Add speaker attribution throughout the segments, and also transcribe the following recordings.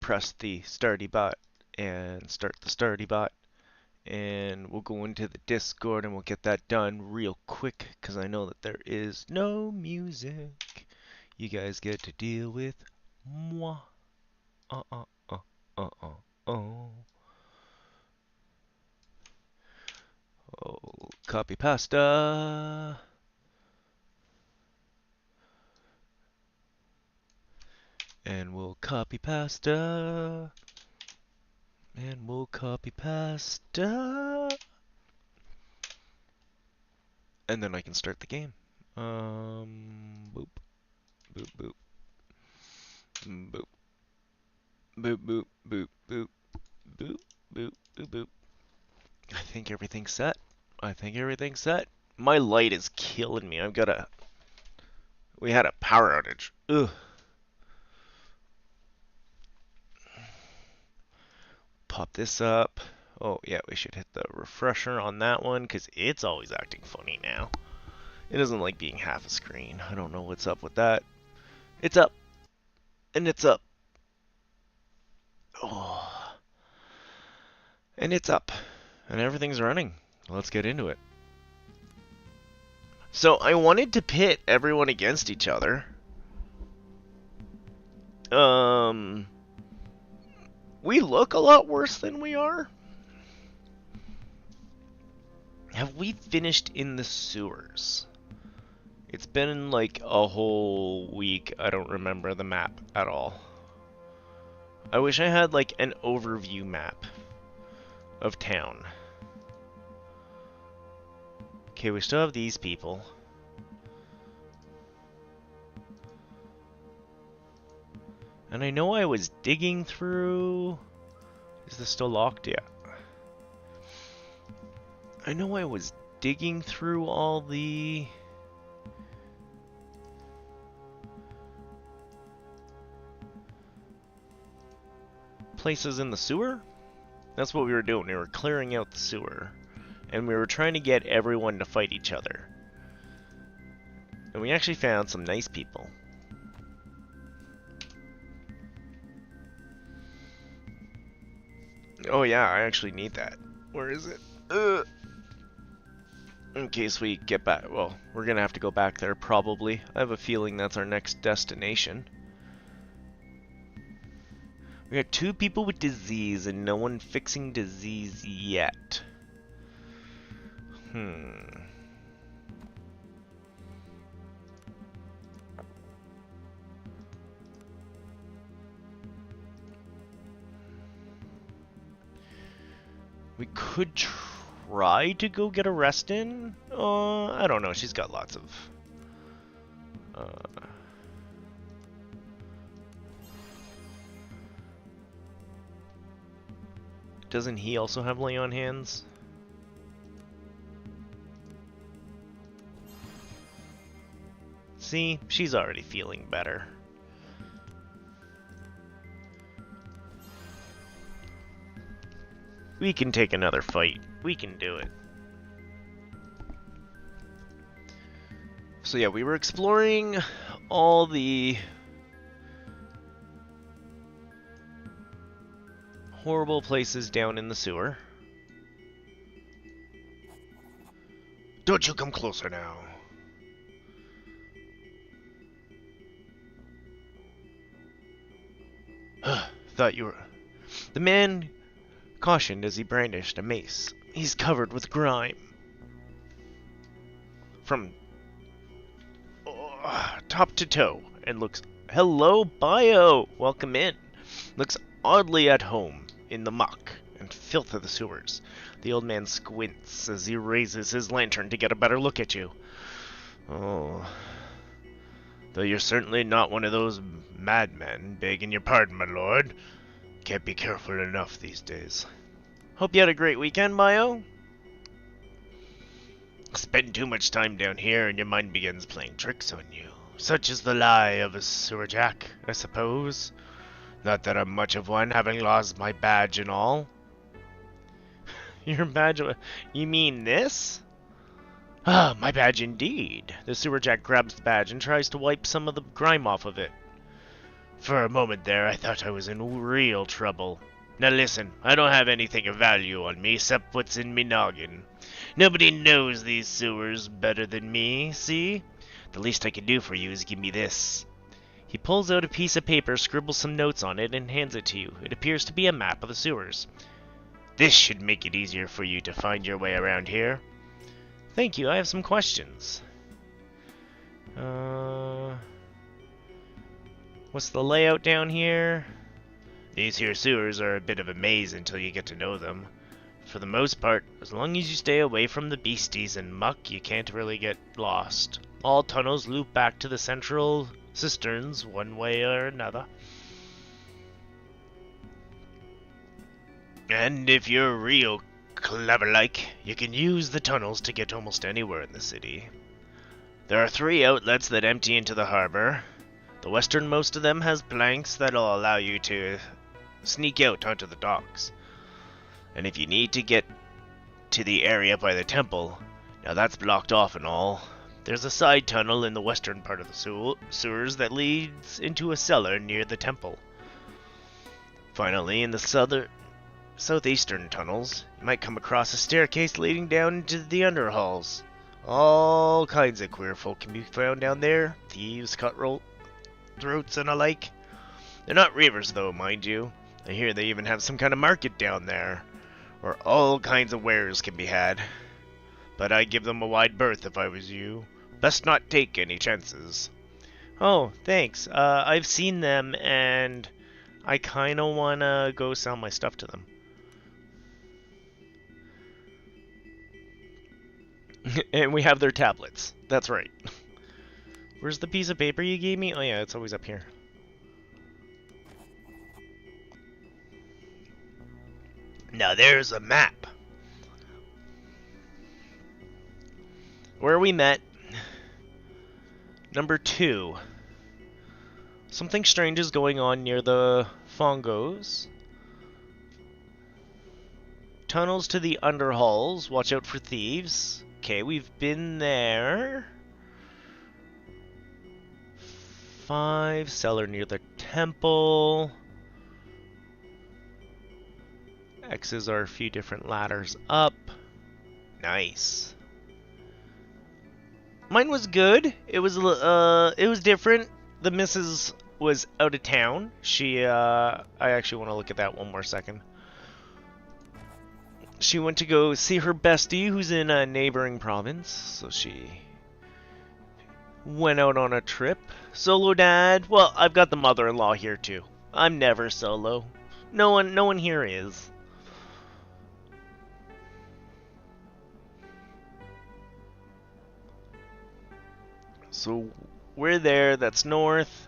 Speaker 1: press the starty bot and start the starty bot. And we'll go into the Discord and we'll get that done real quick because I know that there is no music. You guys get to deal with moi. Uh uh uh uh uh oh. Oh, copy pasta. And we'll copy pasta. And we'll copy pasta. And then I can start the game. Boop, boop, boop, boop, boop, boop, boop, boop, boop, boop, boop, boop. I think everything's set. I think everything's set. My light is killing me. I've got a. We had a power outage. Ugh. Pop this up. Oh, yeah, we should hit the refresher on that one because it's always acting funny now. It doesn't like being half a screen. I don't know what's up with that. It's up. And it's up. Oh. And it's up. And everything's running. Let's get into it. So I wanted to pit everyone against each other. We look a lot worse than we are. Have we finished in the sewers? It's been like a whole week. I don't remember the map at all. I wish I had like an overview map of town. Okay, we still have these people. And I know I was digging through... Is this still locked? Yeah. I know I was digging through all the... places in the sewer? That's what we were doing. We were clearing out the sewer. And we were trying to get everyone to fight each other. And we actually found some nice people. Oh yeah, I actually need that. Where is it? In case we get back. Well, we're gonna have to go back there probably. I have a feeling that's our next destination. We got 2 people with disease and no one fixing disease yet. We could try to go get a rest in. I don't know. She's got lots of... Doesn't he also have lay on hands? See? She's already feeling better. We can take another fight. We can do it. So yeah, we were exploring all the horrible places down in the sewer. Don't you come closer now. Thought you were... The man cautioned as he brandished a mace. He's covered with grime. From top to toe, and looks... Hello, Bio! Welcome in. Looks oddly at home in the muck and filth of the sewers. The old man squints as he raises his lantern to get a better look at you. Oh... Though you're certainly not one of those madmen, begging your pardon, my lord. Can't be careful enough these days. Hope you had a great weekend, Mayo. Spend too much time down here and your mind begins playing tricks on you. Such is the lie of a sewer jack, I suppose. Not that I'm much of one, having lost my badge and all. Your badge? You mean this? Ah, my badge indeed. The sewer jack grabs the badge and tries to wipe some of the grime off of it. For a moment there, I thought I was in real trouble. Now listen, I don't have anything of value on me except what's in me noggin. Nobody knows these sewers better than me, see? The least I can do for you is give me this. He pulls out a piece of paper, scribbles some notes on it, and hands it to you. It appears to be a map of the sewers. This should make it easier for you to find your way around here. Thank you, I have some questions. What's the layout down here? These here sewers are a bit of a maze until you get to know them. For the most part, as long as you stay away from the beasties and muck, you can't really get lost. All tunnels loop back to the central cisterns one way or another. And if you're real clever-like, you can use the tunnels to get almost anywhere in the city. There are 3 outlets that empty into the harbor. The westernmost of them has planks that'll allow you to sneak out onto the docks. And if you need to get to the area by the temple, now that's blocked off and all, there's a side tunnel in the western part of the sewers that leads into a cellar near the temple. Finally, in the southeastern tunnels, you might come across a staircase leading down into the underhalls. All kinds of queer folk can be found down there, thieves, cutthroats, and alike. They're not reavers though, mind you. I hear they even have some kind of market down there, where all kinds of wares can be had. But I'd give them a wide berth if I was you. Best not take any chances. Oh, thanks. I've seen them, and I kinda wanna go sell my stuff to them. And we have their tablets. That's right. Where's the piece of paper you gave me? Oh yeah, it's always up here. Now there's a map. Where we met. Number 2. Something strange is going on near the Fongos. Tunnels to the underhalls. Watch out for thieves. Okay, we've been there. 5. Cellar near the temple. X's are a few different ladders up. Nice. Mine was good. It was different. The missus was out of town. I actually want to look at that one more second. She went to go see her bestie who's in a neighboring province. So she went out on a trip. Solo dad. Well, I've got the mother-in-law here too. I'm never solo. No one here is. So we're there, that's north.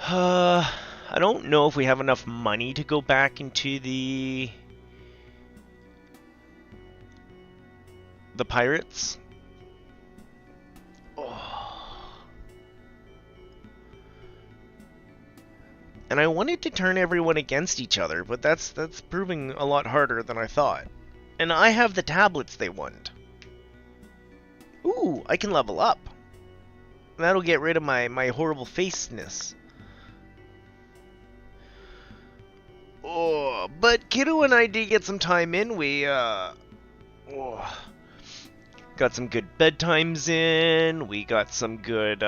Speaker 1: I don't know if we have enough money to go back into the pirates. Oh. And I wanted to turn everyone against each other, but that's proving a lot harder than I thought. And I have the tablets they want. Ooh, I can level up. That'll get rid of my horrible faceness. Oh, but Kiddo and I did get some time in. We, got some good bedtimes in. We got some good,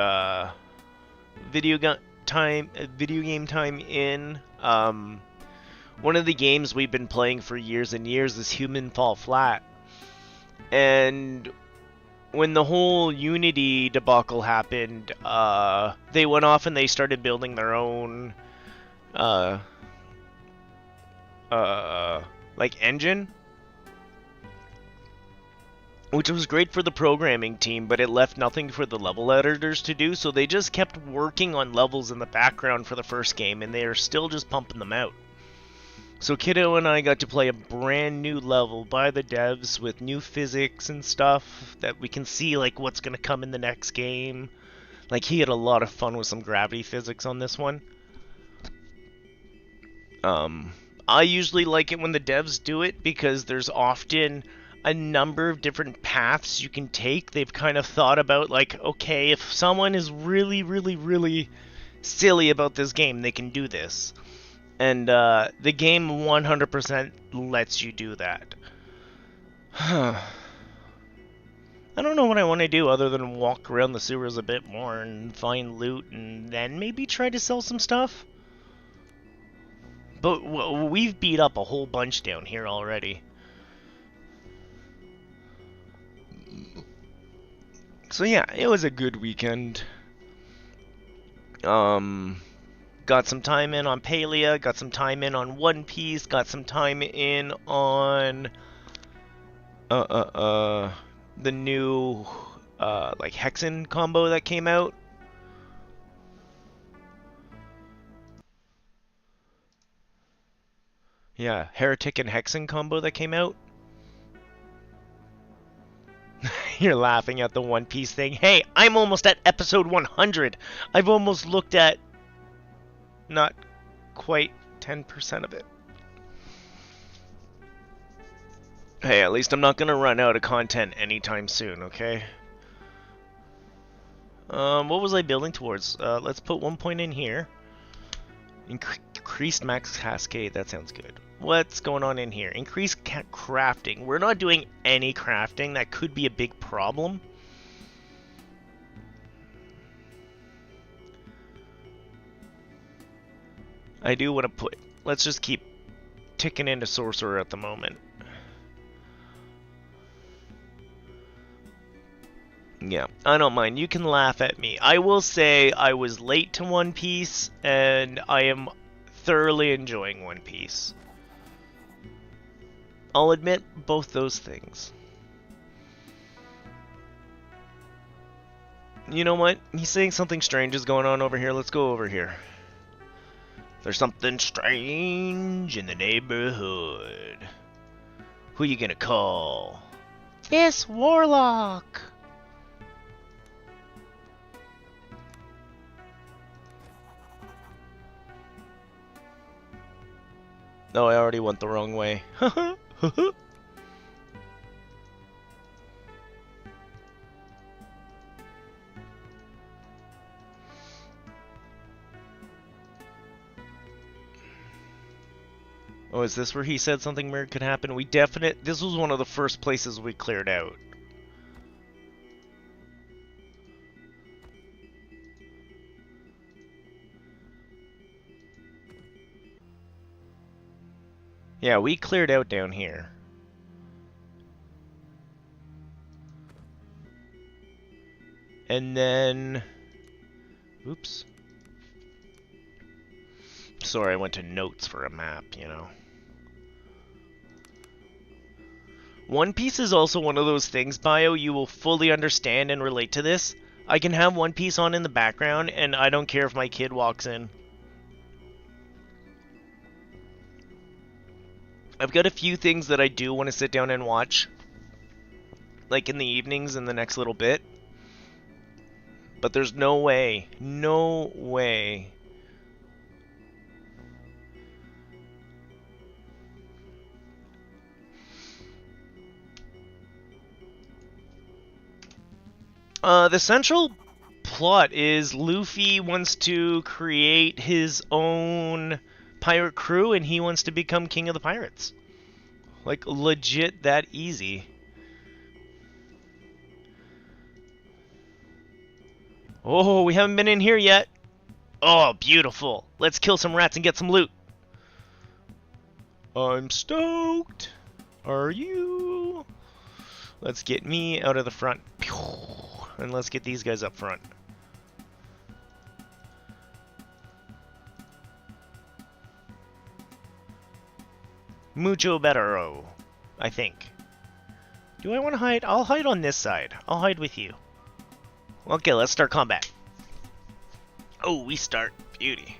Speaker 1: video game time in. One of the games we've been playing for years and years is Human Fall Flat. And when the whole Unity debacle happened, they went off and they started building their own, like engine, which was great for the programming team, but it left nothing for the level editors to do, so they just kept working on levels in the background for the first game, and they are still just pumping them out. So Kiddo and I got to play a brand new level by the devs with new physics and stuff that we can see like what's going to come in the next game. Like he had a lot of fun with some gravity physics on this one. I usually like it when the devs do it because there's often a number of different paths you can take. They've kind of thought about like, okay, if someone is really silly about this game, they can do this. And the game 100% lets you do that. I don't know what I want to do other than walk around the sewers a bit more and find loot and then maybe try to sell some stuff. But we've beat up a whole bunch down here already. So yeah, it was a good weekend. Got some time in on Palia, got some time in on One Piece, got some time in on the new like Hexen combo that came out. Yeah, Heretic and Hexen combo that came out. You're laughing at the One Piece thing. Hey, I'm almost at episode 100. I've almost looked at not quite 10% of it. Hey, at least I'm not gonna run out of content anytime soon, okay? What was I building towards? Let's put 1 point in here. Increased max cascade, that sounds good. What's going on in here? Increased crafting. We're not doing any crafting. That could be a big problem. I do want to put... Let's just keep ticking into sorcerer at the moment. Yeah, I don't mind. You can laugh at me. I will say I was late to One Piece, and I am thoroughly enjoying One Piece. I'll admit both those things. You know what? He's saying something strange is going on over here. Let's go over here. There's something strange in the neighborhood. Who you gonna call? It's Warlock! No, I already went the wrong way. Oh, is this where he said something weird could happen? This was one of the first places we cleared out. Yeah, we cleared out down here. And then... Oops. Sorry, I went to notes for a map, you know. One Piece is also one of those things, Bio, you will fully understand and relate to this. I can have One Piece on in the background, and I don't care if my kid walks in. I've got a few things that I do want to sit down and watch, like in the evenings in the next little bit. But there's no way, no way. The central plot is Luffy wants to create his own pirate crew, and he wants to become king of the pirates. Like, legit that easy. Oh, we haven't been in here yet. Oh, beautiful. Let's kill some rats and get some loot. I'm stoked. Are you? Let's get me out of the front. And let's get these guys up front. Mucho better, I think. Do I want to hide? I'll hide on this side. I'll hide with you. Okay, let's start combat. Oh, we start. Beauty.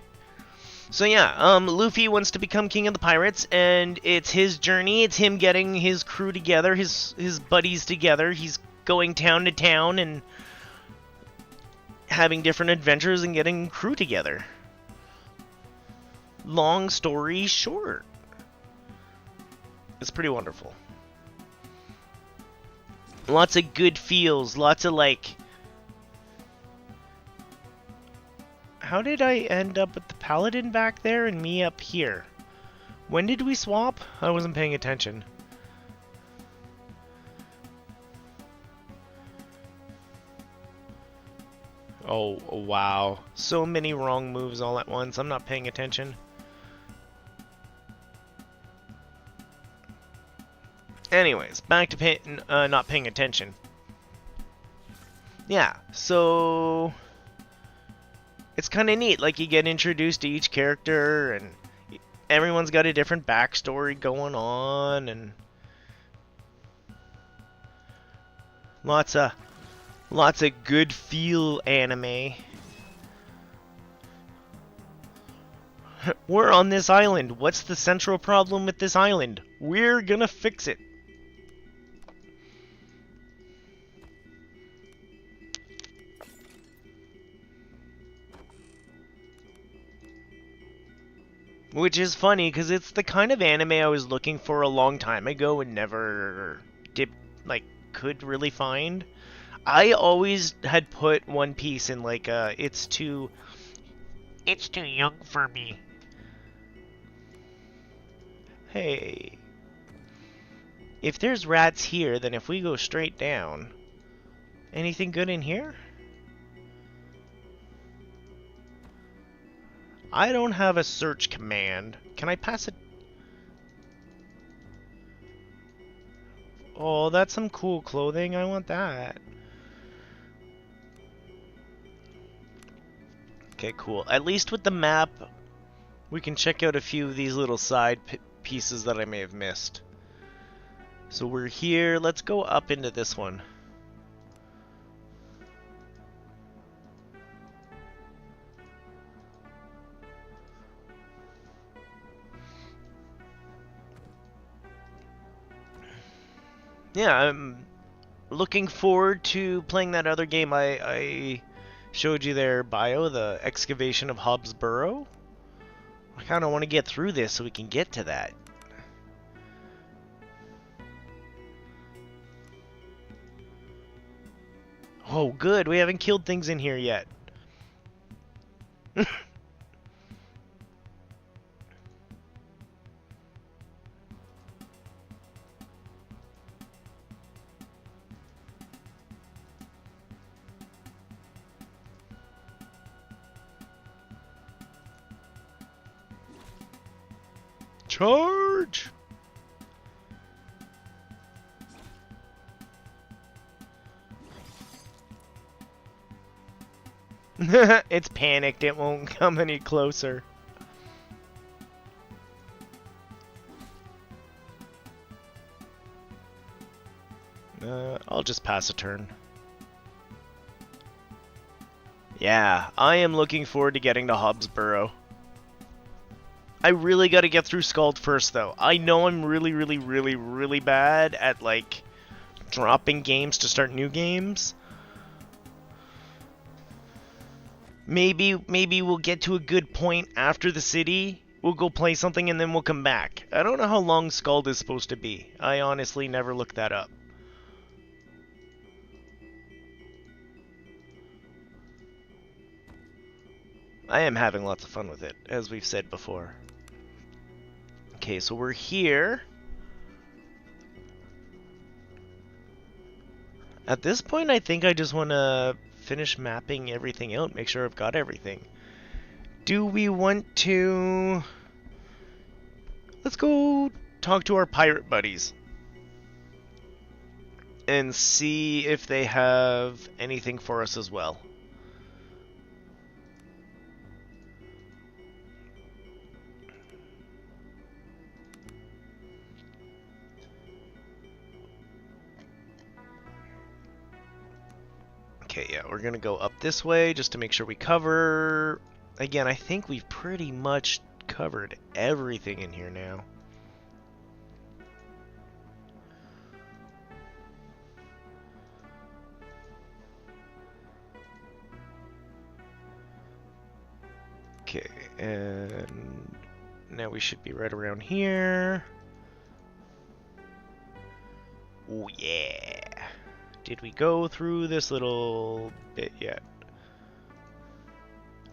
Speaker 1: So yeah, Luffy wants to become king of the pirates, and it's his journey. It's him getting his crew together, his buddies together. He's going town to town and having different adventures and getting crew together. Long story short. It's pretty wonderful. Lots of good feels, lots of like... how did I end up with the paladin back there and me up here? When did we swap? I wasn't paying attention. Oh, wow. So many wrong moves all at once. I'm not paying attention. Anyways, back to not paying attention. Yeah, so it's kind of neat. Like, you get introduced to each character, and everyone's got a different backstory going on, and lots of good feel anime. We're on this island. What's the central problem with this island? We're gonna fix it. Which is funny, because it's the kind of anime I was looking for a long time ago and never could really find. I always had put One Piece in it's too young for me. Hey. If there's rats here, then if we go straight down, anything good in here? I don't have a search command. Can I pass it? Oh, that's some cool clothing. I want that. Okay, cool. At least with the map, we can check out a few of these little side pieces that I may have missed. So we're here. Let's go up into this one. Yeah, I'm looking forward to playing that other game I showed you there, Bio, the excavation of Hobbs Burrow. I kind of want to get through this so we can get to that. Oh, good. We haven't killed things in here yet. Charge! It's panicked. It won't come any closer. I'll just pass a turn. Yeah, I am looking forward to getting to Hobbs Burrow. I really got to get through Skald first, though. I know I'm really bad at, dropping games to start new games. Maybe we'll get to a good point after the city. We'll go play something and then we'll come back. I don't know how long Skald is supposed to be. I honestly never looked that up. I am having lots of fun with it, as we've said before. Okay, so we're here. At this point, I think I just want to finish mapping everything out, make sure I've got everything. Do we want to... Let's go talk to our pirate buddies and see if they have anything for us as well. Okay, yeah, we're gonna go up this way just to make sure we cover... Again, I think we've pretty much covered everything in here now. Okay, and now we should be right around here. Oh yeah! Did we go through this little bit yet?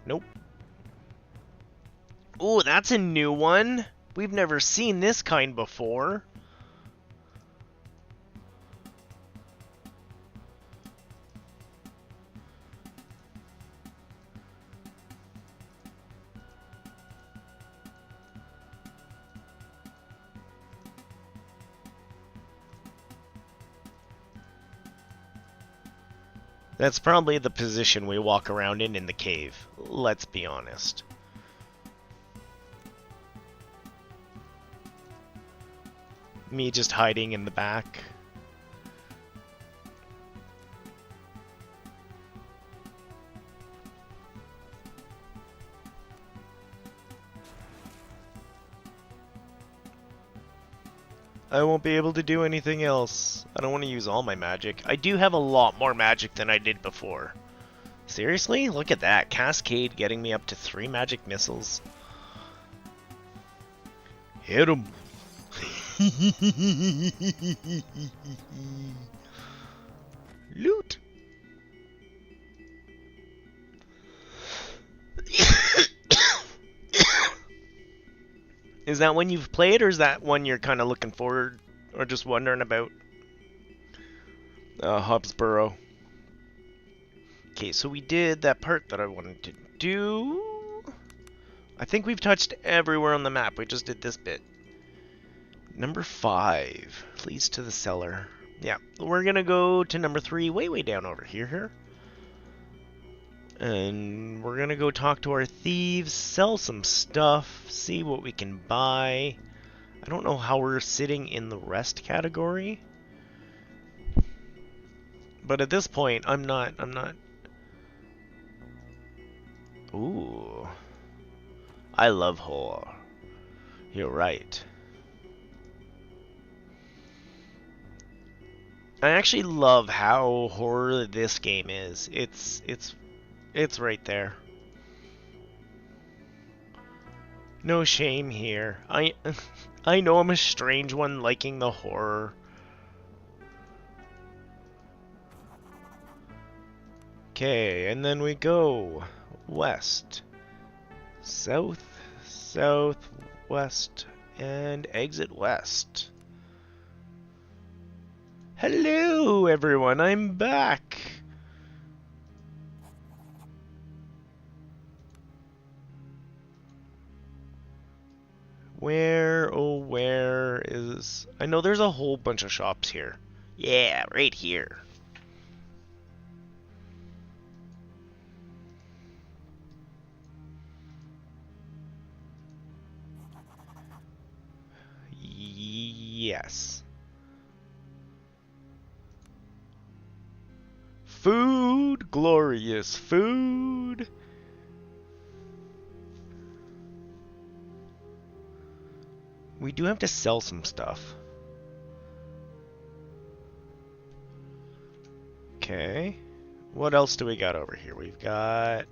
Speaker 1: Nope. Ooh, that's a new one. We've never seen this kind before. That's probably the position we walk around in the cave, let's be honest. Me just hiding in the back. I won't be able to do anything else. I don't want to use all my magic. I do have a lot more magic than I did before. Seriously? Look at that. Cascade getting me up to 3 magic missiles. Hit him. Loot. Is that one you've played, or is that one you're kind of looking forward, or just wondering about? Hobbsboro. Okay, so we did that part that I wanted to do. I think we've touched everywhere on the map. We just did this bit. Number 5 leads to the cellar. Yeah, we're gonna go to number 3, way down over here. And we're gonna go talk to our thieves, sell some stuff, see what we can buy. I don't know how we're sitting in the rest category. But at this point, I'm not. Ooh. I love horror. You're right. I actually love how horror this game is. It's right there. No shame here. I know I'm a strange one liking the horror. Okay, and then we go west, south, southwest, and exit west. Hello everyone, I'm back. Where, oh where is... I know there's a whole bunch of shops here. Yeah, right here. Yes. Food, glorious food. We do have to sell some stuff. Okay. What else do we got over here? We've got...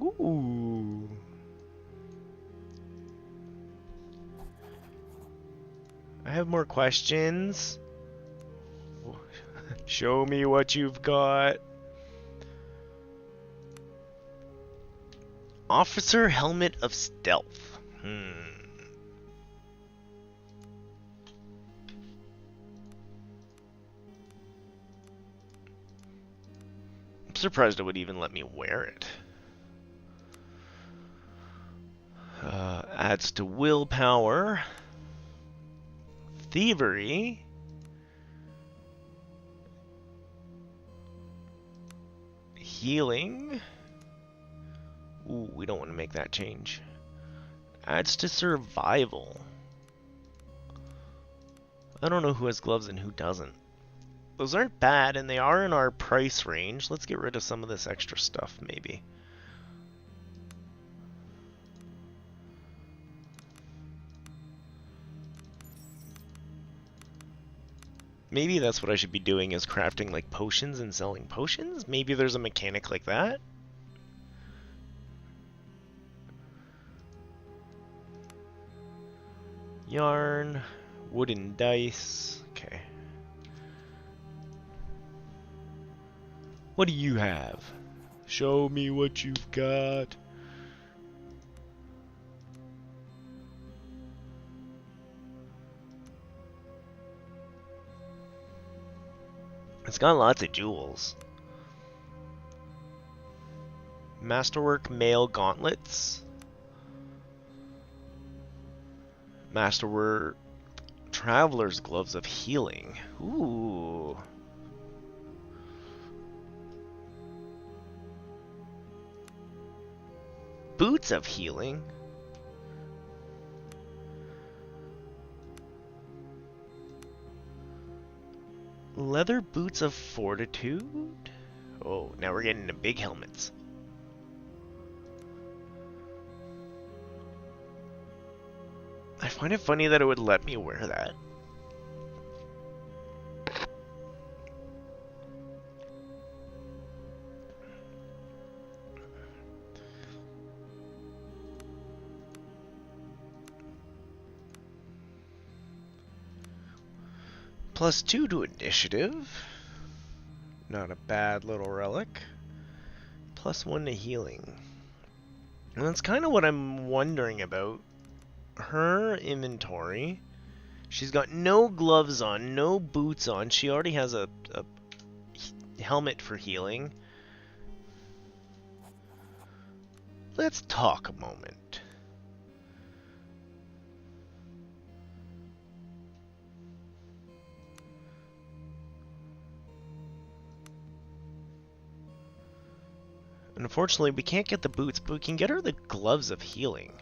Speaker 1: Ooh. I have more questions. Show me what you've got. Officer Helmet of Stealth. I'm surprised it would even let me wear it. Adds to willpower. Thievery. Healing. Ooh, we don't want to make that change. Adds to survival. I don't know who has gloves and who doesn't. Those aren't bad, and they are in our price range. Let's get rid of some of this extra stuff, maybe. Maybe that's what I should be doing, is crafting like potions and selling potions? Maybe there's a mechanic like that? Yarn, wooden dice, okay. What do you have? Show me what you've got. It's got lots of jewels. Masterwork mail gauntlets. Masterwork traveler's gloves of healing. Ooh. Boots of healing. Leather boots of fortitude? Oh, now we're getting into big helmets. I find it funny that it would let me wear that. +2 to initiative. Not a bad little relic. +1 to healing. And that's kind of what I'm wondering about. Her inventory. She's got no gloves on, no boots on. She already has a helmet for healing. Let's talk a moment. And unfortunately, we can't get the boots, but we can get her the gloves of healing.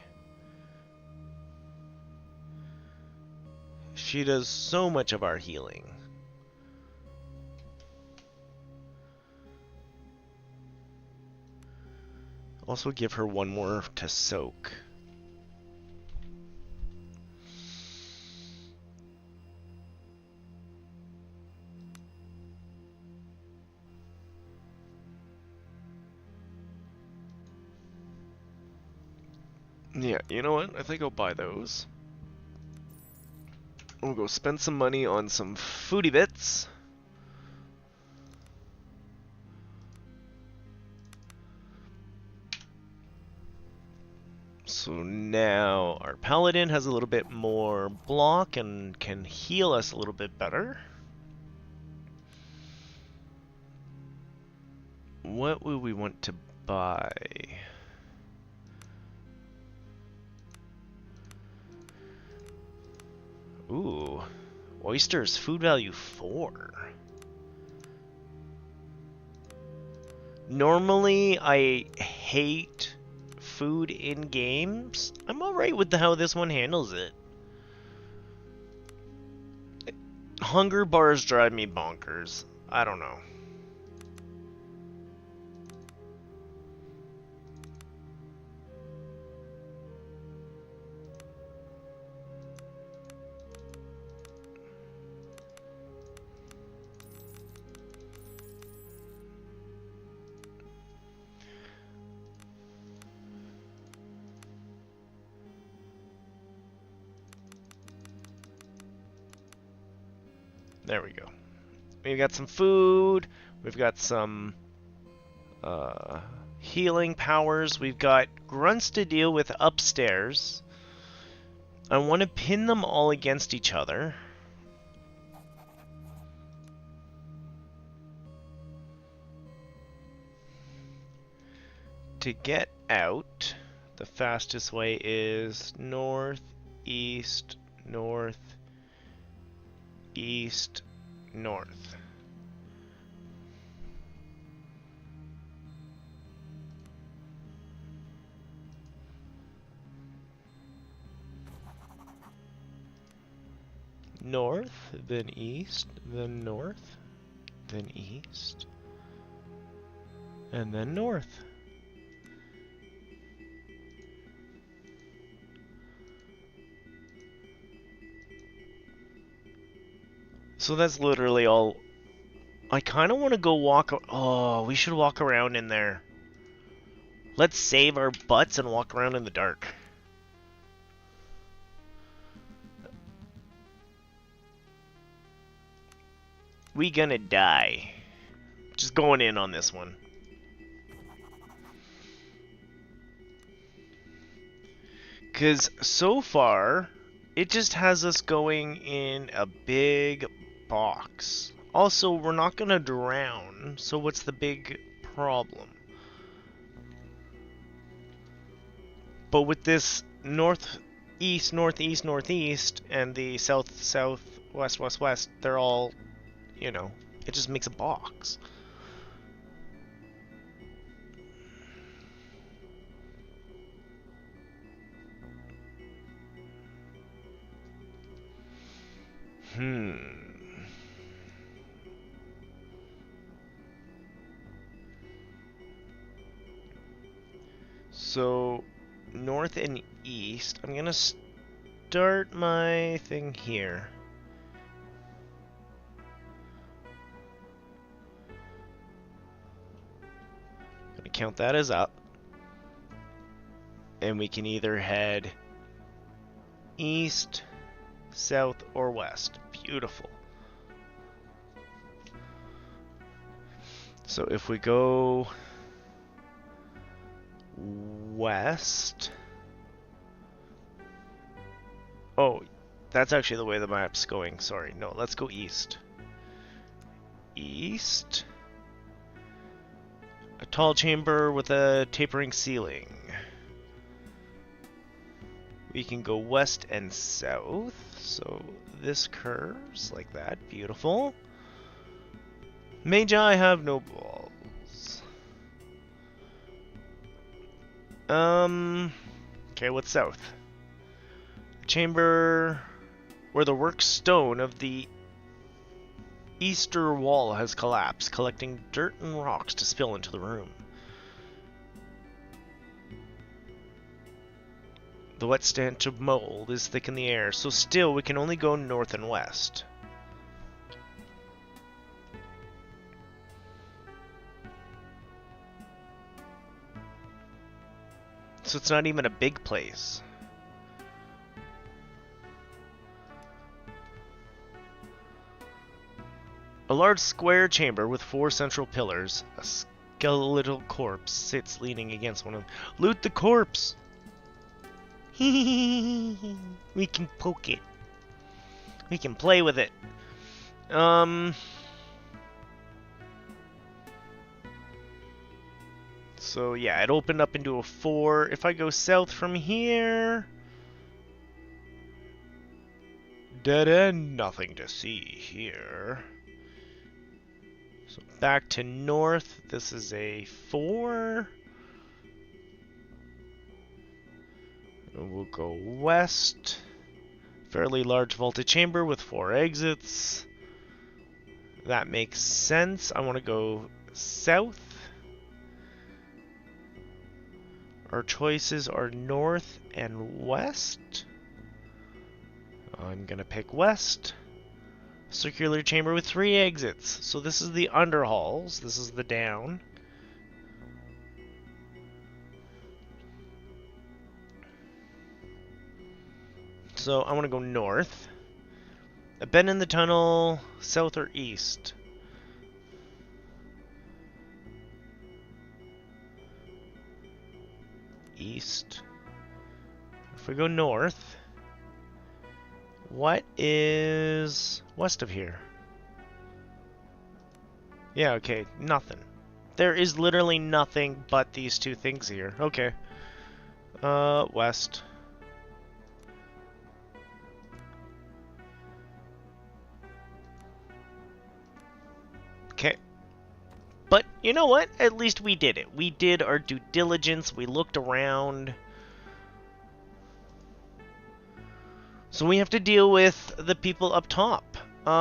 Speaker 1: She does so much of our healing. Also give her one more to soak. Yeah, you know what? I think I'll buy those. We'll go spend some money on some foodie bits. So now our paladin has a little bit more block and can heal us a little bit better. What would we want to buy? Ooh, oysters, food value 4. Normally, I hate food in games. I'm alright with how this one handles it. Hunger bars drive me bonkers. I don't know. There we go. We've got some food. We've got some healing powers. We've got grunts to deal with upstairs. I want to pin them all against each other. To get out, the fastest way is north, east, north, east, north. North, then east, then north, then east, and then north. So that's literally all. I kind of want to go walk. Oh, we should walk around in there. Let's save our butts and walk around in the dark. We gonna die. Just going in on this one. Because so far, it just has us going in a big box. Also, we're not going to drown, so what's the big problem? But with this northeast, northeast, northeast, and the south, south, west, west, west, they're all, you know, it just makes a box. So, north and east, I'm gonna start my thing here. Gonna count that as up. And we can either head east, south, or west. Beautiful. So if we go west... Oh, that's actually the way the map's going. Sorry. No, let's go east. East. A tall chamber with a tapering ceiling. We can go west and south. So this curves like that. Beautiful. Magi have no balls. Okay, what's south? Chamber where the work stone of the easter wall has collapsed, collecting dirt and rocks to spill into the room. The wet stench of mold is thick in the air, so still we can only go north and west. So it's not even a big place. A large square chamber with 4 central pillars. A skeletal corpse sits leaning against one of them. Loot the corpse! We can poke it. We can play with it. So yeah, it opened up into a 4. If I go south from here... Dead end, nothing to see here. So back to north, this is a 4. And we'll go west. Fairly large vaulted chamber with 4 exits. That makes sense. I want to go south. Our choices are north and west. I'm gonna pick west. Circular chamber with 3 exits. So this is the underhalls. This is the down. So I want to go north. A bend in the tunnel, south or east. East. If we go north, what is west of here? Yeah, okay, nothing. There is literally nothing but these 2 things here. Okay. West. Okay. But you know what? At least we did it. We did our due diligence. We looked around. So we have to deal with the people up top. We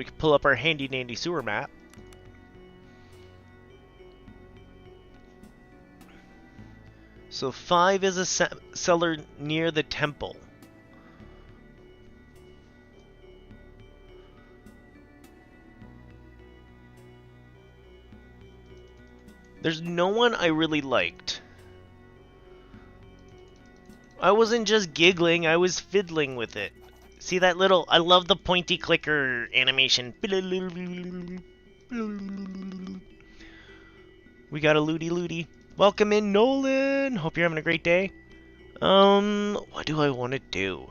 Speaker 1: can pull up our handy dandy sewer map. So 5 is a cellar near the temple. There's no one I really liked. I wasn't just giggling, I was fiddling with it. See that little... I love the pointy clicker animation. We got a looty looty. Welcome in, Nolan. Hope you're having a great day. What do I want to do?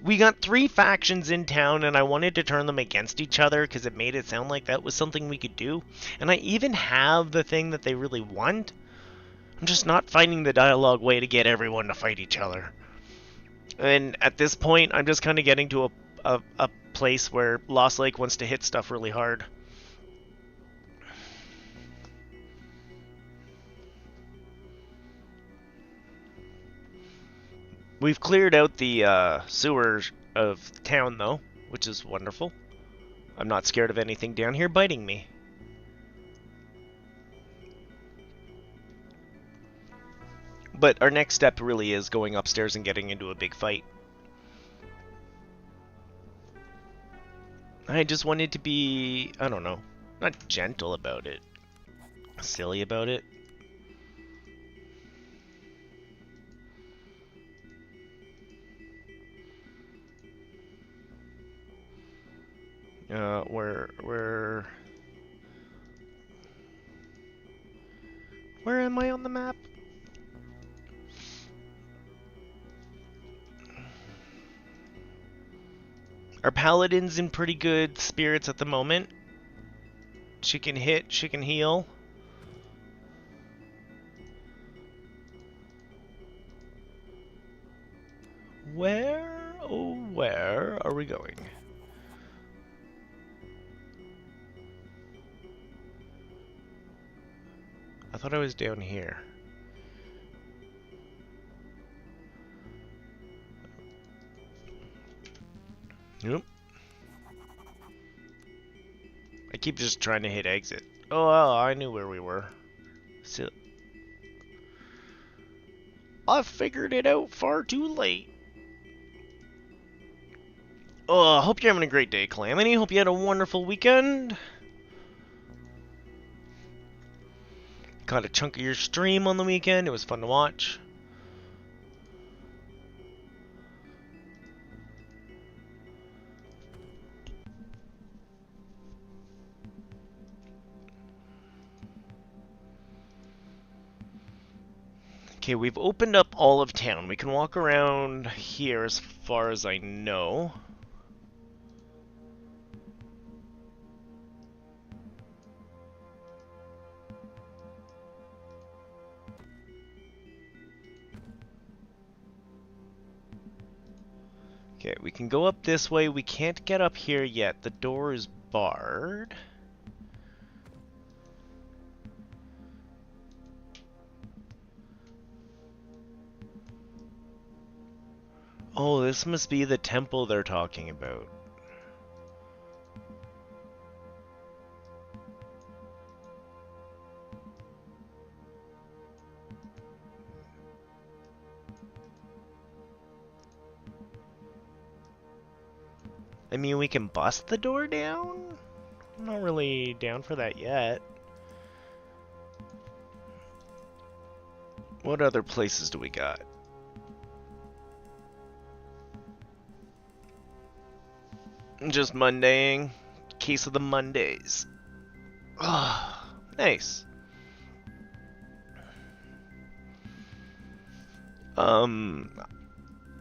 Speaker 1: We got 3 factions in town, and I wanted to turn them against each other because it made it sound like that was something we could do. And I even have the thing that they really want. I'm just not finding the dialogue way to get everyone to fight each other. And at this point, I'm just kind of getting to a place where Lost Lake wants to hit stuff really hard. We've cleared out the sewers of town, though, which is wonderful. I'm not scared of anything down here biting me. But our next step really is going upstairs and getting into a big fight. I just wanted to be, I don't know, not gentle about it, silly about it. Where am I on the map? Our paladin's in pretty good spirits at the moment. She can hit, she can heal. Where, oh where are we going? I thought I was down here. Nope. I keep just trying to hit exit. Oh, well, I knew where we were. So I figured it out far too late. Oh, I hope you're having a great day, Calamity. Hope you had a wonderful weekend. Caught a chunk of your stream on the weekend. It was fun to watch. Okay, we've opened up all of town. We can walk around here as far as I know. Okay, we can go up this way. We can't get up here yet. The door is barred. Oh, this must be the temple they're talking about. I mean, we can bust the door down? I'm not really down for that yet. What other places do we got? Just Mondaying. Case of the Mondays. Ah, nice.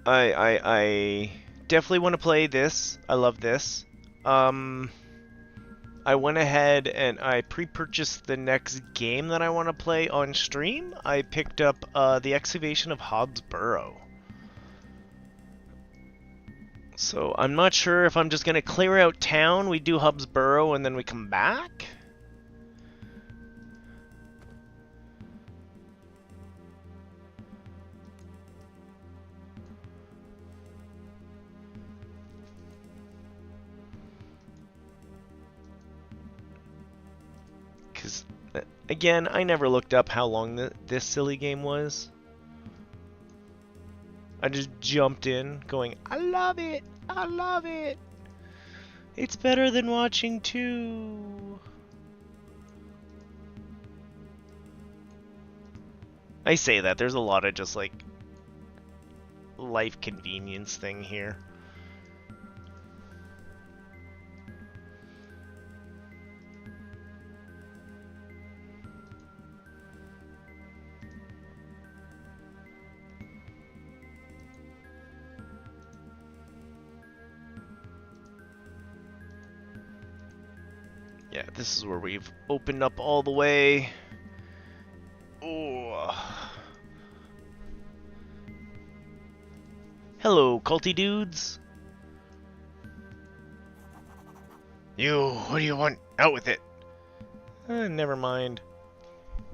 Speaker 1: I definitely want to play this. I love this. I went ahead and I pre-purchased the next game that I want to play on stream. I picked up the Excavation of Hobbs Burrow. So I'm not sure if I'm just going to clear out town, we do Hobbs Burrow, and then we come back. Because, again, I never looked up how long this silly game was. I just jumped in, going, I love it! I love it! It's better than watching 2. I say that, there's a lot of just, like, life convenience thing here. Yeah, this is where we've opened up all the way. Oh. Hello, culty dudes. You, what do you want? Out with it. Never mind.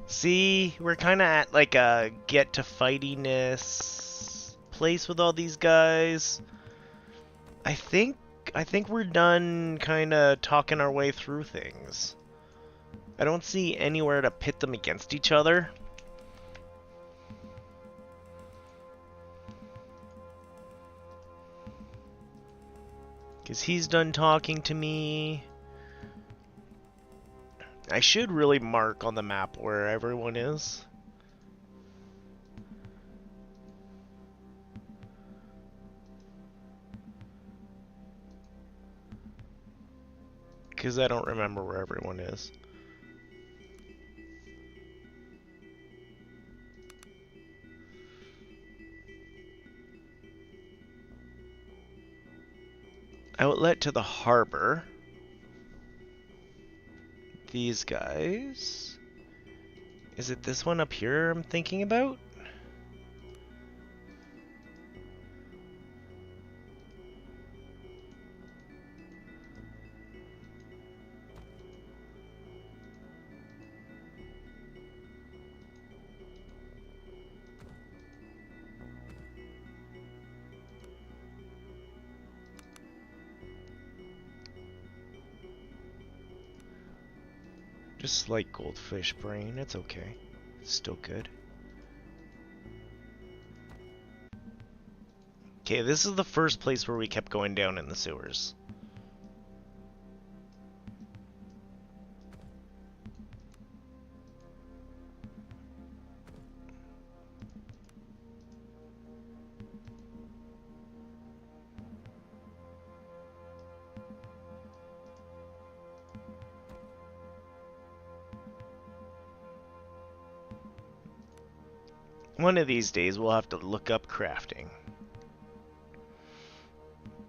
Speaker 1: See, we're kind of at like a get to fightiness place with all these guys. I think we're done kind of talking our way through things. I don't see anywhere to pit them against each other. Because he's done talking to me. I should really mark on the map where everyone is. Because I don't remember where everyone is. Outlet to the harbor. These guys. Is it this one up here I'm thinking about? Just like goldfish brain, it's okay. It's still good. Okay, this is the first place where we kept going down in the sewers. One of these days we'll have to look up crafting.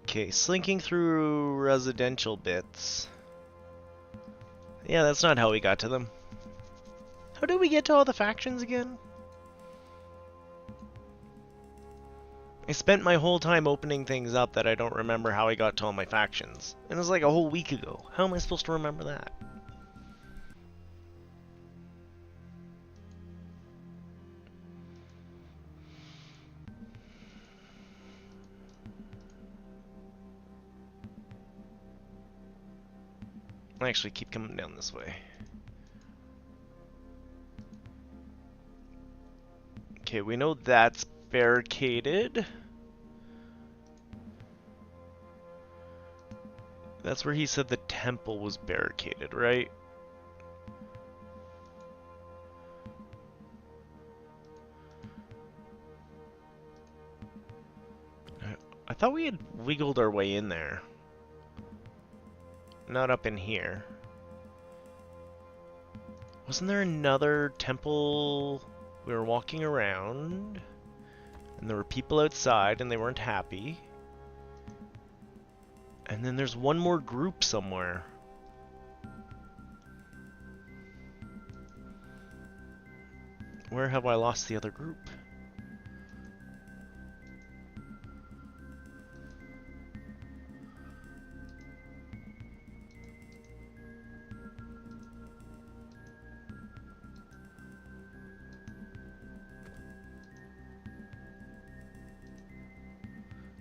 Speaker 1: Okay, slinking through residential bits. Yeah, that's not how we got to them. How did we get to all the factions again? I spent my whole time opening things up that I don't remember how I got to all my factions. And it was like a whole week ago. How am I supposed to remember that? I actually keep coming down this way. Okay, we know that's barricaded. That's where he said the temple was barricaded, right? I thought we had wiggled our way in there. Not up in here. Wasn't there another temple? We were walking around, and there were people outside, and they weren't happy. And then there's one more group somewhere. Where have I lost the other group?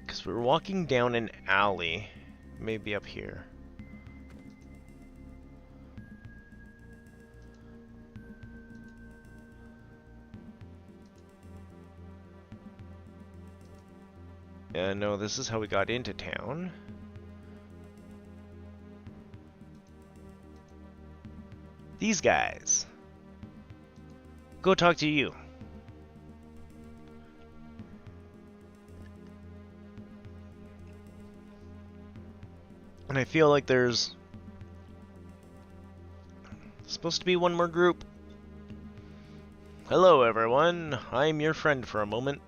Speaker 1: Because we were walking down an alley. Maybe up here. Yeah, no, this is how we got into town. These guys. Go talk to you. And I feel like there's supposed to be one more group. Hello everyone, I'm your friend for a moment.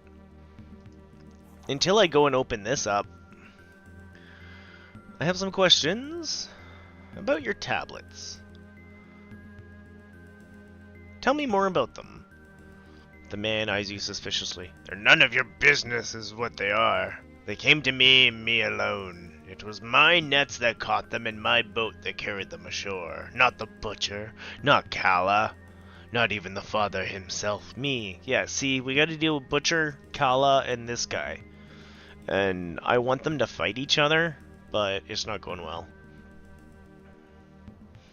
Speaker 1: Until I go and open this up. I have some questions. About your tablets. Tell me more about them. The man eyes you suspiciously. They're none of your business is what they are. They came to me and me alone. It was my nets that caught them and my boat that carried them ashore. Not the butcher, not Kala, not even the father himself, me. Yeah, see, we gotta deal with Butcher, Kala, and this guy. And I want them to fight each other, but it's not going well.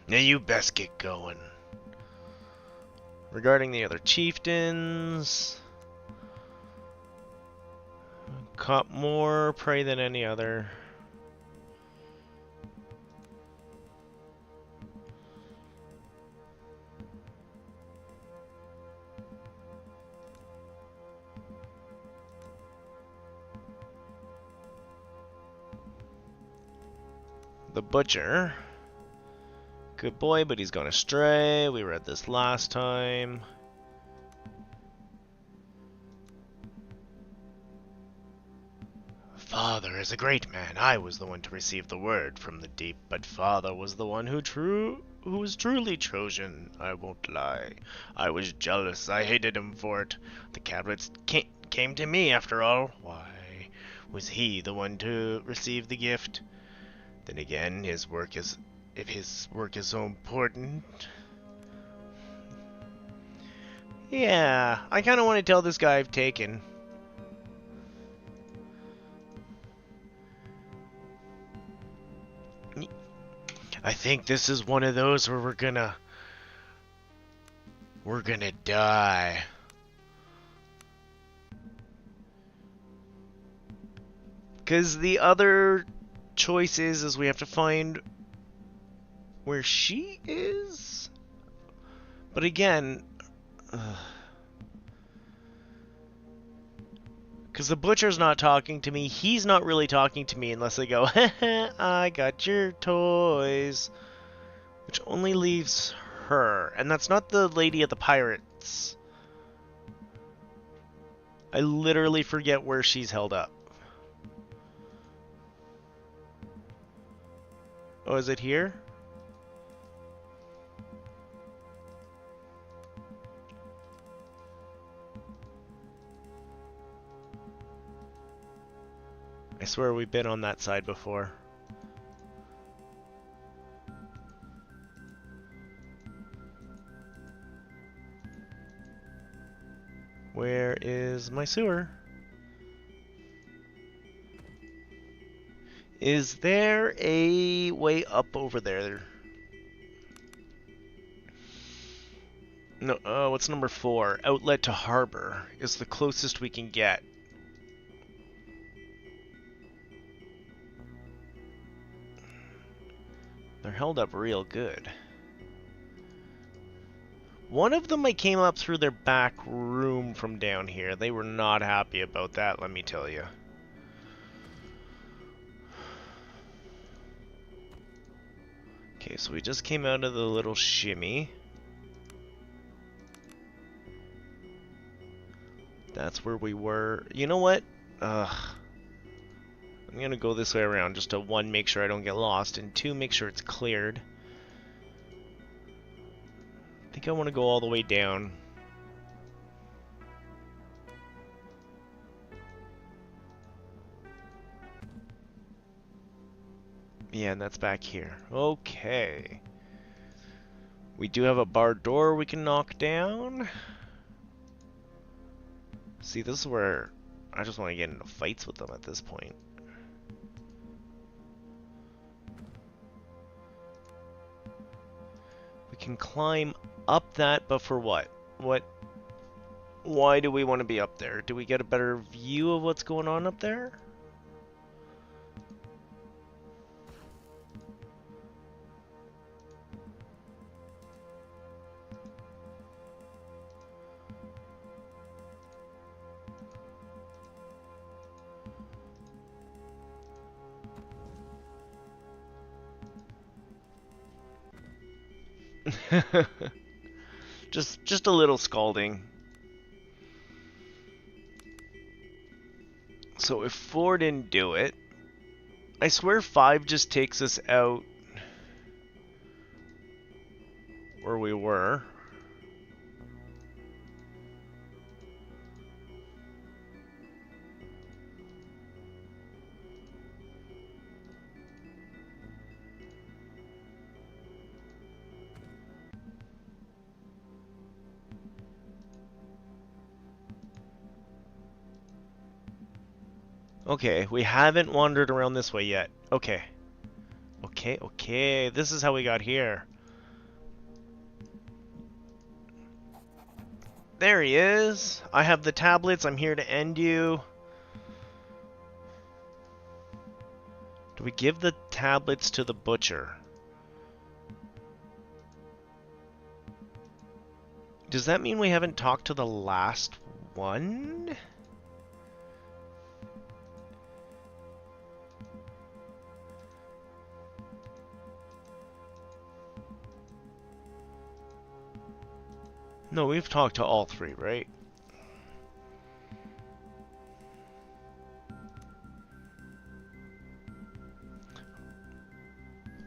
Speaker 1: Now you best get going. Regarding the other chieftains, caught more prey than any other. The butcher. Good boy, but he's gone astray. We read this last time. Father is a great man. I was the one to receive the word from the deep, but Father was the one who was truly Trojan. I won't lie. I was jealous. I hated him for it. The tablets came to me after all. Why was he the one to receive the gift? Then again, if his work is so important. Yeah, I kind of want to tell this guy I've taken. I think this is one of those where we're gonna die. Because the other choice is we have to find where she is? But again, because the butcher's not talking to me, he's not really talking to me unless I go, I got your toys. Which only leaves her. And that's not the lady at the pirates. I literally forget where she's held up. Oh, is it here? I swear we've been on that side before. Where is my sewer? Is there a way up over there? No, what's number 4? Outlet to harbor is the closest we can get. They're held up real good. One of them I came up through their back room from down here. They were not happy about that, let me tell you. Okay, so we just came out of the little shimmy. That's where we were. You know what? I'm gonna go this way around just to 1, make sure I don't get lost, and 2, make sure it's cleared. I think I want to go all the way down. Yeah, and that's back here. Okay. We do have a barred door we can knock down. See, this is where I just want to get into fights with them at this point. We can climb up that, but for what? Why do we want to be up there? Do we get a better view of what's going on up there? just a little scalding. So if 4 didn't do it, I swear 5 just takes us out where we were. Okay, we haven't wandered around this way yet. Okay. Okay. This is how we got here. There he is. I have the tablets. I'm here to end you. Do we give the tablets to the butcher? Does that mean we haven't talked to the last one? No, we've talked to all three, right?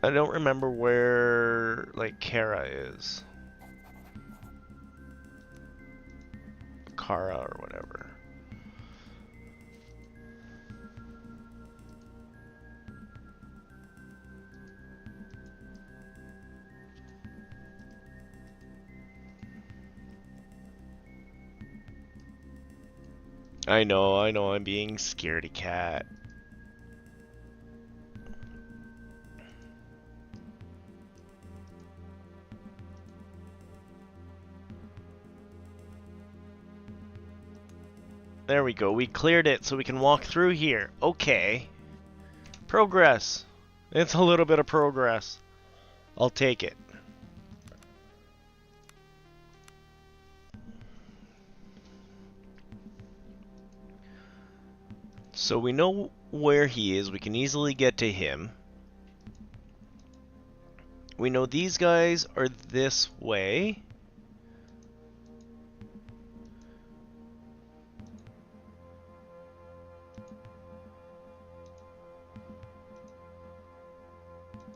Speaker 1: I don't remember where, like, Kara is. Kara or whatever. I know, I'm being scaredy cat. There we go, we cleared it so we can walk through here. Okay. Progress. It's a little bit of progress. I'll take it. So we know where he is. We can easily get to him. We know these guys are this way.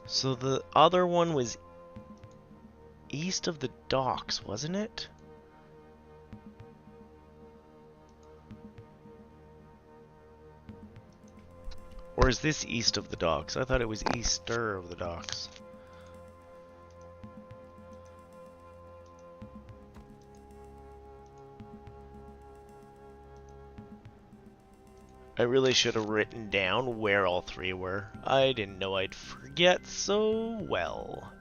Speaker 1: So the other one was east of the docks, wasn't it? Or is this east of the docks? I thought it was easter of the docks. I really should have written down where all three were. I didn't know I'd forget so well.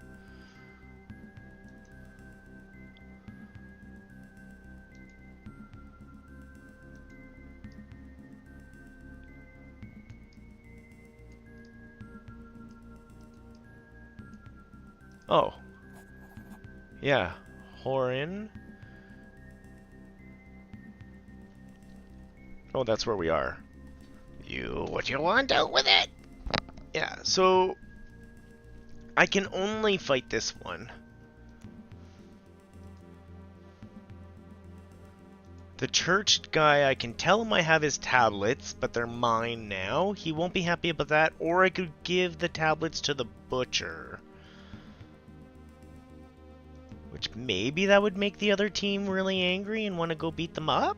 Speaker 1: Oh. Yeah. Horryn. Oh, that's where we are. What you want, out with it? Yeah, so I can only fight this one. The church guy, I can tell him I have his tablets, but they're mine now. He won't be happy about that, or I could give the tablets to the butcher. Which maybe that would make the other team really angry and want to go beat them up?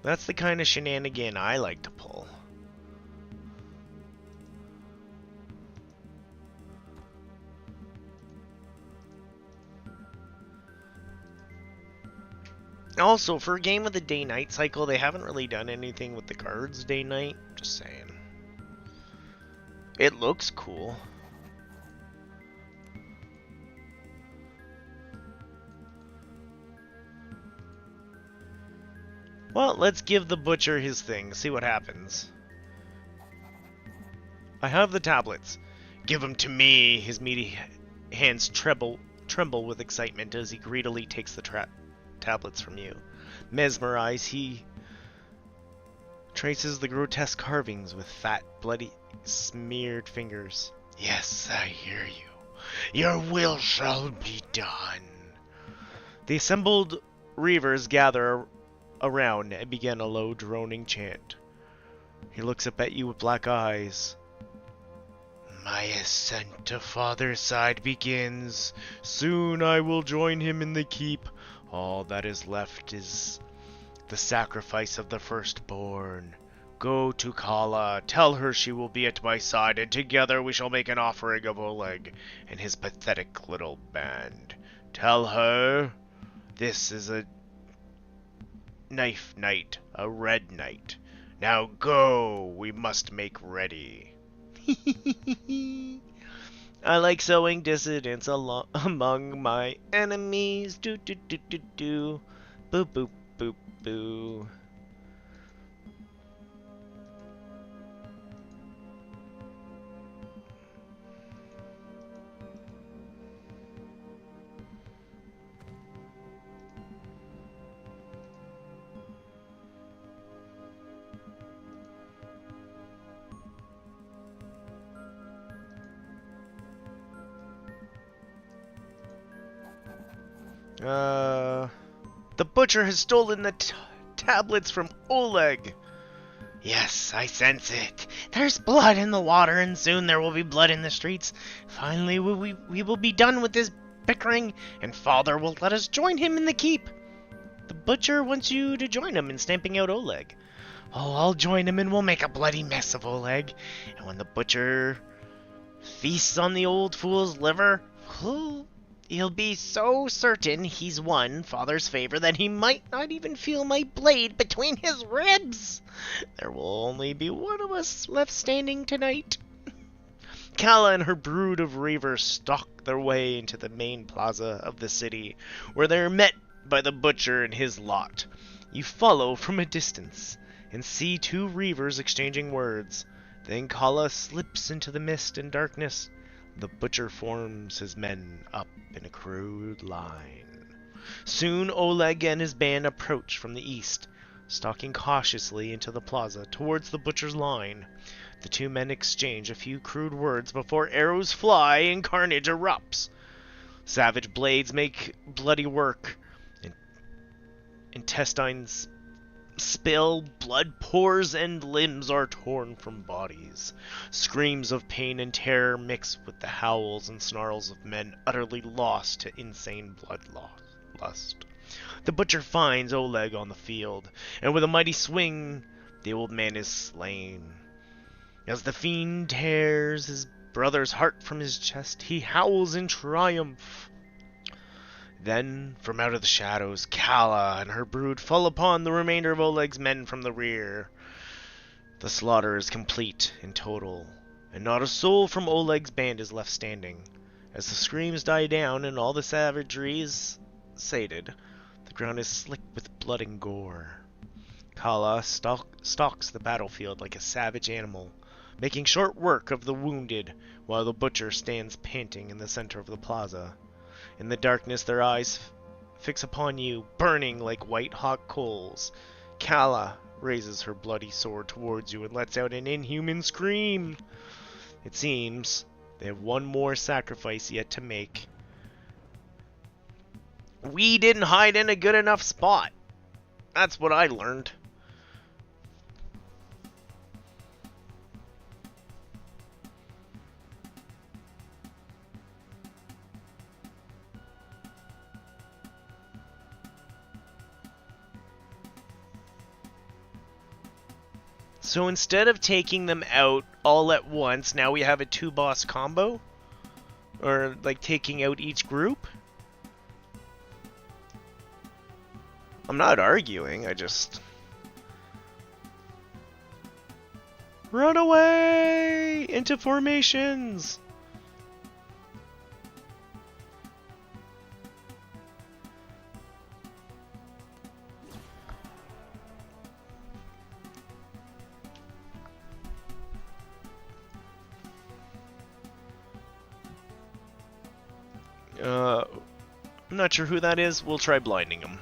Speaker 1: That's the kind of shenanigan I like to pull. Also, for a game with a day-night cycle, they haven't really done anything with the cards day-night. Just saying. It looks cool. Well, let's give the butcher his thing, see what happens. I have the tablets. Give them to me. His meaty hands tremble with excitement as he greedily takes the tablets from you. Mesmerized, he traces the grotesque carvings with fat, bloody, smeared fingers. Yes, I hear you. Your will shall be done. The assembled reavers gather around and begin a low droning chant. He looks up at you with black eyes. My ascent to Father's side begins. Soon I will join him in the keep. All that is left is the sacrifice of the firstborn. Go to Kala, tell her she will be at my side, and together we shall make an offering of Oleg and his pathetic little band. Tell her this is a knife night, a red night. Now go, we must make ready. I like sowing dissidence among my enemies. Do do do do do. Boo boo boo boo. The butcher has stolen the tablets from Oleg. Yes, I sense it. There's blood in the water, and soon there will be blood in the streets. Finally, we will be done with this bickering, and Father will let us join him in the keep. The butcher wants you to join him in stamping out Oleg. Oh, I'll join him, and we'll make a bloody mess of Oleg. And when the butcher feasts on the old fool's liver, he'll be so certain he's won Father's favor that he might not even feel my blade between his ribs. There will only be one of us left standing tonight. Kala and her brood of reavers stalk their way into the main plaza of the city, where they are met by the butcher and his lot. You follow from a distance and see two reavers exchanging words. Then Kala slips into the mist and darkness. The butcher forms his men up in a crude line. Soon Oleg and his band approach from the east, stalking cautiously into the plaza towards the butcher's line. The two men exchange a few crude words before arrows fly and carnage erupts. Savage blades make bloody work. Intestines spill, blood pours, and limbs are torn from bodies. Screams of pain and terror mix with the howls and snarls of men utterly lost to insane bloodlust. The butcher finds Oleg on the field, and with a mighty swing, the old man is slain. As the fiend tears his brother's heart from his chest, he howls in triumph. Then, from out of the shadows, Kala and her brood fall upon the remainder of Oleg's men from the rear. The slaughter is complete and total, and not a soul from Oleg's band is left standing. As the screams die down and all the savagery is sated, the ground is slick with blood and gore. Kala stalks the battlefield like a savage animal, making short work of the wounded, while the butcher stands panting in the center of the plaza. In the darkness, their eyes fix upon you, burning like white-hot coals. Kala raises her bloody sword towards you and lets out an inhuman scream. It seems they have one more sacrifice yet to make. We didn't hide in a good enough spot. That's what I learned. So instead of taking them out all at once, now we have a two-boss combo? Or, like, taking out each group? I'm not arguing, I just... Run away! Into formations! I'm not sure who that is. We'll try blinding him.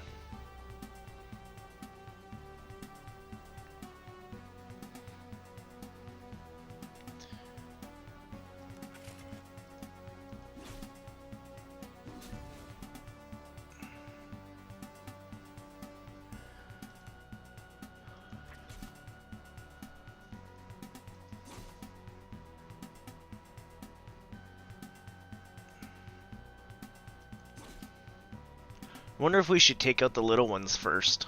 Speaker 1: Wonder if we should take out the little ones first.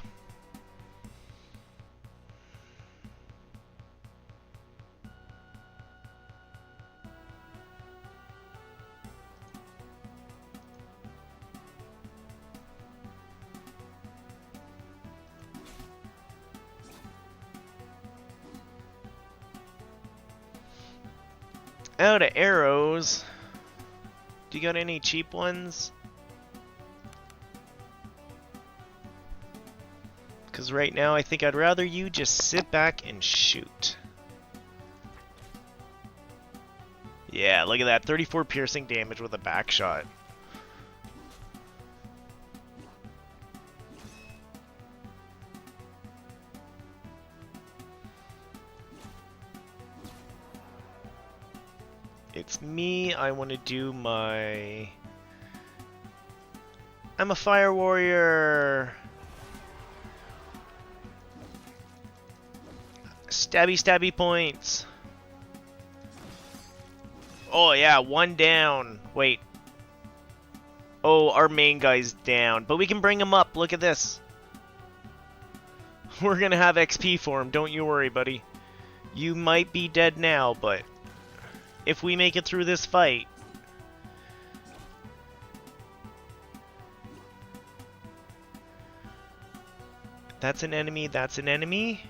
Speaker 1: Out of arrows. Do you got any cheap ones? Because right now I think I'd rather you just sit back and shoot. Yeah, look at that. 34 piercing damage with a back shot. It's me. I want to do my... I'm a fire warrior. Stabby, stabby points. Oh yeah, one down. Wait. Oh, our main guy's down. But we can bring him up. Look at this. We're gonna have XP for him. Don't you worry, buddy. You might be dead now, but... if we make it through this fight... That's an enemy, that's an enemy.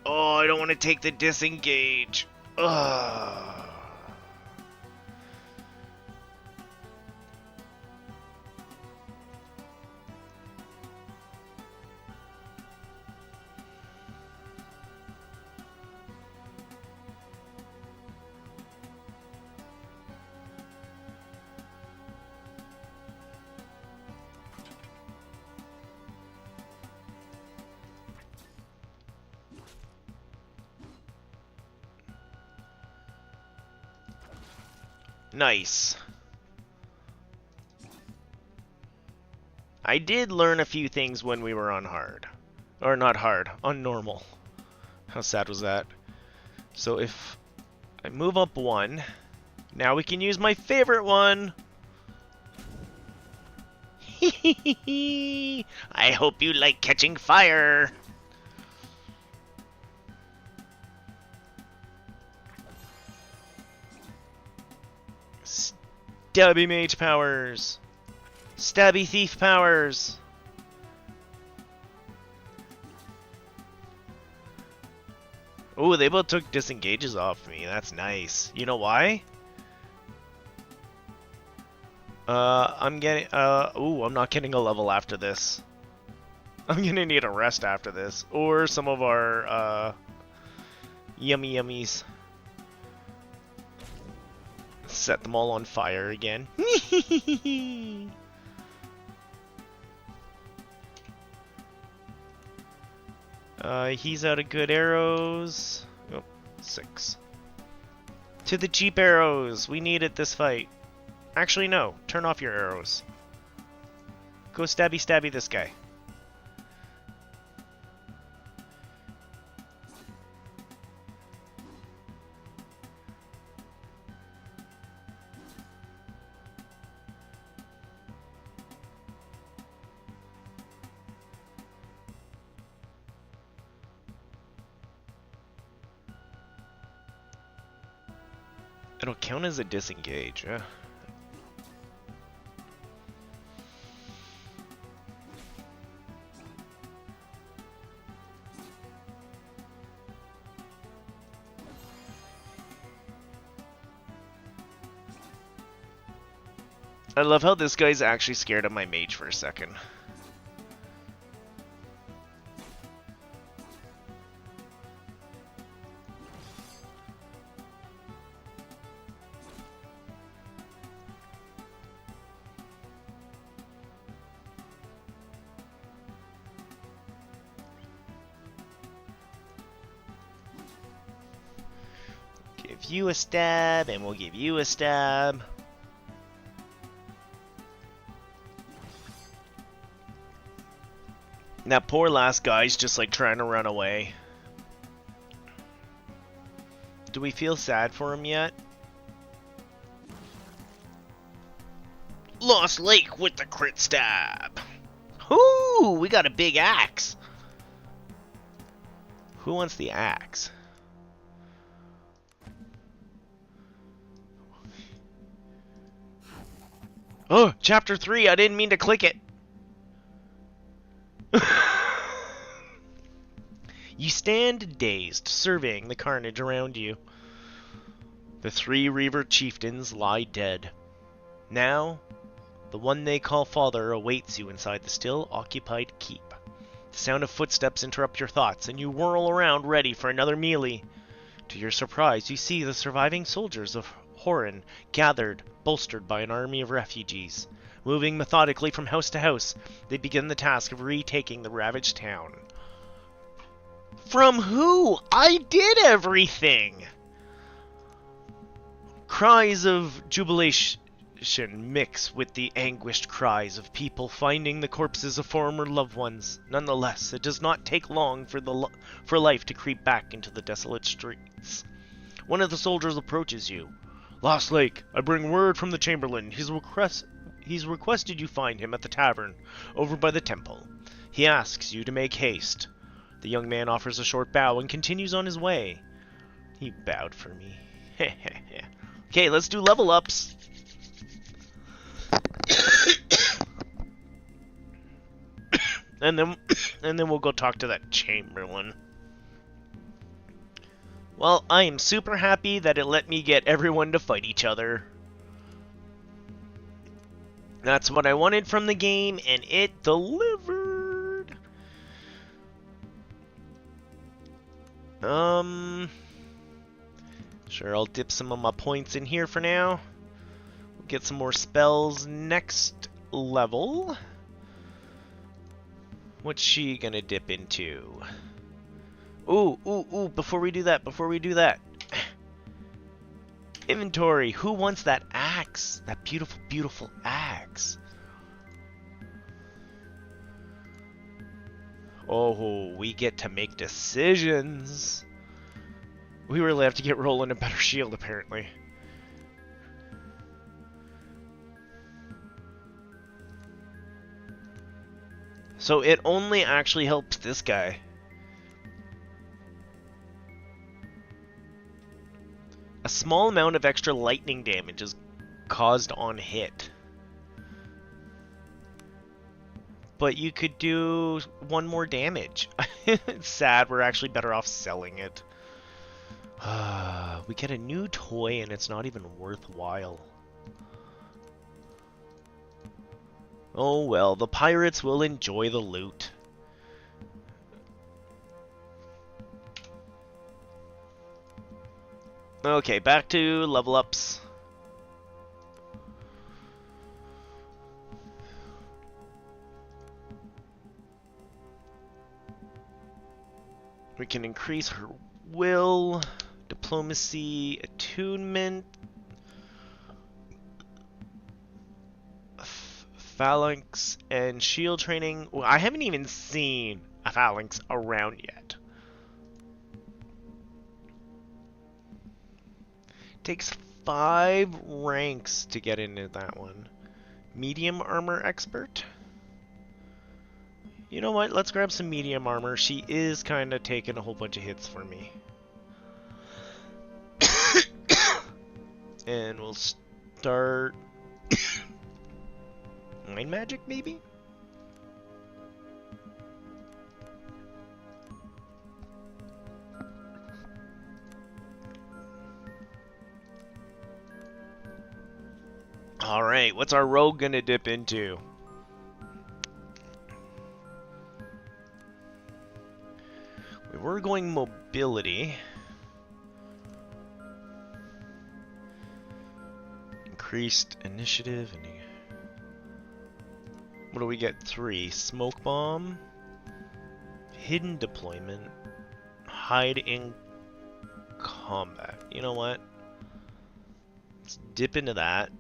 Speaker 1: Oh, I don't want to take the disengage. Ugh. Nice. I did learn a few things when we were on hard. Or not hard, on normal. How sad was that? So if I move up one, now we can use my favorite one. I hope you like catching fire. Stabby mage powers. Stabby thief powers. Oh, they both took disengages off me. That's nice. You know why? I'm getting, ooh, I'm not getting a level after this. I'm gonna need a rest after this. Or some of our, yummy yummies. Set them all on fire again. He's out of good arrows. Oh, 6. To the cheap arrows! We need it this fight. Actually, no. Turn off your arrows. Go stabby stabby this guy. It'll count as a disengage, yeah. I love how this guy's actually scared of my mage for a second. Give you a stab, and we'll give you a stab. That poor last guy's just like trying to run away. Do we feel sad for him yet? Lost Lake with the crit stab. Ooh, we got a big axe. Who wants the axe? Oh, chapter 3, I didn't mean to click it. You stand dazed, surveying the carnage around you. The 3 Reaver chieftains lie dead. Now, the one they call father awaits you inside the still occupied keep. The sound of footsteps interrupt your thoughts, and you whirl around ready for another melee. To your surprise, you see the surviving soldiers of Horryn gathered, bolstered by an army of refugees. Moving methodically from house to house, they begin the task of retaking the ravaged town. From who? I did everything! Cries of jubilation mix with the anguished cries of people finding the corpses of former loved ones. Nonetheless, it does not take long for life to creep back into the desolate streets. One of the soldiers approaches you. Lost Lake, I bring word from the Chamberlain. He's requested you find him at the tavern over by the temple. He asks you to make haste. The young man offers a short bow and continues on his way. He bowed for me. Okay, let's do level ups. and then we'll go talk to that Chamberlain. Well, I am super happy that it let me get everyone to fight each other. That's what I wanted from the game, and it delivered. Sure, I'll dip some of my points in here for now. We'll get some more spells next level. What's she gonna dip into? Ooh, before we do that. Inventory, who wants that axe? That beautiful, beautiful axe. Oh, we get to make decisions. We really have to get rolling a better shield, apparently. So it only actually helps this guy. A small amount of extra lightning damage is caused on hit. But you could do 1 more damage. It's sad, we're actually better off selling it. We get a new toy and it's not even worthwhile. Oh well, the pirates will enjoy the loot. Okay, back to level ups. We can increase her will, diplomacy, attunement, phalanx, and shield training. Well, I haven't even seen a phalanx around yet. Takes 5 ranks to get into that one. Medium armor expert. You know what? Let's grab some medium armor. She is kind of taking a whole bunch of hits for me. And we'll start... Mind magic, maybe? Alright, what's our rogue gonna dip into? We were going mobility. Increased initiative. And what do we get? 3. Smoke bomb. Hidden deployment. Hide in combat. You know what? Let's dip into that.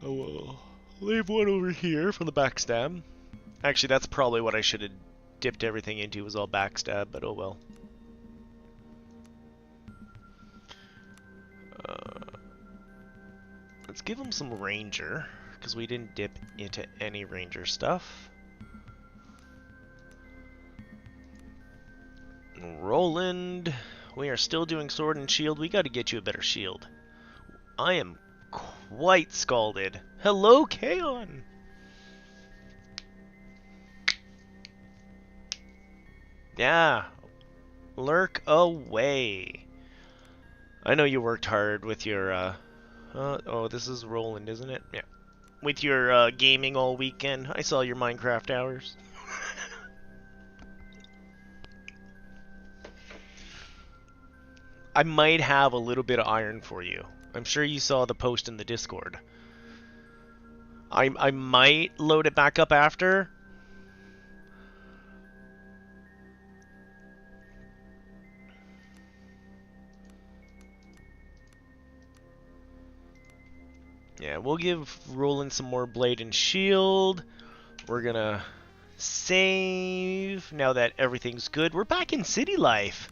Speaker 1: I will leave one over here for the backstab. Actually, that's probably what I should have dipped everything into, was all backstab, but oh well. Let's give him some ranger, because we didn't dip into any ranger stuff. Roland, we are still doing sword and shield. We got to get you a better shield. I am quite scalded. Hello, Kaon! Yeah, lurk away. I know you worked hard with your, oh, this is Roland, isn't it? Yeah. With your, gaming all weekend. I saw your Minecraft hours. I might have a little bit of iron for you. I'm sure you saw the post in the Discord. I might load it back up after. Yeah, we'll give Roland some more blade and shield. We're gonna save now that everything's good. We're back in city life.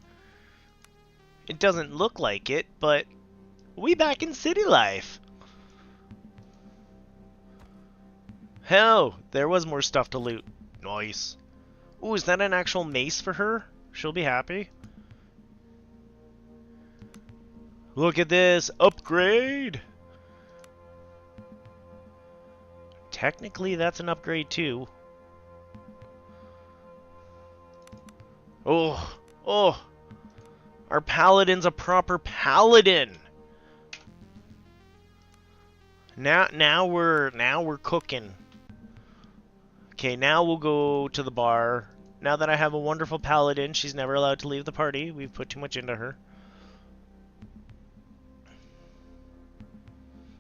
Speaker 1: It doesn't look like it, but we back in city life. Hell, there was more stuff to loot. Nice. Ooh, is that an actual mace for her? She'll be happy. Look at this upgrade. Technically, that's an upgrade too. Oh, oh. Our paladin's a proper paladin. Now we're cooking. Okay, now we'll go to the bar. Now that I have a wonderful paladin, she's never allowed to leave the party. We've put too much into her.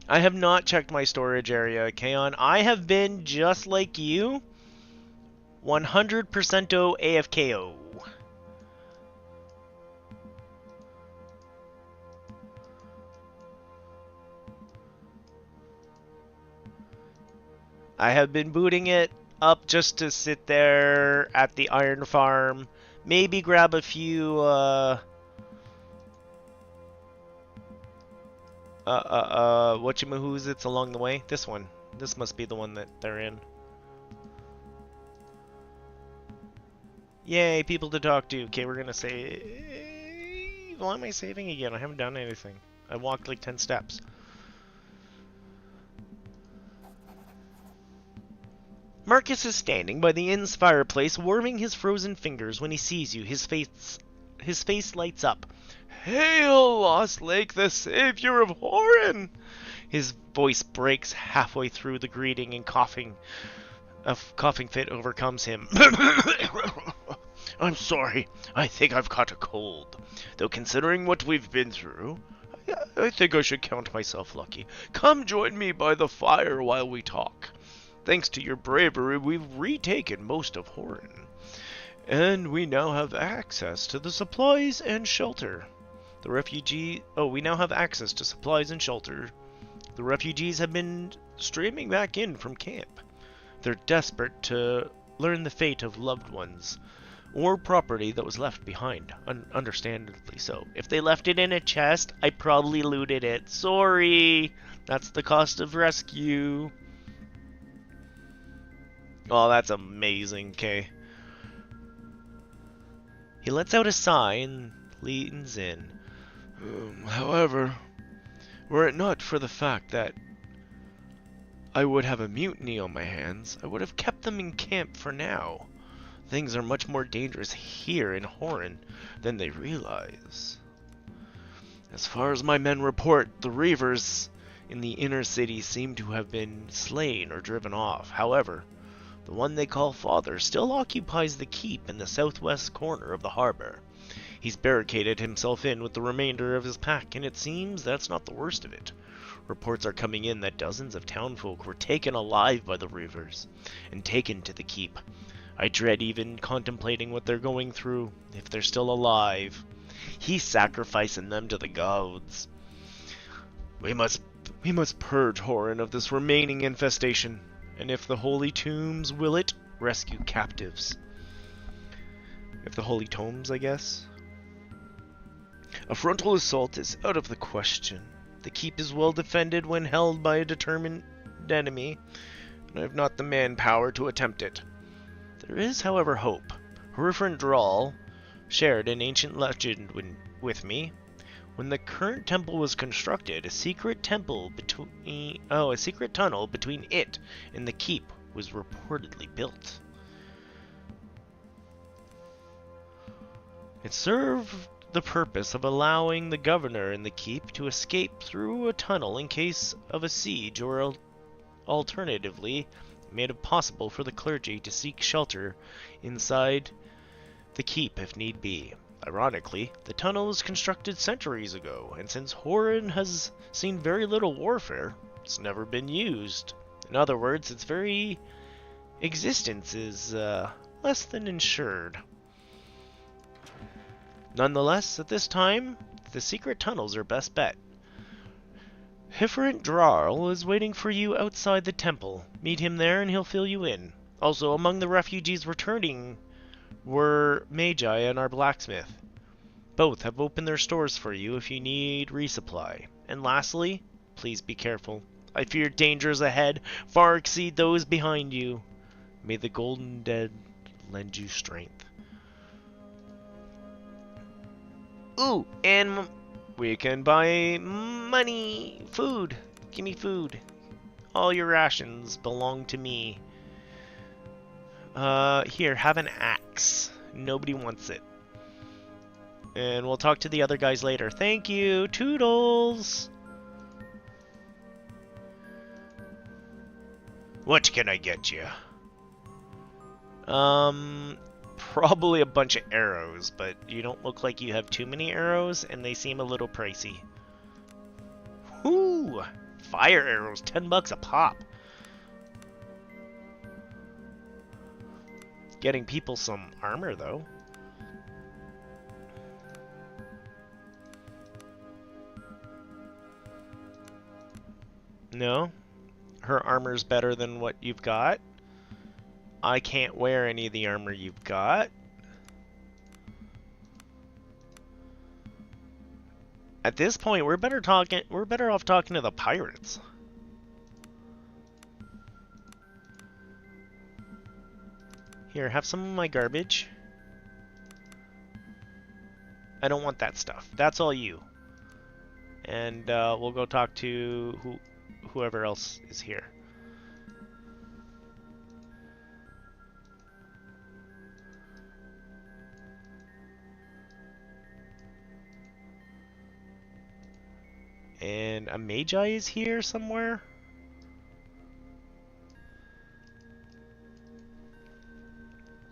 Speaker 1: I have not checked my storage area, Kaon. I have been just like you. 100%o AFKO. I have been booting it up just to sit there at the iron farm. Maybe grab a few, whatchamahoozits along the way. This one. This must be the one that they're in. Yay, people to talk to. Okay, we're gonna save. Why am I saving again? I haven't done anything. I walked like 10 steps. Marcus is standing by the inn's fireplace, warming his frozen fingers. When he sees you, his face lights up. Hail, Lost Lake, the savior of Horryn! His voice breaks halfway through the greeting and coughing. A coughing fit overcomes him. I'm sorry. I think I've caught a cold. Though considering what we've been through, I think I should count myself lucky. Come join me by the fire while we talk. Thanks to your bravery, we've retaken most of Horryn. And we now have access to the supplies and shelter. We now have access to supplies and shelter. The refugees have been streaming back in from camp. They're desperate to learn the fate of loved ones or property that was left behind, understandably so. If they left it in a chest, I probably looted it. Sorry! That's the cost of rescue. Oh, that's amazing, okay. He lets out a sigh and leans in. However, were it not for the fact that I would have a mutiny on my hands, I would have kept them in camp for now. Things are much more dangerous here in Horryn than they realize. As far as my men report, the Reavers in the inner city seem to have been slain or driven off. However, the one they call Father still occupies the keep in the southwest corner of the harbor. He's barricaded himself in with the remainder of his pack, and it seems that's not the worst of it. Reports are coming in that dozens of townfolk were taken alive by the Reavers and taken to the keep. I dread even contemplating what they're going through, if they're still alive. He's sacrificing them to the gods. We must purge Horryn of this remaining infestation, and if the Holy Tombs will it, rescue captives. If the Holy Tombs, I guess. A frontal assault is out of the question. The keep is well defended when held by a determined enemy, and I have not the manpower to attempt it. There is, however, hope. Horryn shared an ancient legend with me. When the current temple was constructed, a secret tunnel between it and the keep was reportedly built. It served the purpose of allowing the governor and the keep to escape through a tunnel in case of a siege, or alternatively made it possible for the clergy to seek shelter inside the keep if need be. Ironically, the tunnel was constructed centuries ago, and since Horryn has seen very little warfare, it's never been used. In other words, its very existence is less than ensured. Nonetheless, at this time, the secret tunnels are best bet. Horryn is waiting for you outside the temple. Meet him there and he'll fill you in. Also, among the refugees returning were Magi and our blacksmith. Both have opened their stores for you if you need resupply. And lastly, please be careful. I fear dangers ahead far exceed those behind you. May the Golden Dead lend you strength. Ooh, and we can buy money, food. Give me food. All your rations belong to me. Here, have an axe. Nobody wants it. And we'll talk to the other guys later. Thank you. Toodles. What can I get you? Probably a bunch of arrows, but you don't look like you have too many arrows, and they seem a little pricey. Whoo! Fire arrows, $10 a pop. Getting people some armor, though. No? Her armor's better than what you've got? I can't wear any of the armor you've got. At this point, we're better off talking to the pirates. Here, have some of my garbage. I don't want that stuff. That's all you. And we'll go talk to whoever else is here. And a Magi is here somewhere.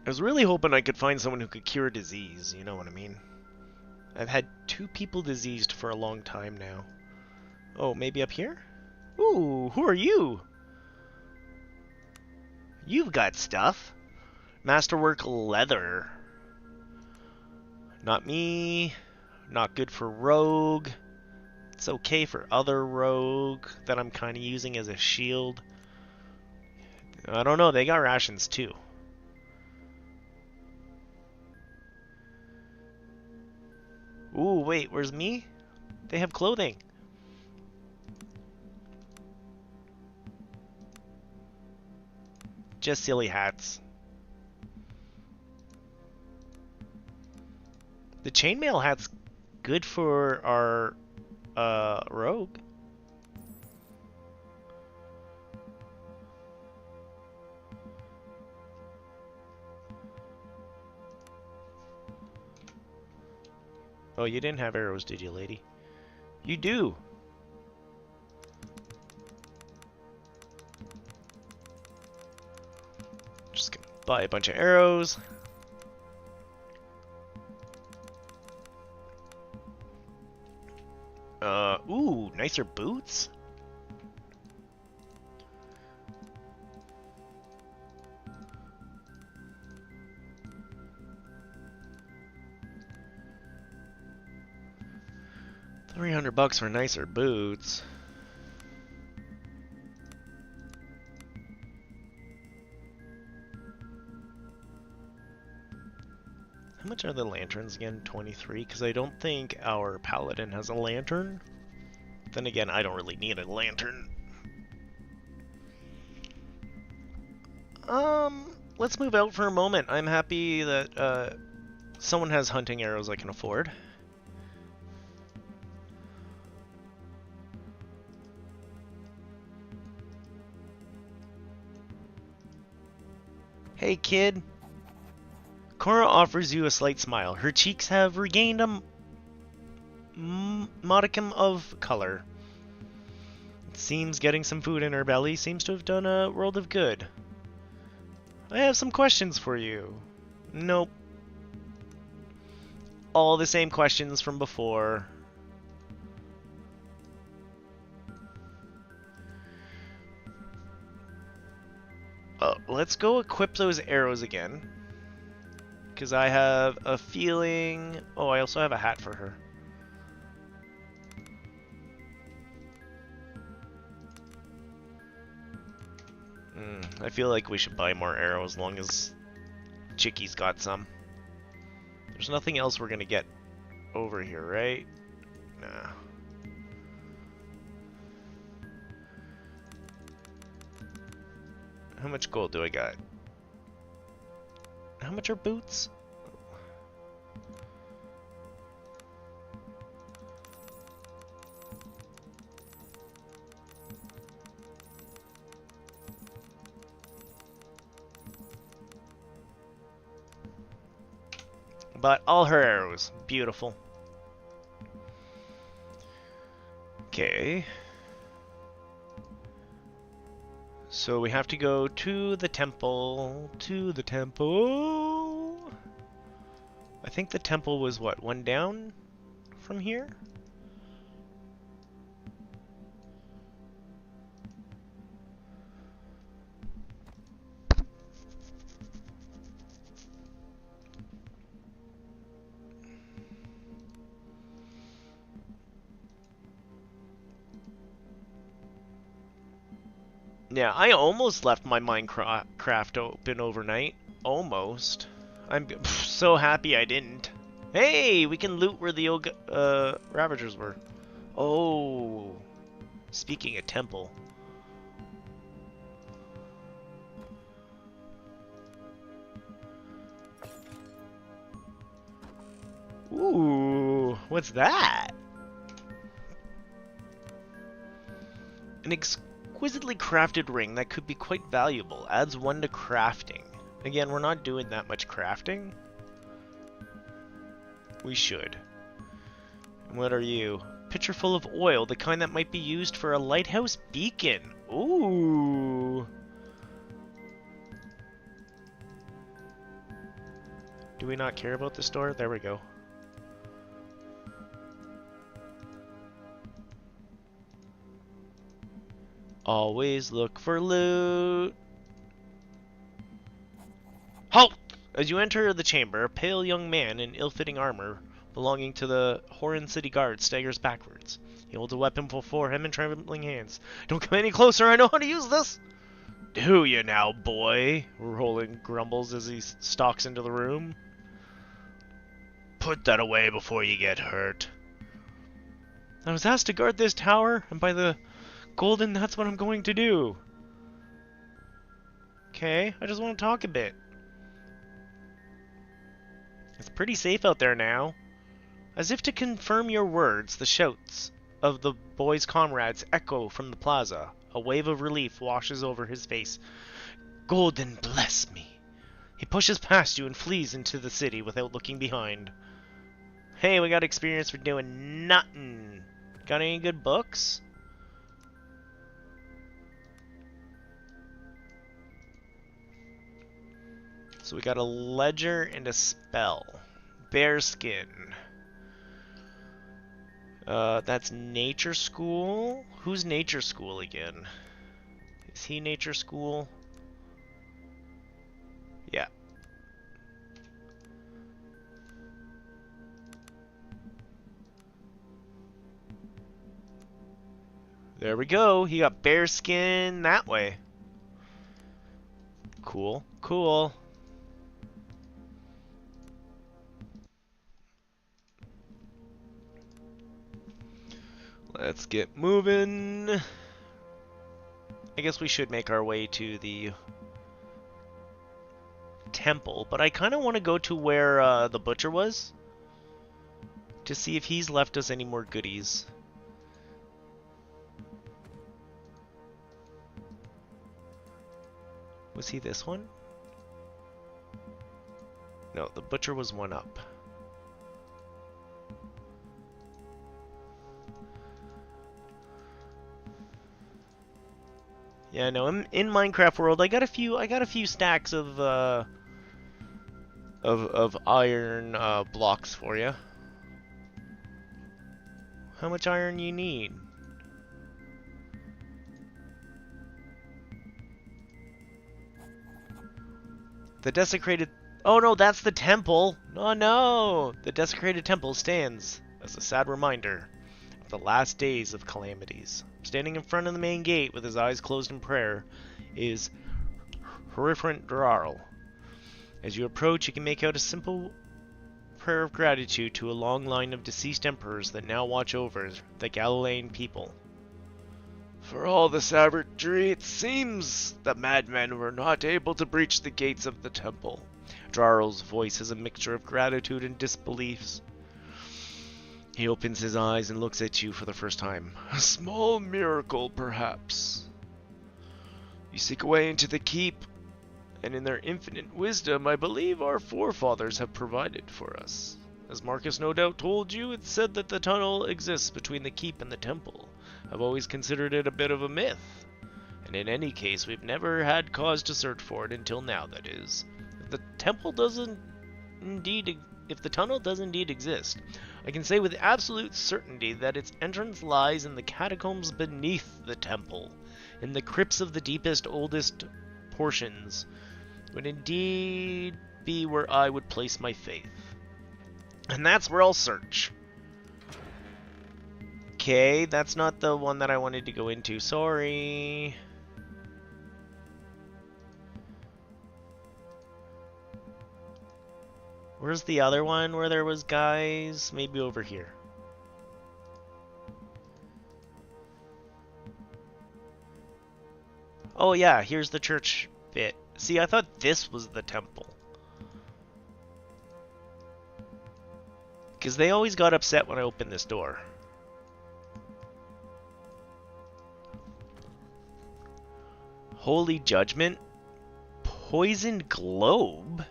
Speaker 1: I was really hoping I could find someone who could cure disease, you know what I mean? I've had 2 people diseased for a long time now. Oh, maybe up here? Ooh, who are you? You've got stuff. Masterwork leather. Not me. Not good for rogue. It's okay for other rogue that I'm kind of using as a shield. I don't know, they got rations too. Ooh, wait, where's me? They have clothing. Just silly hats. The chainmail hat's good for our rogue. Oh, you didn't have arrows, did you, lady? You do. Just gonna buy a bunch of arrows. Ooh, nicer boots. $300 for nicer boots. How much are the lanterns again? 23? Because I don't think our paladin has a lantern. Then again, I don't really need a lantern. Let's move out for a moment. I'm happy that, someone has hunting arrows I can afford. Hey, kid. Cora offers you a slight smile. Her cheeks have regained a modicum of color. It seems getting some food in her belly seems to have done a world of good. I have some questions for you. Nope. All the same questions from before. Let's go equip those arrows again. Because I have a feeling... Oh, I also have a hat for her. I feel like we should buy more arrows as long as Chickie's got some. There's nothing else we're gonna get over here, right? Nah. How much gold do I got? How much are boots? But all her arrows. Beautiful. Okay. So we have to go to the temple. To the temple. I think the temple was what? One down from here? Yeah, I almost left my Minecraft open overnight. Almost. I'm so happy I didn't. Hey, we can loot where the old Ravagers were. Oh, speaking of temple. Ooh, what's that? An exquisitely crafted ring that could be quite valuable. Adds 1 to crafting. Again, we're not doing that much crafting. We should. And what are you? Pitcher full of oil, the kind that might be used for a lighthouse beacon. Ooh. Do we not care about the store? There we go. Always look for loot. Halt! As you enter the chamber, a pale young man in ill-fitting armor belonging to the Horryn city guard staggers backwards. He holds a weapon before him in trembling hands. Don't come any closer, I know how to use this! Do you now, boy? Roland grumbles as he stalks into the room. Put that away before you get hurt. I was asked to guard this tower, and by the Golden, that's what I'm going to do. Okay, I just want to talk a bit. It's pretty safe out there now. As if to confirm your words, the shouts of the boy's comrades echo from the plaza. A wave of relief washes over his face. Golden, bless me. He pushes past you and flees into the city without looking behind. Hey, we got experience for doing nothing. Got any good books? So we got a ledger and a spell. Bearskin. That's nature school. Who's nature school again? Is he nature school? Yeah. There we go. He got bearskin that way. Cool. Cool. Let's get moving. I guess we should make our way to the temple, but I kind of want to go to where the butcher was to see if he's left us any more goodies. Was he this one? No, the butcher was one up. Yeah, no, in Minecraft World, I got a few stacks of iron blocks for you. How much iron you need? The desecrated... Oh no, that's the temple! Oh no! The desecrated temple stands as a sad reminder of the last days of calamities. Standing in front of the main gate with his eyes closed in prayer is Horryn. As you approach, you can make out a simple prayer of gratitude to a long line of deceased emperors that now watch over the Galilean people. For all the savagery, it seems the madmen were not able to breach the gates of the temple. Drarl's voice is a mixture of gratitude and disbeliefs. He opens his eyes and looks at you for the first time. A small miracle, perhaps. You seek a way into the keep, and in their infinite wisdom, I believe our forefathers have provided for us. As Marcus no doubt told you, it's said that the tunnel exists between the keep and the temple. I've always considered it a bit of a myth, and in any case, we've never had cause to search for it until now, that is. If the tunnel does indeed exist, I can say with absolute certainty that its entrance lies in the catacombs beneath the temple, in the crypts of the deepest, oldest portions, would indeed be where I would place my faith. And that's where I'll search. Okay, that's not the one that I wanted to go into. Sorry. Where's the other one where there was guys? Maybe over here. Oh yeah, here's the church bit. See, I thought this was the temple. Because they always got upset when I opened this door. Holy Judgment, Poisoned Globe,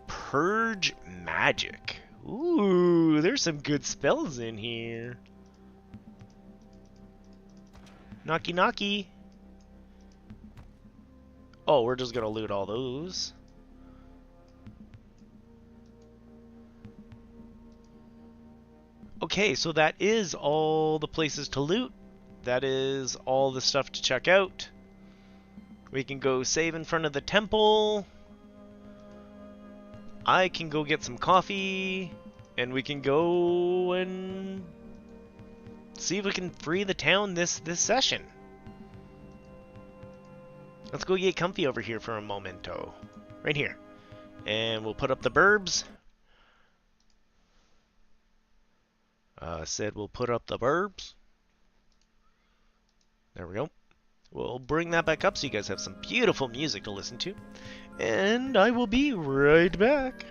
Speaker 1: Purge Magic. Ooh, there's some good spells in here. Knocky knocky. Oh, we're just gonna loot all those. Okay, so that is all the places to loot. That is all the stuff to check out. We can go save in front of the temple. I can go get some coffee. And we can go and see if we can free the town this session. Let's go get comfy over here for a momento. Right here. And we'll put up the burbs. Said we'll put up the burbs. There we go. We'll bring that back up so you guys have some beautiful music to listen to. And I will be right back.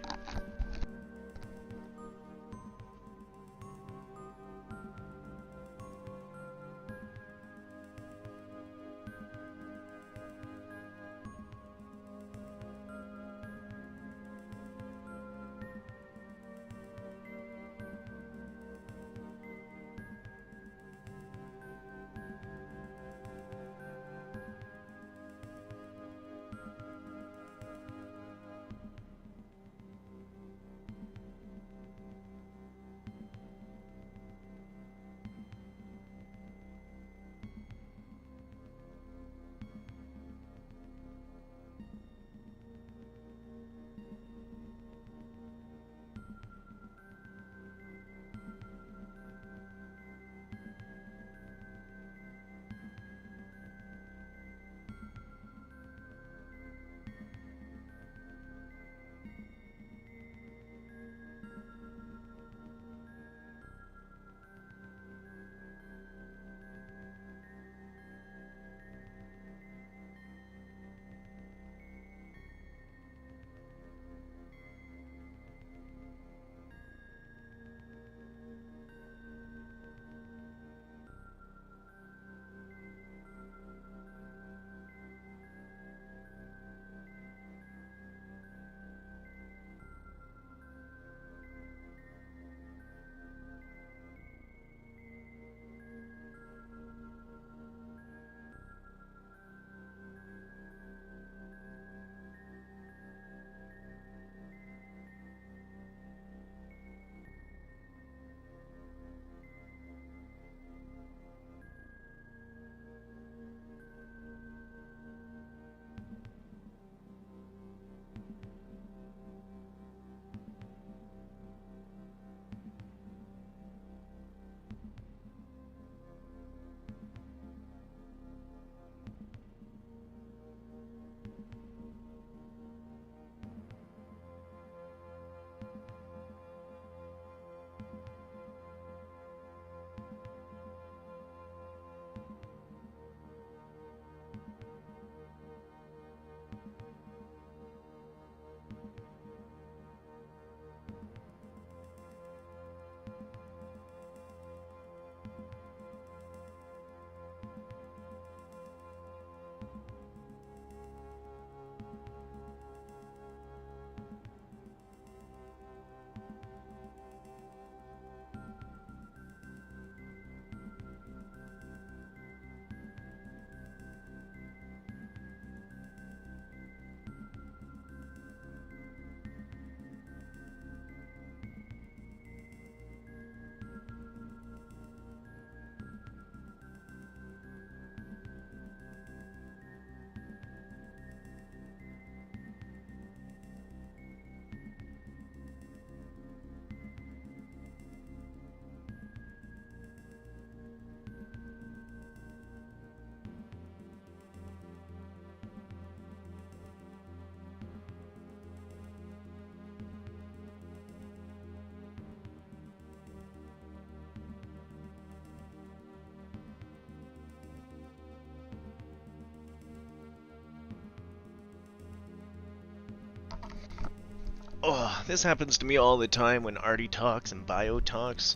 Speaker 1: Oh, this happens to me all the time when Artie talks and Bio talks.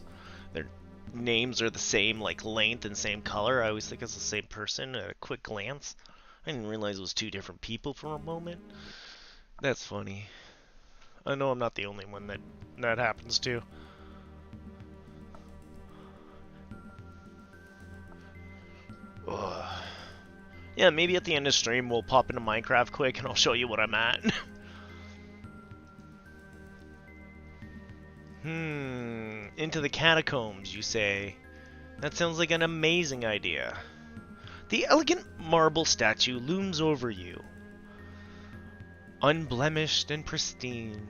Speaker 1: Their names are the same, like length and same color. I always think it's the same person at a quick glance. I didn't realize it was two different people for a moment. That's funny. I know I'm not the only one that happens to. Ugh. Yeah, maybe at the end of stream we'll pop into Minecraft quick and I'll show you what I'm at. Into the catacombs, you say? That sounds like an amazing idea. The elegant marble statue looms over you, unblemished and pristine.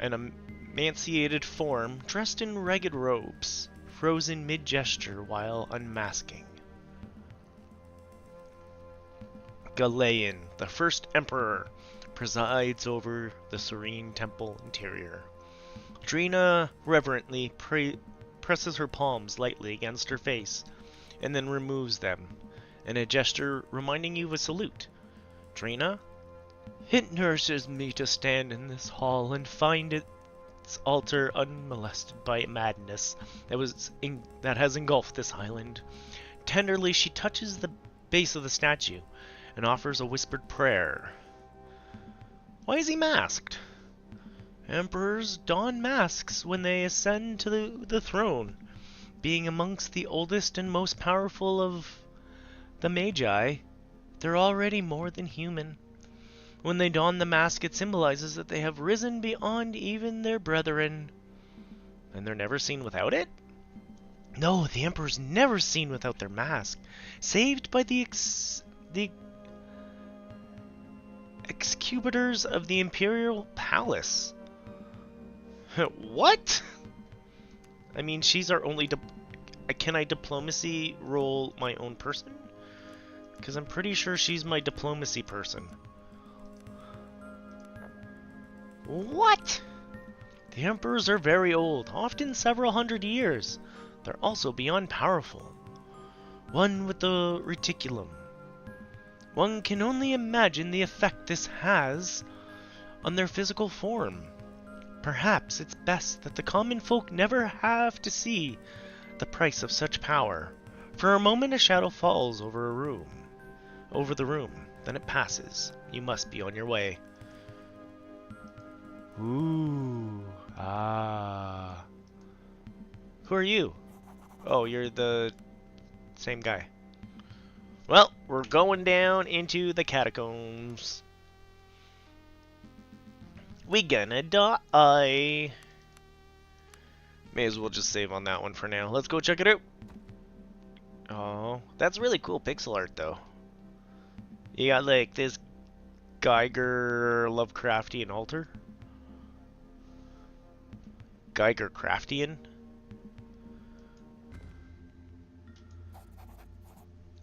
Speaker 1: An emaciated form dressed in ragged robes, frozen mid-gesture while unmasking. Galean, the first emperor, presides over the serene temple interior. Drina reverently presses her palms lightly against her face, and then removes them, in a gesture reminding you of a salute. Drina? It nourishes me to stand in this hall and find its altar unmolested by madness that has engulfed this island. Tenderly she touches the base of the statue and offers a whispered prayer. Why is he masked? Emperors don masks when they ascend to the throne. Being amongst the oldest and most powerful of the Magi, they're already more than human. When they don the mask, it symbolizes that they have risen beyond even their brethren. And they're never seen without it? No, the Emperor's never seen without their mask. Saved by the executors of the Imperial Palace. What? I mean, she's our only... Can I diplomacy roll my own person? Because I'm pretty sure she's my diplomacy person. What? The emperors are very old, often several hundred years. They're also beyond powerful. One with the reticulum. One can only imagine the effect this has on their physical form. Perhaps it's best that the common folk never have to see the price of such power. For a moment a shadow falls over the room, then it passes. You must be on your way. Ooh, ah. Who are you? Oh, you're the same guy. Well, we're going down into the catacombs. We gonna die. May as well just save on that one for now. Let's go check it out. Oh, that's really cool pixel art though. You got like this Geiger Lovecraftian altar. Geiger Craftian.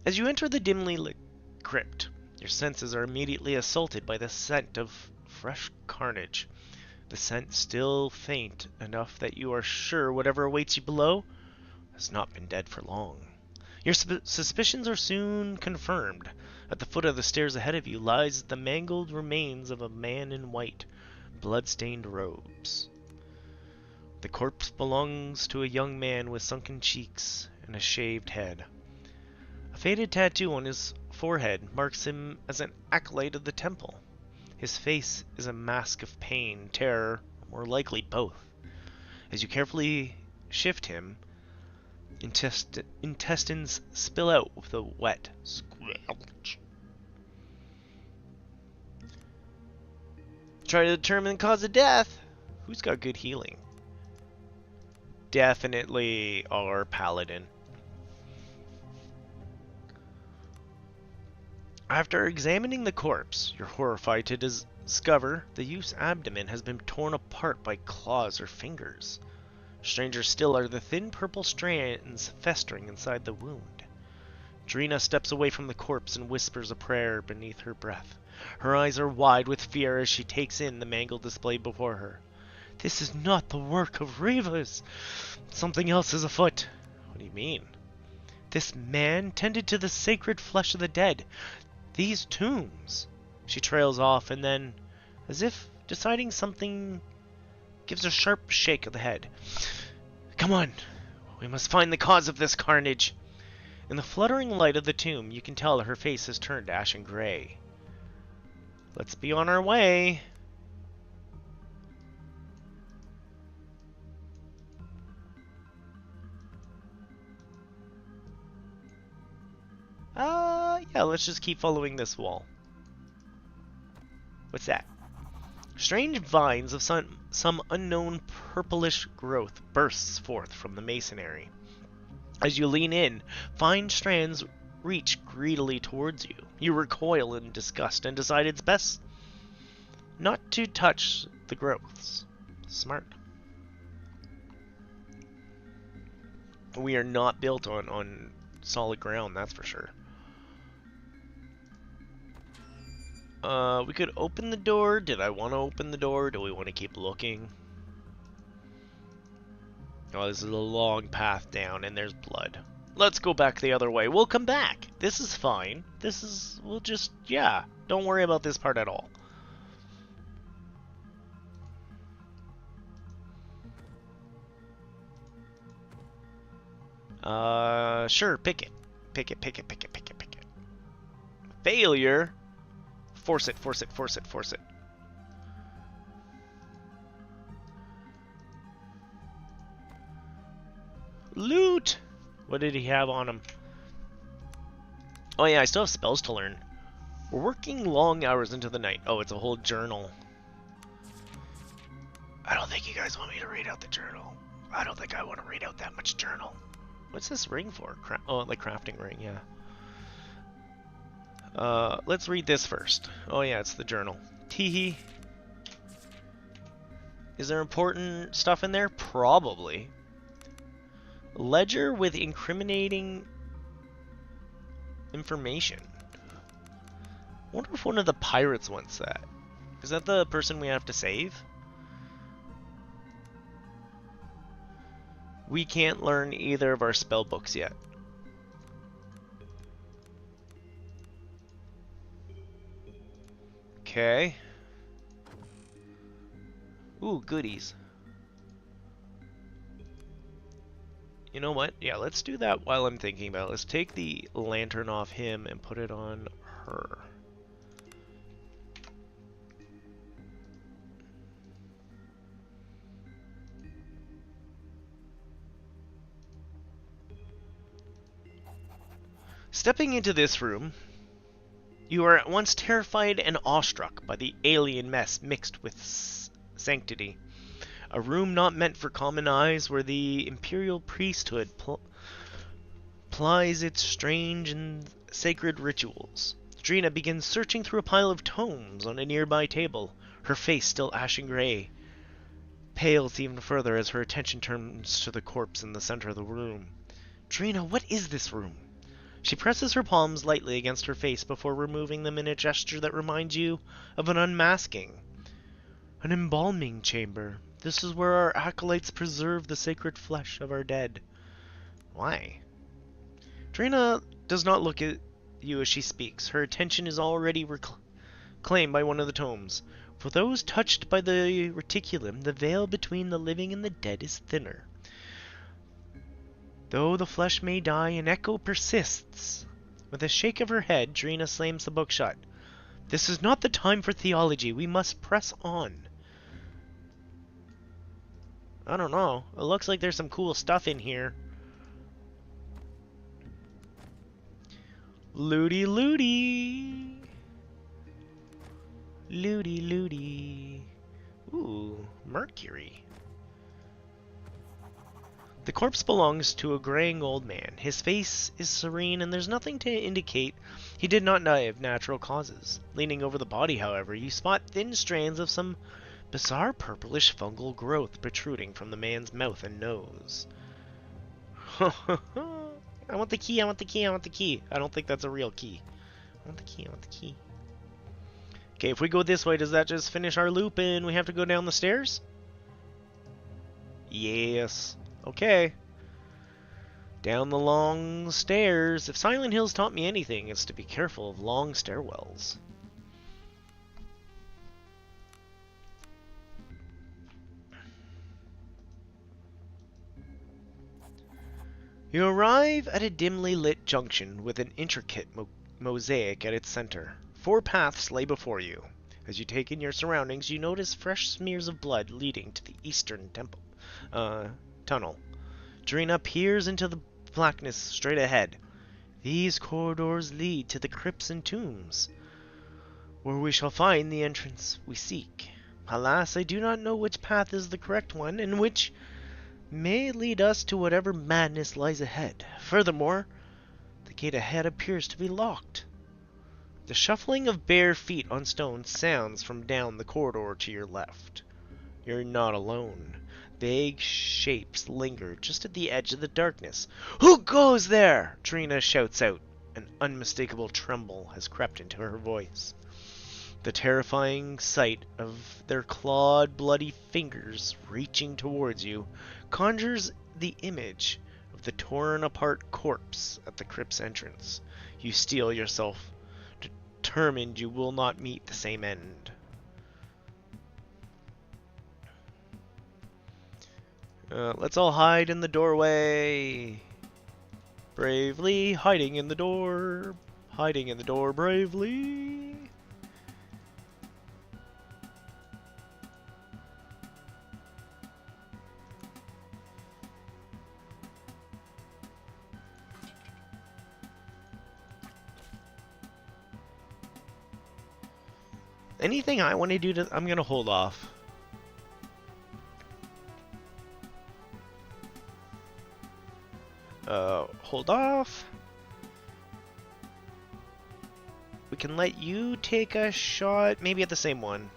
Speaker 1: As you enter the dimly lit crypt, your senses are immediately assaulted by the scent of fresh carnage. The scent still faint enough that you are sure whatever awaits you below has not been dead for long. Your suspicions are soon confirmed. At the foot of the stairs ahead of you lies the mangled remains of a man in white, blood-stained robes. The corpse belongs to a young man with sunken cheeks and a shaved head. A faded tattoo on his forehead marks him as an acolyte of the temple. His face is a mask of pain, terror, or more likely both. As you carefully shift him, intestines spill out with a wet squelch. Try to determine the cause of death. Who's got good healing? Definitely our paladin. After examining the corpse, you're horrified to discover the youth's abdomen has been torn apart by claws or fingers. Stranger still are the thin purple strands festering inside the wound. Drina steps away from the corpse and whispers a prayer beneath her breath. Her eyes are wide with fear as she takes in the mangled display before her. This is not the work of Reavers. Something else is afoot. What do you mean? This man tended to the sacred flesh of the dead. These tombs. She trails off and then, as if deciding something, gives a sharp shake of the head. Come on, we must find the cause of this carnage. In the fluttering light of the tomb, you can tell her face has turned ashen gray. Let's be on our way. Yeah, let's just keep following this wall. What's that? Strange vines of some unknown purplish growth bursts forth from the masonry. As you lean in, fine strands reach greedily towards you. You recoil in disgust and decide it's best not to touch the growths. Smart. We are not built on solid ground, that's for sure. We could open the door. Did I want to open the door? Do we want to keep looking? Oh, this is a long path down, and there's blood. Let's go back the other way. We'll come back. This is fine. We'll just, yeah. Don't worry about this part at all. Sure, pick it. Pick it. Failure? Force it. Loot! What did he have on him? Oh yeah, I still have spells to learn. We're working long hours into the night. Oh, it's a whole journal. I don't think you guys want me to read out the journal. I don't think I want to read out that much journal. What's this ring for? Oh, like crafting ring, yeah. Let's read this first. Oh yeah, it's the journal. Teehee. Is there important stuff in there? Probably. Ledger with incriminating information. I wonder if one of the pirates wants that. Is that the person we have to save? We can't learn either of our spell books yet. Okay. Ooh, goodies. You know what? Yeah, let's do that while I'm thinking about it. Let's take the lantern off him and put it on her. Stepping into this room, you are at once terrified and awestruck by the alien mess mixed with sanctity. A room not meant for common eyes, where the imperial priesthood plies its strange and sacred rituals. Drina begins searching through a pile of tomes on a nearby table, her face still ashen gray. Pales even further as her attention turns to the corpse in the center of the room. Drina, what is this room? She presses her palms lightly against her face before removing them in a gesture that reminds you of an unmasking. An embalming chamber. This is where our acolytes preserve the sacred flesh of our dead. Why? Drina does not look at you as she speaks. Her attention is already claimed by one of the tomes. For those touched by the reticulum, the veil between the living and the dead is thinner. Though the flesh may die, an echo persists. With a shake of her head, Drina slams the book shut. This is not the time for theology. We must press on. I don't know. It looks like there's some cool stuff in here. Looty looty. Looty looty. Ooh, mercury. The corpse belongs to a graying old man. His face is serene, and there's nothing to indicate he did not die of natural causes. Leaning over the body, however, you spot thin strands of some bizarre purplish fungal growth protruding from the man's mouth and nose. I want the key, I want the key, I want the key. I don't think that's a real key. I want the key, I want the key. Okay, if we go this way, does that just finish our loop and we have to go down the stairs? Yes. Okay. Down the long stairs. If Silent Hill's taught me anything, it's to be careful of long stairwells. You arrive at a dimly lit junction with an intricate mosaic at its center. 4 paths lay before you. As you take in your surroundings, you notice fresh smears of blood leading to the eastern tunnel. Drina peers into the blackness straight ahead. These corridors lead to the crypts and tombs, where we shall find the entrance we seek. Alas, I do not know which path is the correct one, and which may lead us to whatever madness lies ahead. Furthermore, the gate ahead appears to be locked. The shuffling of bare feet on stone sounds from down the corridor to your left. You're not alone. Vague shapes linger just at the edge of the darkness. Who goes there? Drina shouts out. An unmistakable tremble has crept into her voice. The terrifying sight of their clawed, bloody fingers reaching towards you conjures the image of the torn-apart corpse at the crypt's entrance. You steel yourself, determined you will not meet the same end. Let's all hide in the doorway. Bravely hiding in the door. Hiding in the door bravely. Anything I want to do I'm gonna hold off. Hold off. We can let you take a shot, maybe at the same one.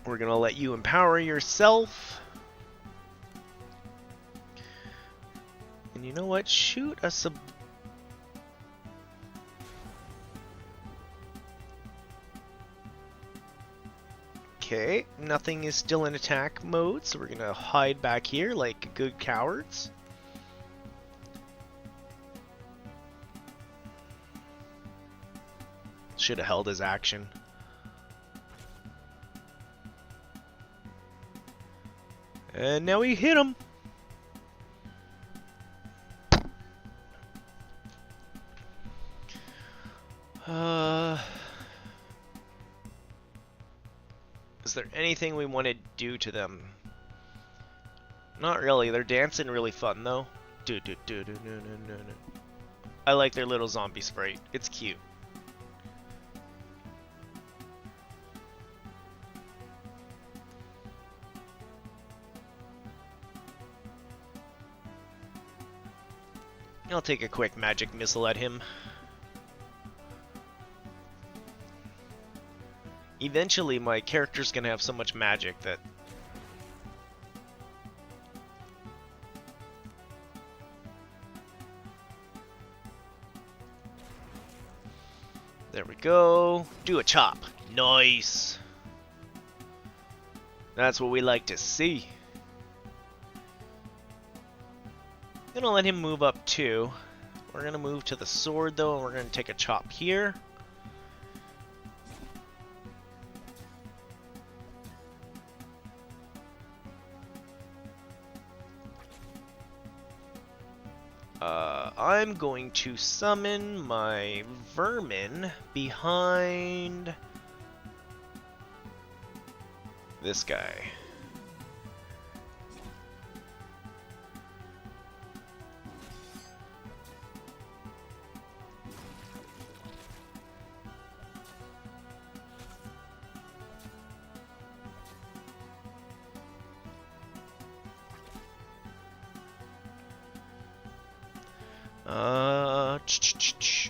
Speaker 1: We're gonna let you empower yourself. And you know what? Shoot a sub... Okay, nothing is still in attack mode, so we're gonna hide back here like good cowards. Should have held his action. And now we hit him. Is there anything we want to do to them? Not really. They're dancing really fun though. I like their little zombie sprite. It's cute. I'll take a quick magic missile at him. Eventually, my character's gonna have so much magic that... There we go. Do a chop. Nice. That's what we like to see. Gonna let him move up too. We're going to move to the sword, though, and we're going to take a chop here. I'm going to summon my vermin behind this guy.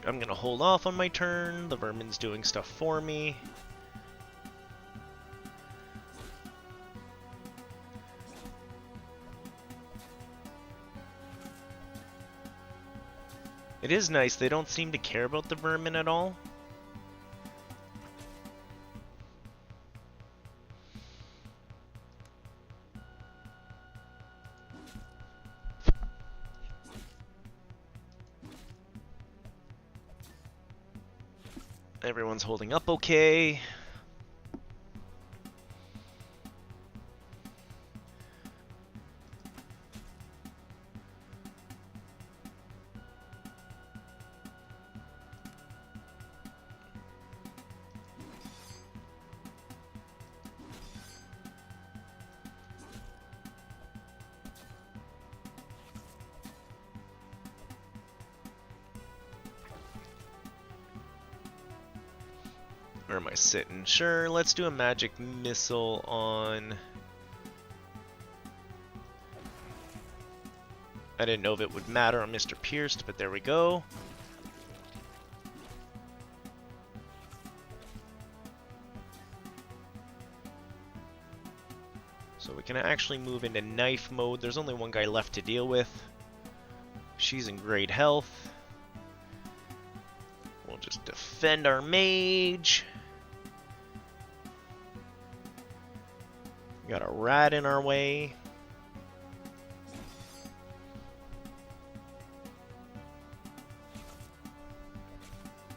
Speaker 1: I'm gonna hold off on my turn. The vermin's doing stuff for me. It is nice, they don't seem to care about the vermin at all. Everyone's holding up okay. Where am I sitting? Sure, let's do a magic missile on... I didn't know if it would matter on Mr. Pierced, but there we go. So we can actually move into knife mode. There's only one guy left to deal with. She's in great health. We'll just defend our mage. Got a rat in our way.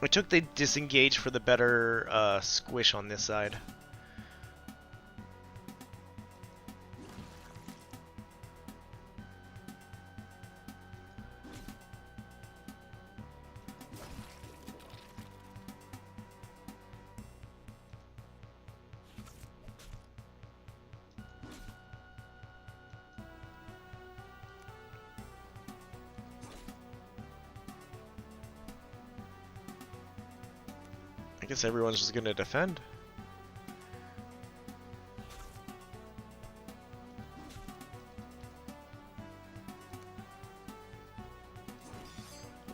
Speaker 1: I took the disengage for the better squish on this side. I guess everyone's just gonna defend.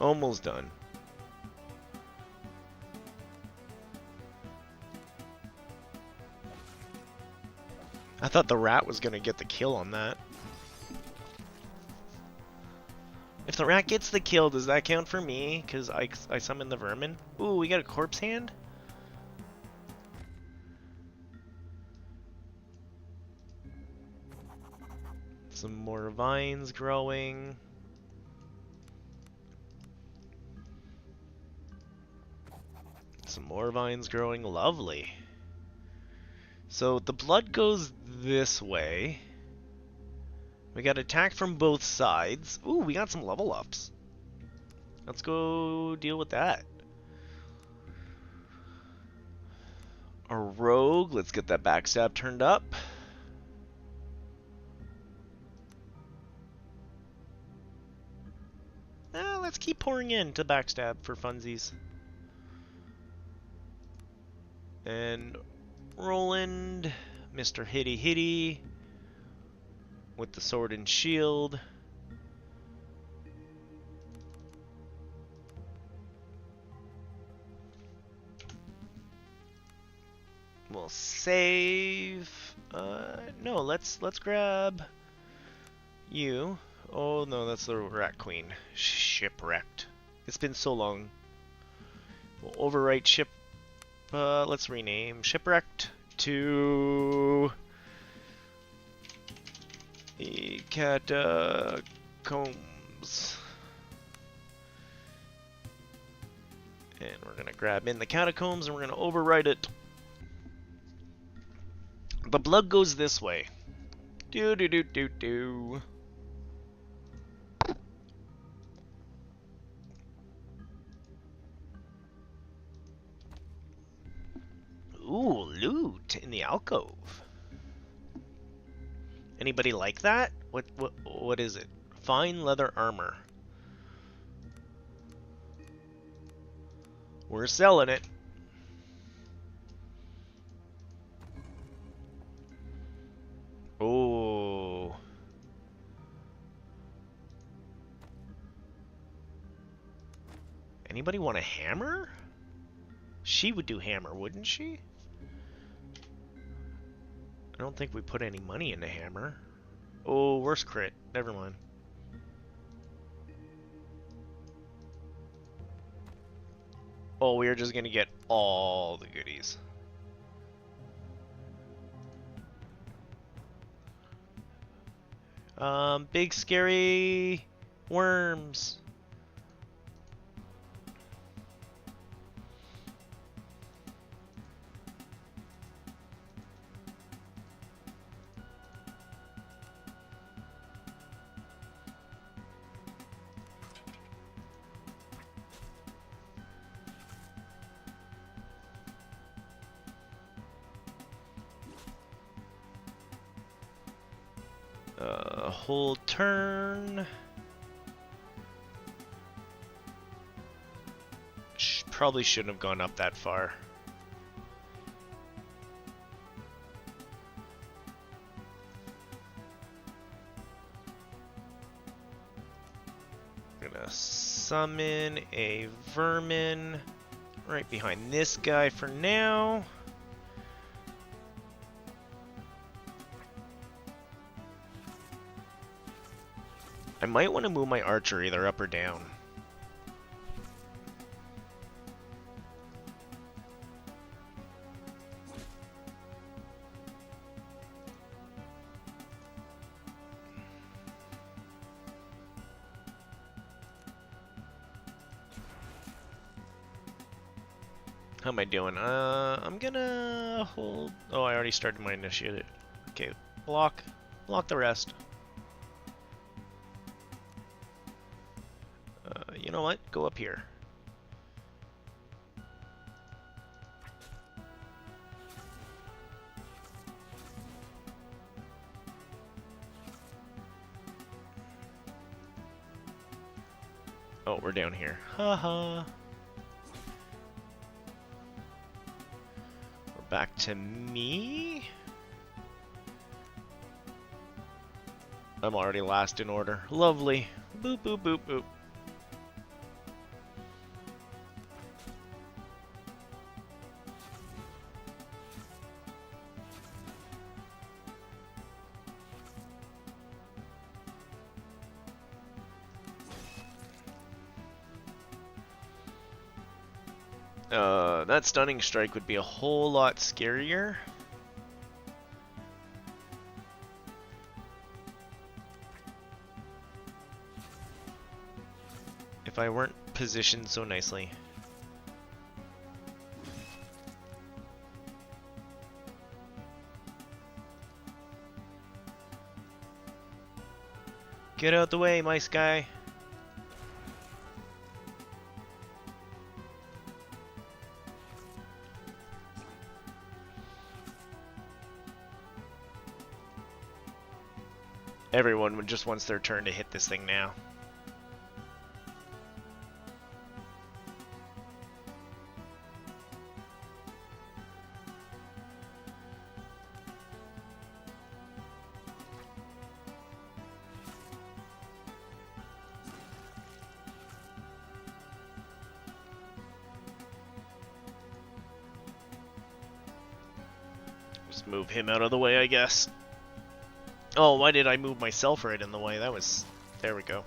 Speaker 1: Almost done. I thought the rat was gonna get the kill on that. If the rat gets the kill, does that count for me? Because I summoned the vermin? Ooh, we got a corpse hand? Some more vines growing. Some more vines growing. Lovely. So the blood goes this way. We got attack from both sides. Ooh, we got some level ups. Let's go deal with that. A rogue. Let's get that backstab turned up. Let's keep pouring in to backstab for funsies. And Roland, Mr. Hitty Hitty with the sword and shield. We'll save. No, let's grab you. Oh no, that's the Rat Queen. Shipwrecked. It's been so long. We'll overwrite ship. Let's rename Shipwrecked to the Catacombs. And we're gonna grab in the catacombs and we're gonna override it. The blood goes this way. Do do do do do. Ooh, loot in the alcove. Anybody like that? What is it? Fine leather armor. We're selling it. Oh. Anybody want a hammer? She would do hammer, wouldn't she? I don't think we put any money into hammer. Oh, worst crit. Never mind. Oh, we are just gonna get all the goodies. Big scary worms. Hold turn. Probably shouldn't have gone up that far. Gonna summon a vermin right behind this guy for now. I might want to move my archer either up or down. How am I doing? I'm gonna hold... Oh, I already started my initiative. Okay, block the rest. You know what? Go up here. Oh, we're down here. Haha. We're back to me. I'm already last in order. Lovely. Boop, boop, boop, boop. That stunning strike would be a whole lot scarier. If I weren't positioned so nicely. Get out the way, mice guy. Everyone just wants their turn to hit this thing now. Just move him out of the way, I guess. Oh, why did I move myself right in the way? That was... There we go.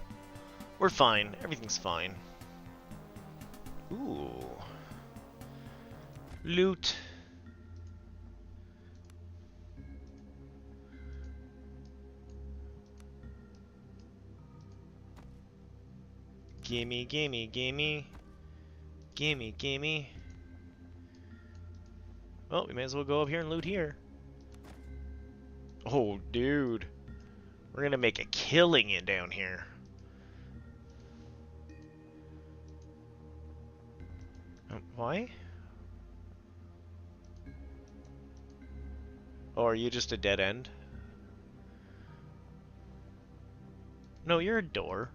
Speaker 1: We're fine. Everything's fine. Ooh. Loot. Gimme, gimme, gimme. Gimme, gimme. Well, we may as well go up here and loot here. Oh, dude. We're gonna make a killing in down here. Why? Oh, are you just a dead end? No, you're a door.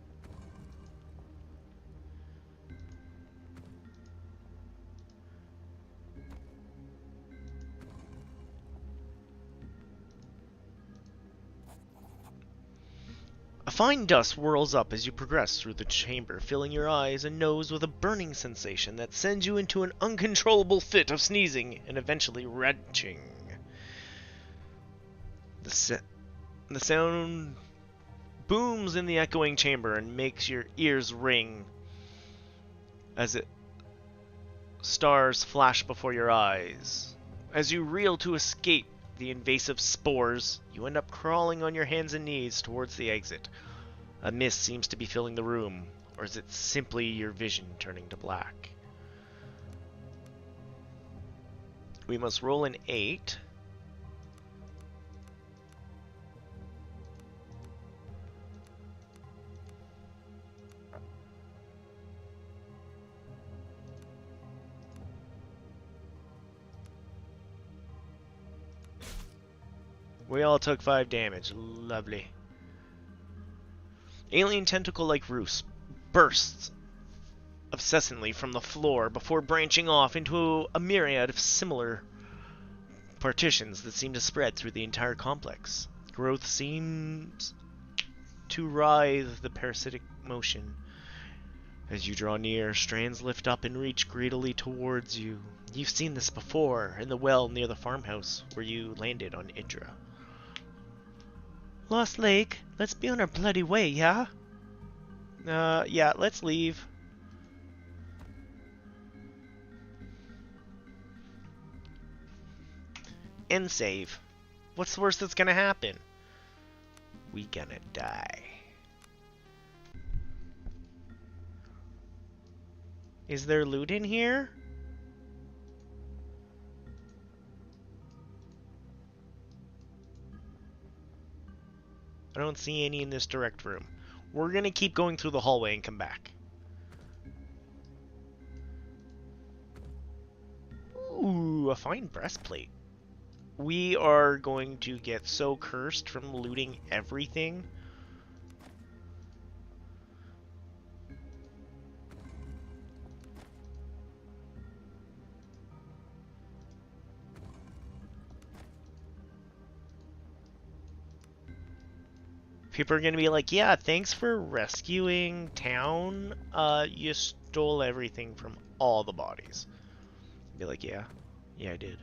Speaker 1: A fine dust whirls up as you progress through the chamber, filling your eyes and nose with a burning sensation that sends you into an uncontrollable fit of sneezing and eventually retching. The sound booms in the echoing chamber and makes your ears ring as stars flash before your eyes. As you reel to escape the invasive spores, you end up crawling on your hands and knees towards the exit. A mist seems to be filling the room, or is it simply your vision turning to black? We must roll an 8. We all took 5 damage. Lovely. Alien tentacle-like roost bursts obsessively from the floor before branching off into a myriad of similar partitions that seem to spread through the entire complex. Growth seems to writhe the parasitic motion. As you draw near, strands lift up and reach greedily towards you. You've seen this before, in the well near the farmhouse where you landed on Idra. Lost Lake, let's be on our bloody way, yeah? Yeah, let's leave. End save. What's the worst that's gonna happen? We gonna die. Is there loot in here? I don't see any in this direct room. We're gonna keep going through the hallway and come back. Ooh, a fine breastplate. We are going to get so cursed from looting everything. People are going to be like, yeah, thanks for rescuing town. You stole everything from all the bodies. Be like, yeah. Yeah, I did.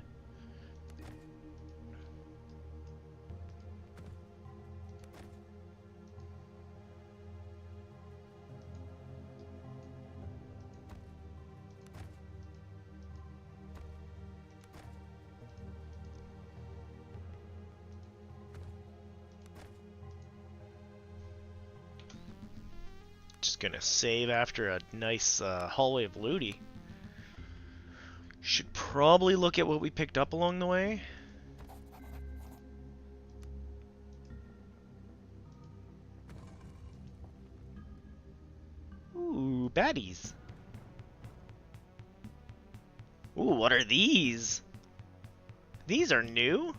Speaker 1: Just gonna save after a nice hallway of looty. Should probably look at what we picked up along the way. Ooh, baddies. Ooh, what are these? These are new.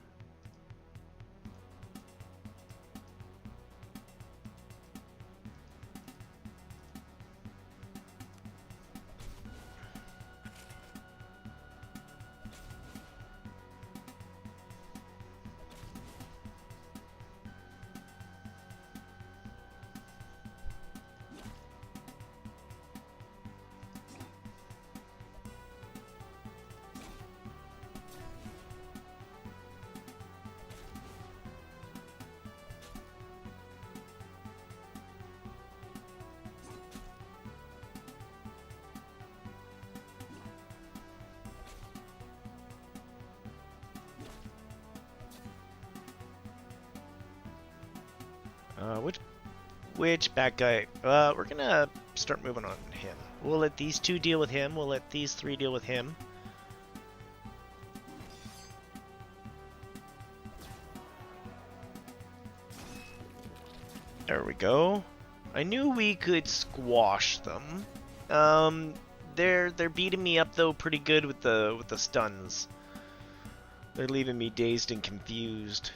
Speaker 1: Which bad guy? We're gonna start moving on him. We'll let these two deal with him. We'll let these three deal with him. There we go. I knew we could squash them. They're beating me up though pretty good with the stuns. They're leaving me dazed and confused.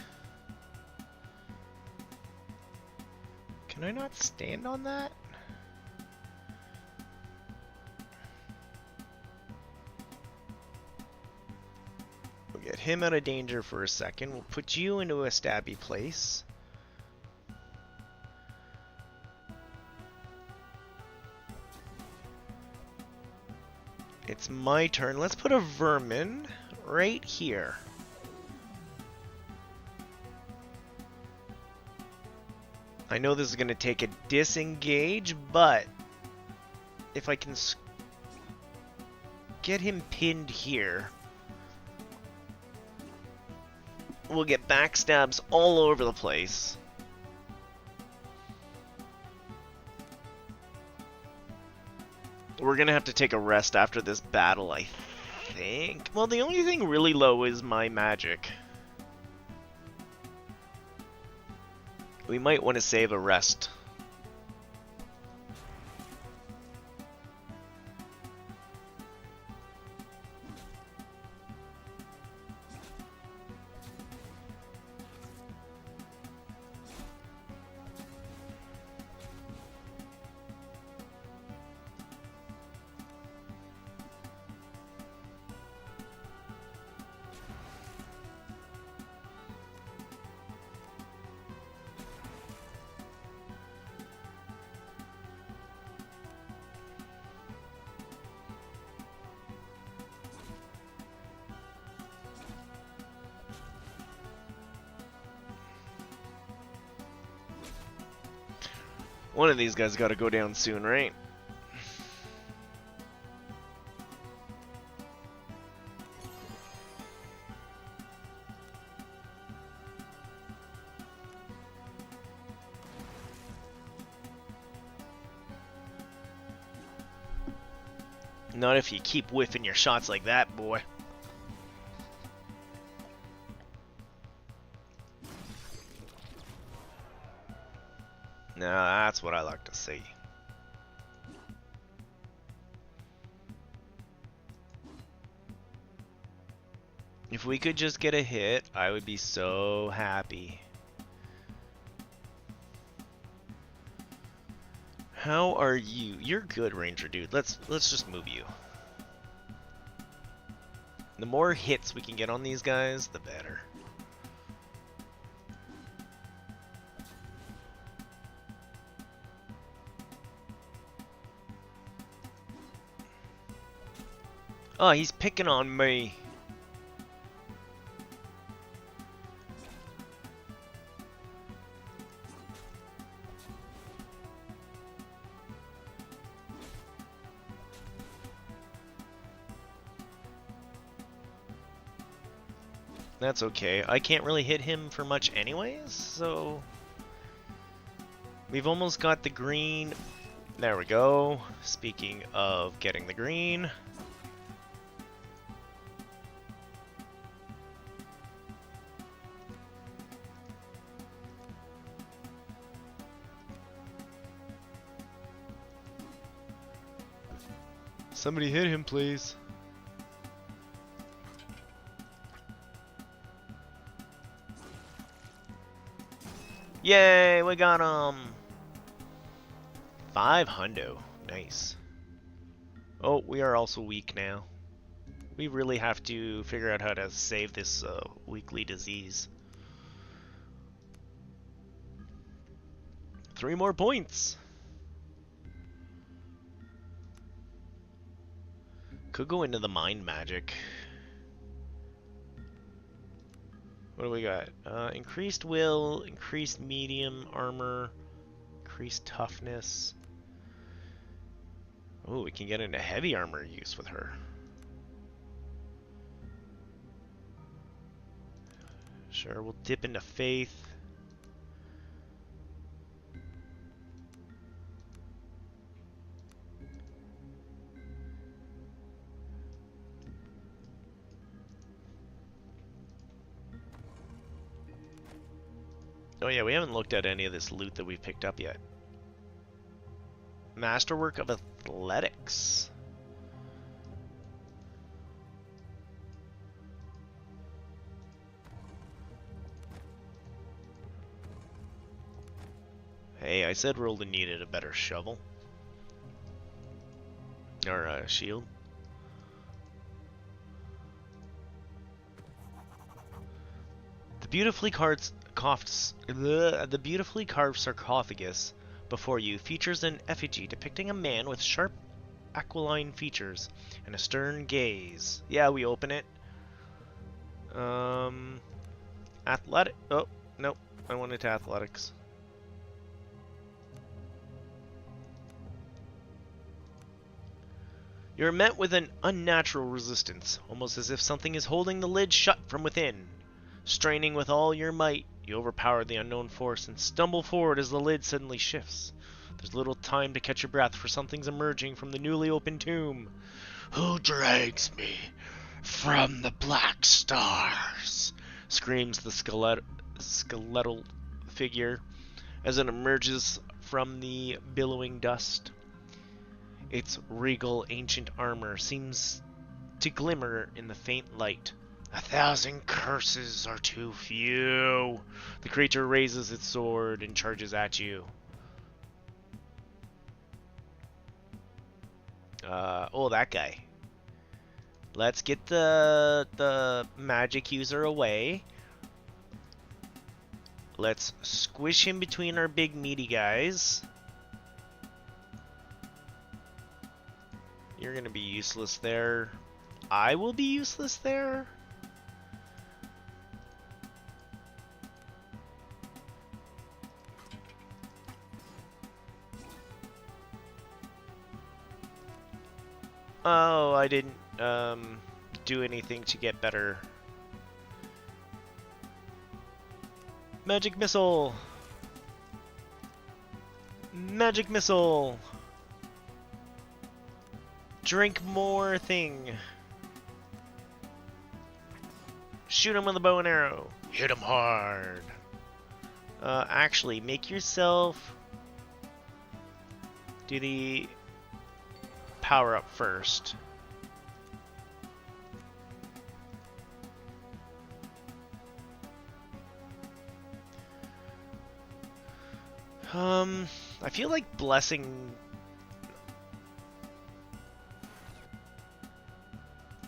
Speaker 1: Can I not stand on that? We'll get him out of danger for a second. We'll put you into a stabby place. It's my turn. Let's put a vermin right here. I know this is going to take a disengage, but if I can get him pinned here, we'll get backstabs all over the place. We're going to have to take a rest after this battle, I think. Well, the only thing really low is my magic. We might want to save a rest. One of these guys got to go down soon, right? Not if you keep whiffing your shots like that, boy. Now that's what I like to see. If we could just get a hit, I would be so happy. How are you? You're good, Ranger dude. Let's just move you. The more hits we can get on these guys, the better. Oh, he's picking on me. That's okay. I can't really hit him for much anyways, so... We've almost got the green. There we go. Speaking of getting the green... Somebody hit him, please. Yay, we got him. 500. Nice. Oh, we are also weak now. We really have to figure out how to save this weekly disease. 3 more points. Could go into the mind magic. What do we got? Increased will, increased medium armor, increased toughness. Oh, we can get into heavy armor use with her. Sure, we'll dip into faith. Oh yeah, we haven't looked at any of this loot that we've picked up yet. Masterwork of Athletics. Hey, I said Roldan needed a better shovel. Or a shield. The beautifully carved sarcophagus before you features an effigy depicting a man with sharp aquiline features and a stern gaze. Yeah, we open it. Athletic. Oh, nope. I wanted to athletics. You're met with an unnatural resistance, almost as if something is holding the lid shut from within. Straining with all your might, you overpower the unknown force and stumble forward as the lid suddenly shifts. There's little time to catch your breath, for something's emerging from the newly opened tomb. Who drags me from the black stars? Screams the skeletal figure as it emerges from the billowing dust. Its regal ancient armor seems to glimmer in the faint light. 1,000 curses are too few. The creature raises its sword and charges at you. Oh, that guy. Let's get the magic user away. Let's squish him between our big meaty guys. You're gonna be useless there. I will be useless there. Oh, I didn't do anything to get better. Magic missile. Magic missile. Drink more thing. Shoot him with a bow and arrow. Hit him hard. Actually, make yourself do the power up first. I feel like blessing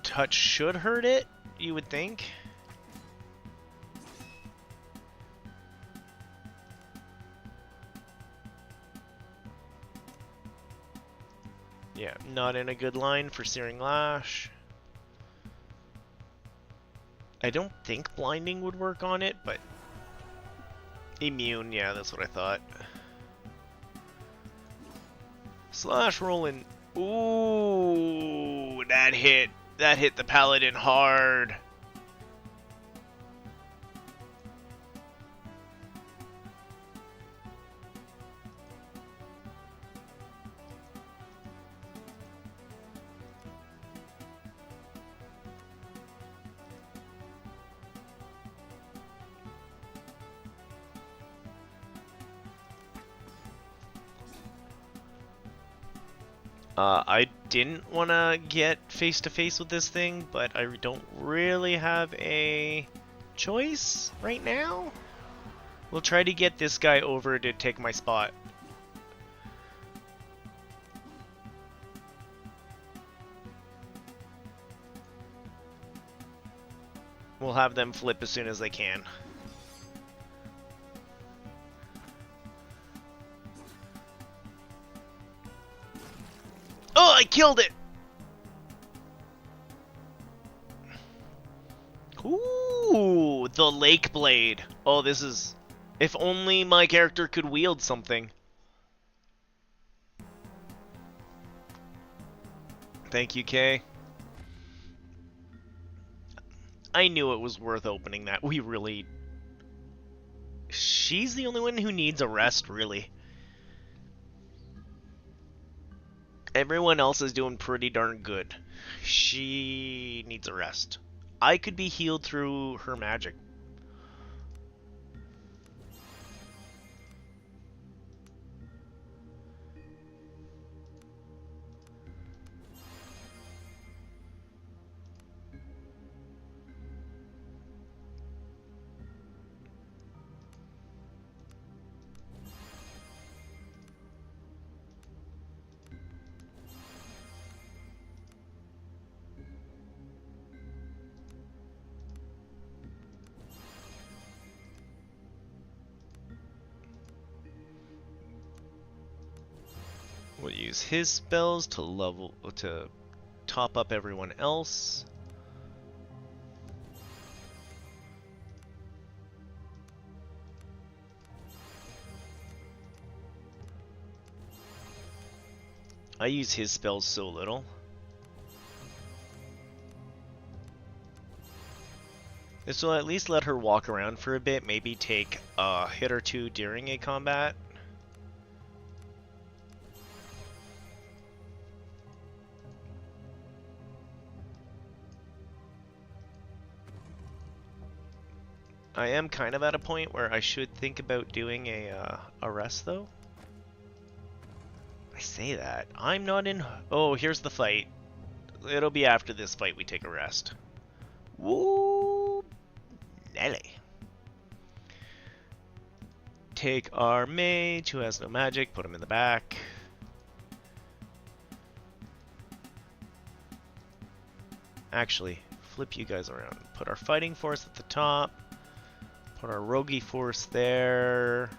Speaker 1: touch should hurt it, you would think. Yeah, not in a good line for Searing Lash. I don't think blinding would work on it, but immune, yeah, that's what I thought. Slash rolling. Ooh, that hit. That hit the paladin hard. I didn't want to get face-to-face with this thing, but I don't really have a choice right now. We'll try to get this guy over to take my spot. We'll have them flip as soon as they can. Oh, I killed it! Ooh, the Lake Blade. Oh, this is... If only my character could wield something. Thank you, Kay. I knew it was worth opening that. We really... She's the only one who needs a rest, really. Everyone else is doing pretty darn good. She needs a rest. I could be healed through her magic. We'll use his spells to top up everyone else. I use his spells so little. This will at least let her walk around for a bit, maybe take a hit or two during a combat. I am kind of at a point where I should think about doing a rest, though. I say that. I'm not in... Oh, here's the fight. It'll be after this fight we take a rest. Woo! Nelly. Take our mage, who has no magic, put him in the back. Actually, flip you guys around. Put our fighting force at the top. Put our roguey force there.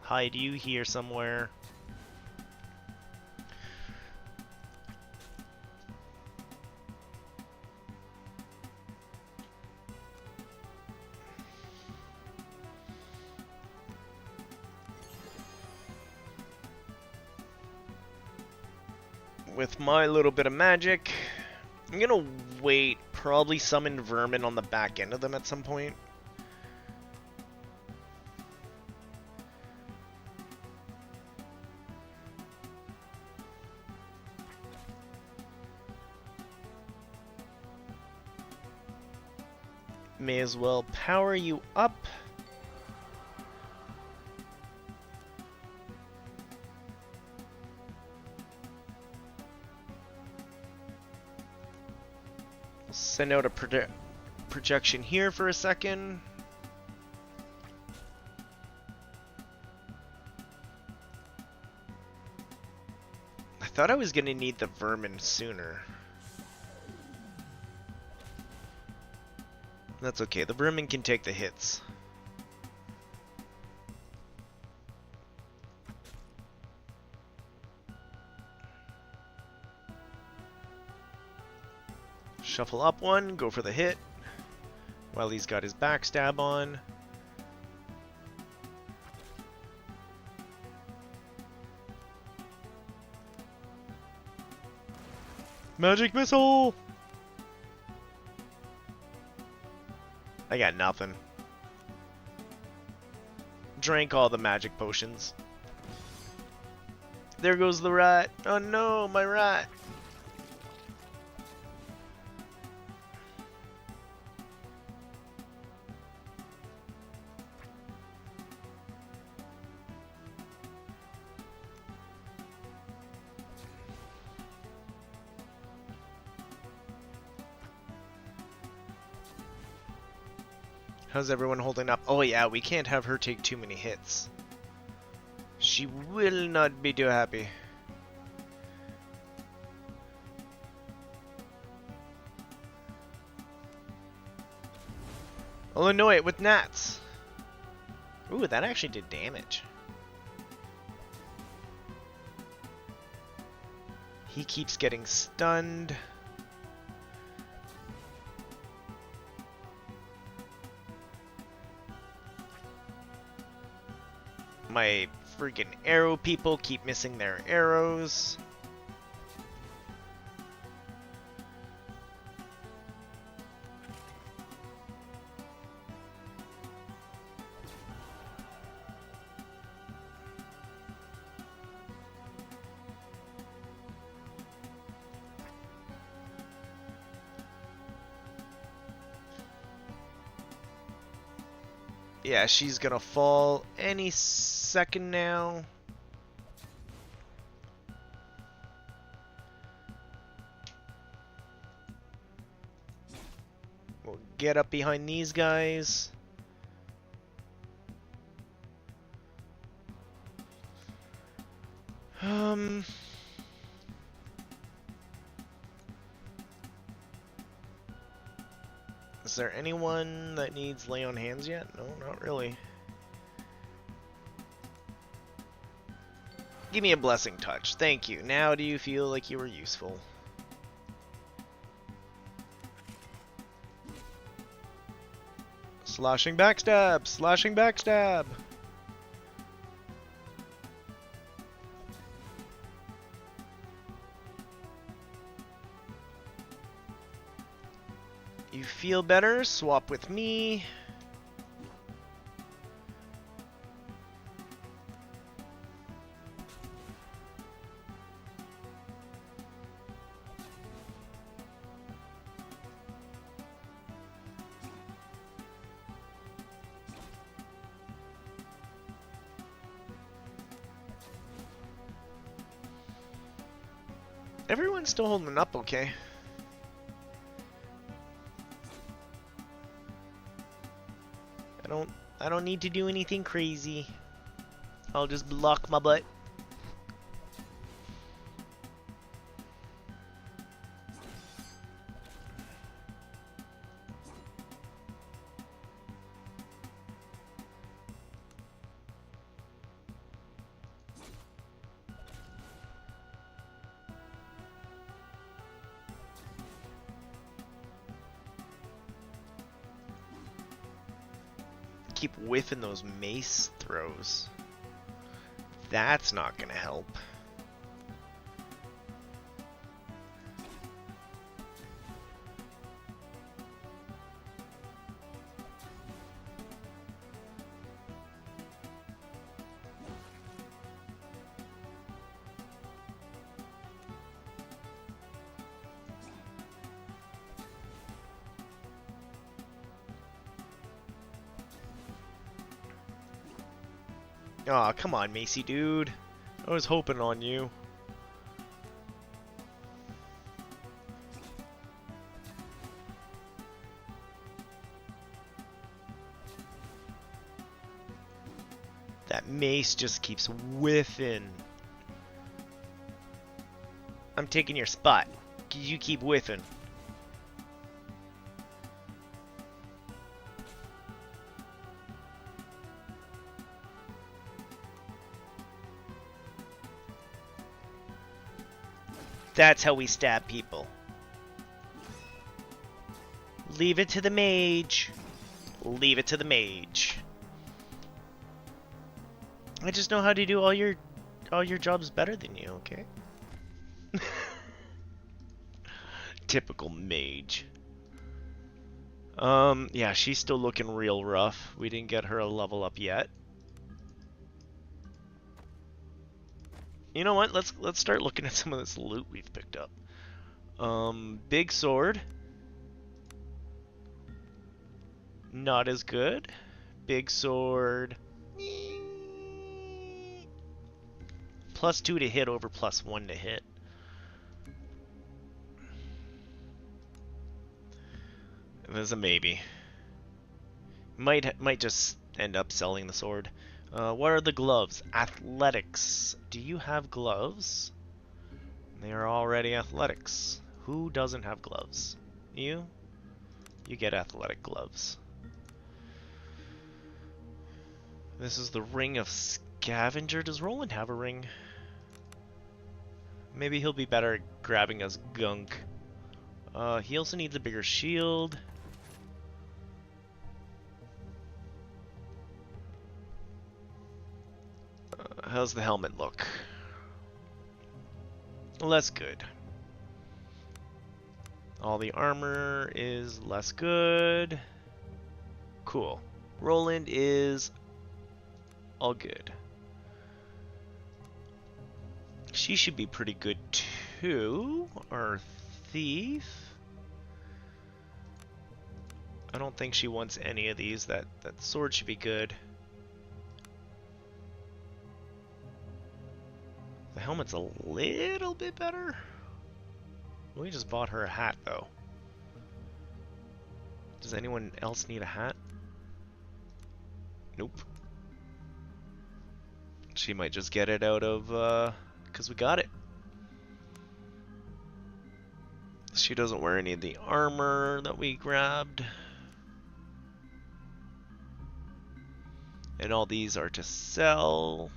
Speaker 1: Hide you here somewhere. With my little bit of magic, I'm gonna wait, probably summon vermin on the back end of them at some point. May as well power you up. Send out a projection here for a second. I thought I was gonna need the vermin sooner. That's okay, the vermin can take the hits. Shuffle up one, go for the hit, while he's got his backstab on. Magic missile! I got nothing. Drank all the magic potions. There goes the rat. Oh no, my rat. How's everyone holding up? Oh yeah, we can't have her take too many hits. She will not be too happy. I'll annoy it with gnats. Ooh, that actually did damage. He keeps getting stunned. My freaking arrow people keep missing their arrows. Yeah, she's gonna fall any second now. We'll get up behind these guys. Is there anyone that needs lay on hands yet? No, not really. Give me a blessing touch. Thank you. Now do you feel like you were useful? Slashing backstab! Slashing backstab! You feel better? Swap with me. Everyone's still holding up okay. I don't need to do anything crazy. I'll just block my butt. Keep whiffing those mace throws. That's not gonna help. Aw, come on, Macy dude. I was hoping on you. That mace just keeps whiffing. I'm taking your spot. You keep whiffing. That's how we stab people. Leave it to the mage. Leave it to the mage. I just know how to do all your jobs better than you, okay? Typical mage. Yeah, she's still looking real rough. We didn't get her a level up yet. You know what? Let's start looking at some of this loot we've picked up. Big sword. Not as good. Big sword. +2 to hit over +1 to hit. There's a maybe. Might just end up selling the sword. What are the gloves? Athletics. Do you have gloves? They are already athletics. Who doesn't have gloves? You? You get athletic gloves. This is the ring of scavenger. Does Roland have a ring? Maybe he'll be better at grabbing us gunk. He also needs a bigger shield. How's the helmet look? Less good. All the armor is less good. Cool. Roland is all good. She should be pretty good too. Our thief. I don't think she wants any of these. That sword should be good. The helmet's a little bit better. We just bought her a hat, though. Does anyone else need a hat? Nope. She might just get it out of, because we got it. She doesn't wear any of the armor that we grabbed. And all these are to sell.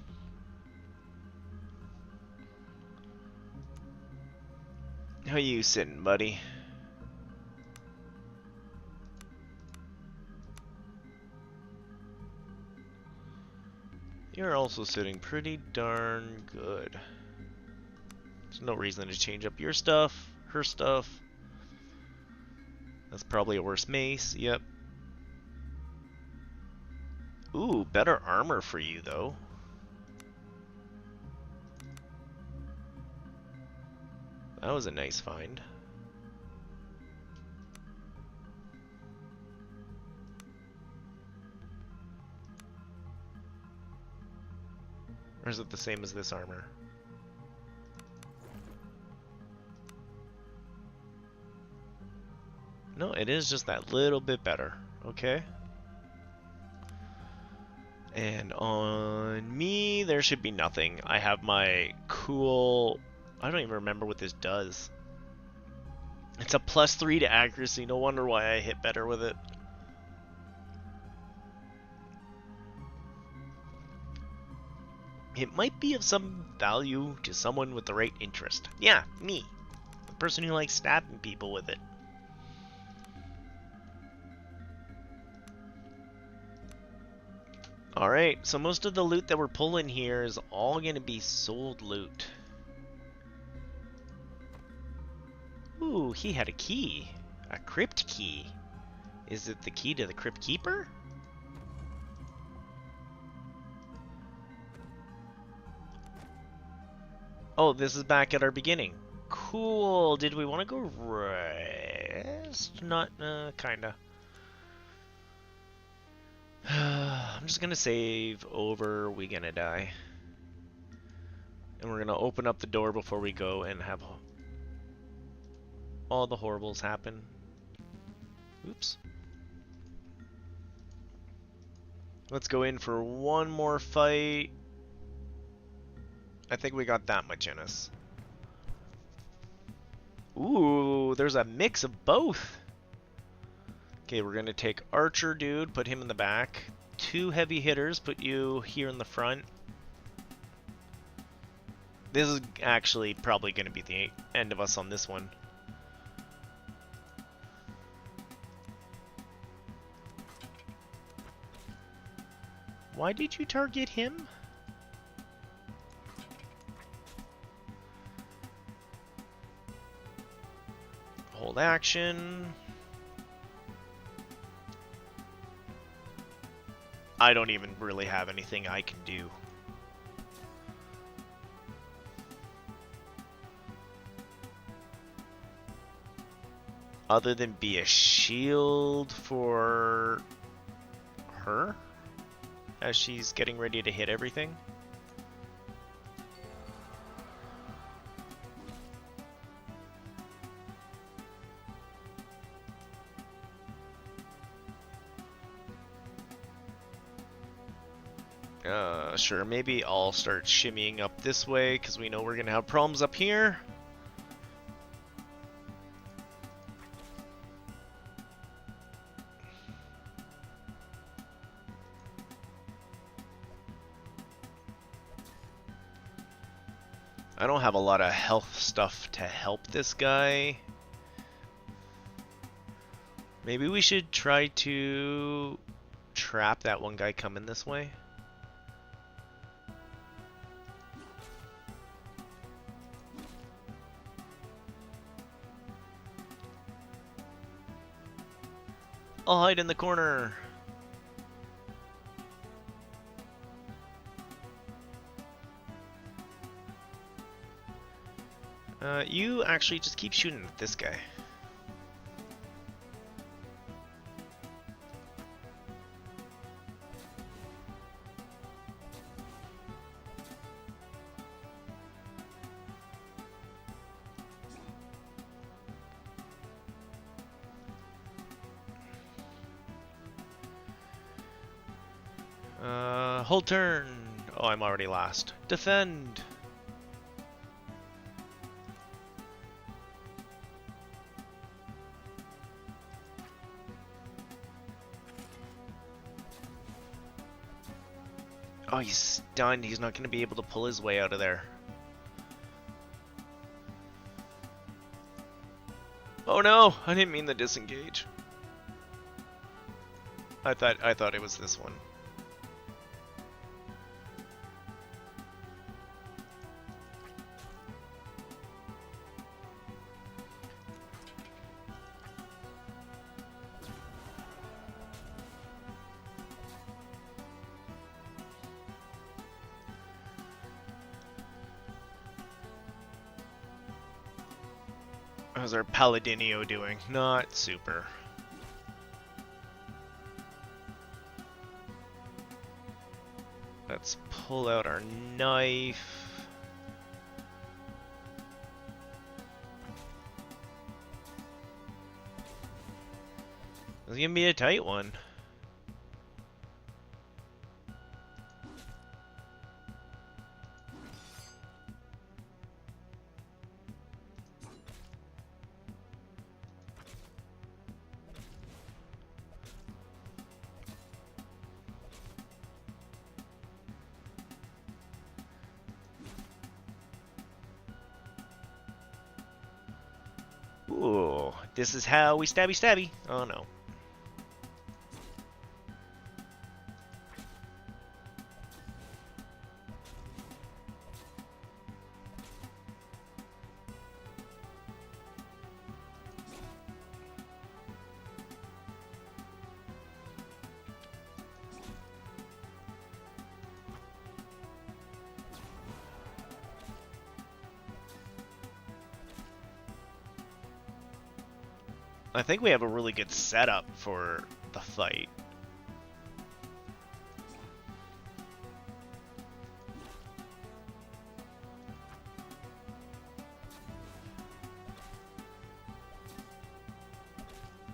Speaker 1: How you sitting, buddy? You're also sitting pretty darn good. There's no reason to change up your stuff, her stuff. That's probably a worse mace, yep. Ooh, better armor for you, though. That was a nice find. Or is it the same as this armor? No, it is just that little bit better. Okay. And on me, there should be nothing. I have my cool... I don't even remember what this does. It's a +3 to accuracy. No wonder why I hit better with it. It might be of some value to someone with the right interest. Yeah, me. The person who likes stabbing people with it. Alright, so most of the loot that we're pulling here is all going to be sold loot. Ooh, he had a key. A crypt key. Is it the key to the crypt keeper? Oh, this is back at our beginning. Cool. Did we want to go rest? Not, kinda. I'm just gonna save over We Gonna Die. And we're gonna open up the door before we go and have all the horribles happen. Oops. Let's go in for one more fight. I think we got that much in us. Ooh, there's a mix of both. Okay, we're gonna take Archer dude, put him in the back. 2 heavy hitters, put you here in the front. This is actually probably gonna be the end of us on this one. Why did you target him? Hold action. I don't even really have anything I can do. Other than be a shield for her as she's getting ready to hit everything. Sure, maybe I'll start shimmying up this way because we know we're gonna have problems up here. I don't have a lot of health stuff to help this guy. Maybe we should try to trap that one guy coming this way. I'll hide in the corner. You actually just keep shooting at this guy. Hold turn. Oh, I'm already last. Defend. Oh, he's stunned. He's not going to be able to pull his way out of there. Oh no, I didn't mean the disengage. I thought it was this one. How's our Paladinio doing? Not super. Let's pull out our knife. This is gonna be a tight one. Ooh, this is how we stabby stabby. Oh no. I think we have a really good setup for the fight.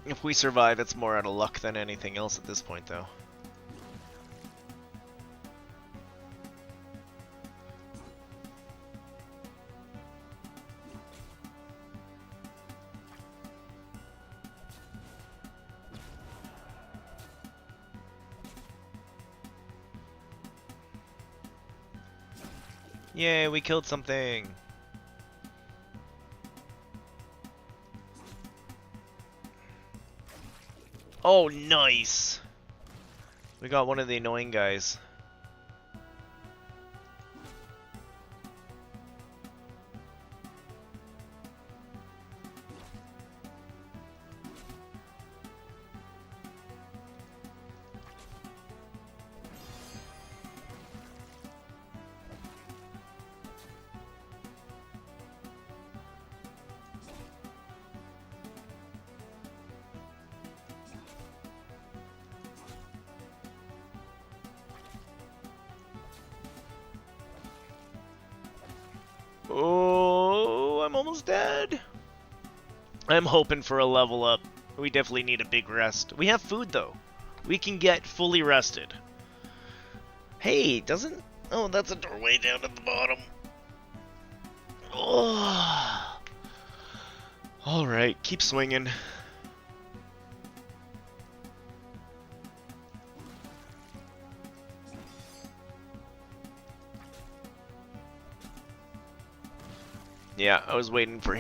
Speaker 1: If we survive, it's more out of luck than anything else at this point, though. Yay, we killed something! Oh, nice! We got one of the annoying guys. Oh, I'm almost dead. I'm hoping for a level up. We definitely need a big rest. We have food, though. We can get fully rested. Hey, doesn't... Oh, that's a doorway down at the bottom. Oh. Alright, keep swinging. Yeah, I was waiting for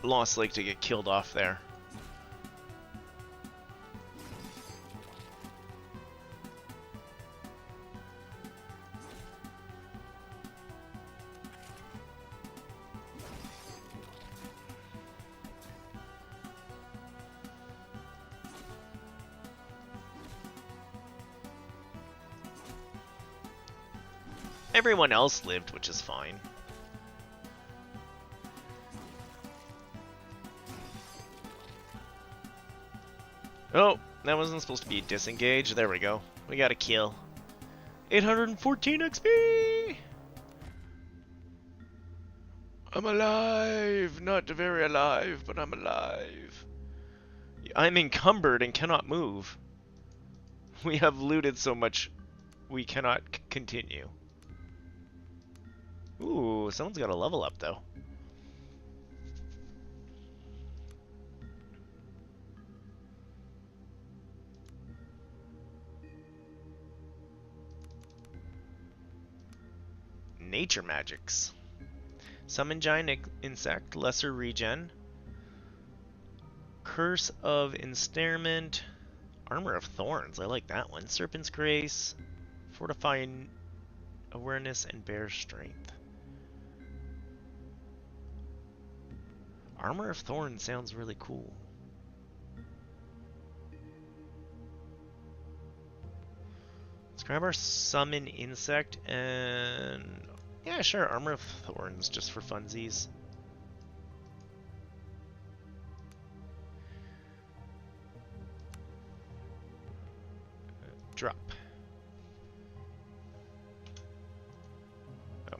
Speaker 1: Lost Lake to get killed off there. Everyone else lived, which is fine. Oh, that wasn't supposed to be disengaged. There we go. We got a kill. 814 XP! I'm alive! Not very alive, but I'm alive. I'm encumbered and cannot move. We have looted so much, we cannot continue. Ooh, someone's got a level up, though. Nature magics. Summon giant insect, lesser regen. Curse of Ensnarement. Armor of Thorns. I like that one. Serpent's Grace. Fortifying Awareness and Bear Strength. Armor of Thorns sounds really cool. Let's grab our Summon Insect and... yeah, sure, Armor of Thorns just for funsies. Drop. Oh.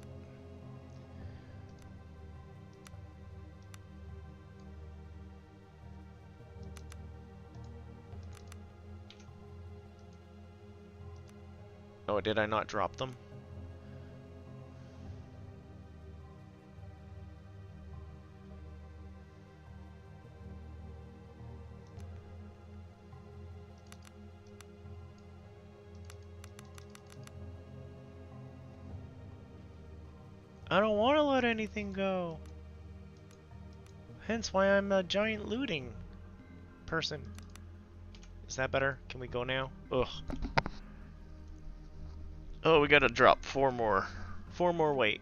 Speaker 1: Oh, did I not drop them? I don't want to let anything go. Hence why I'm a giant looting person. Is that better? Can we go now? Ugh. Oh, we gotta drop 4 more. 4 more weight.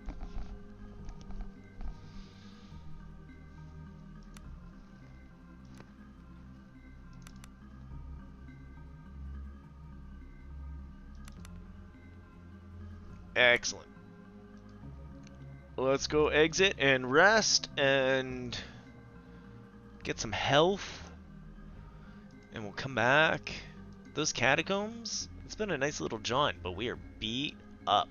Speaker 1: Excellent. Let's go exit and rest and get some health. And we'll come back. Those catacombs, it's been a nice little jaunt, but we are beat up.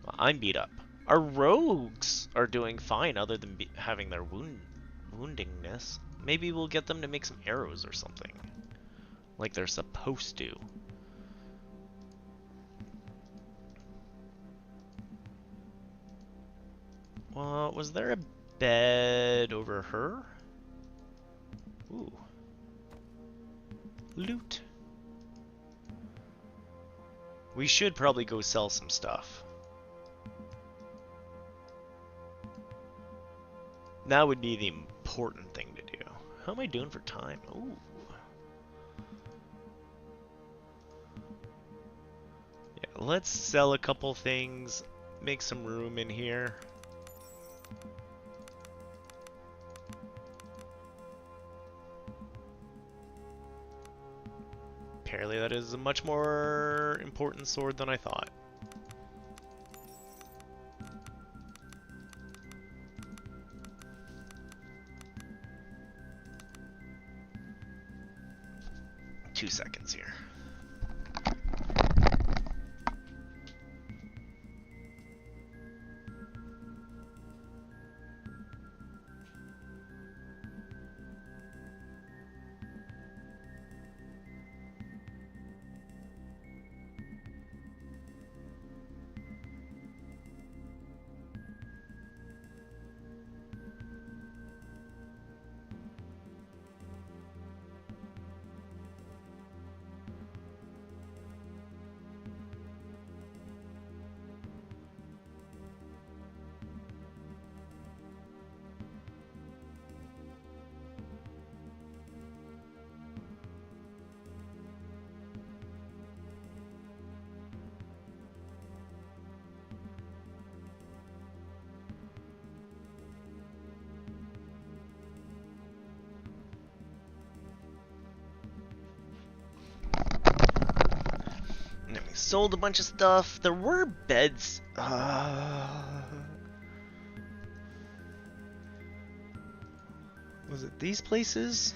Speaker 1: Well, I'm beat up. Our rogues are doing fine other than having their woundingness. Maybe we'll get them to make some arrows or something. Like they're supposed to. Well, was there a bed over her? Ooh. Loot. We should probably go sell some stuff. That would be the important thing to do. How am I doing for time? Ooh. Yeah, let's sell a couple things, make some room in here. Apparently that is a much more important sword than I thought. Two seconds here. Sold a bunch of stuff. There were beds. Was it these places?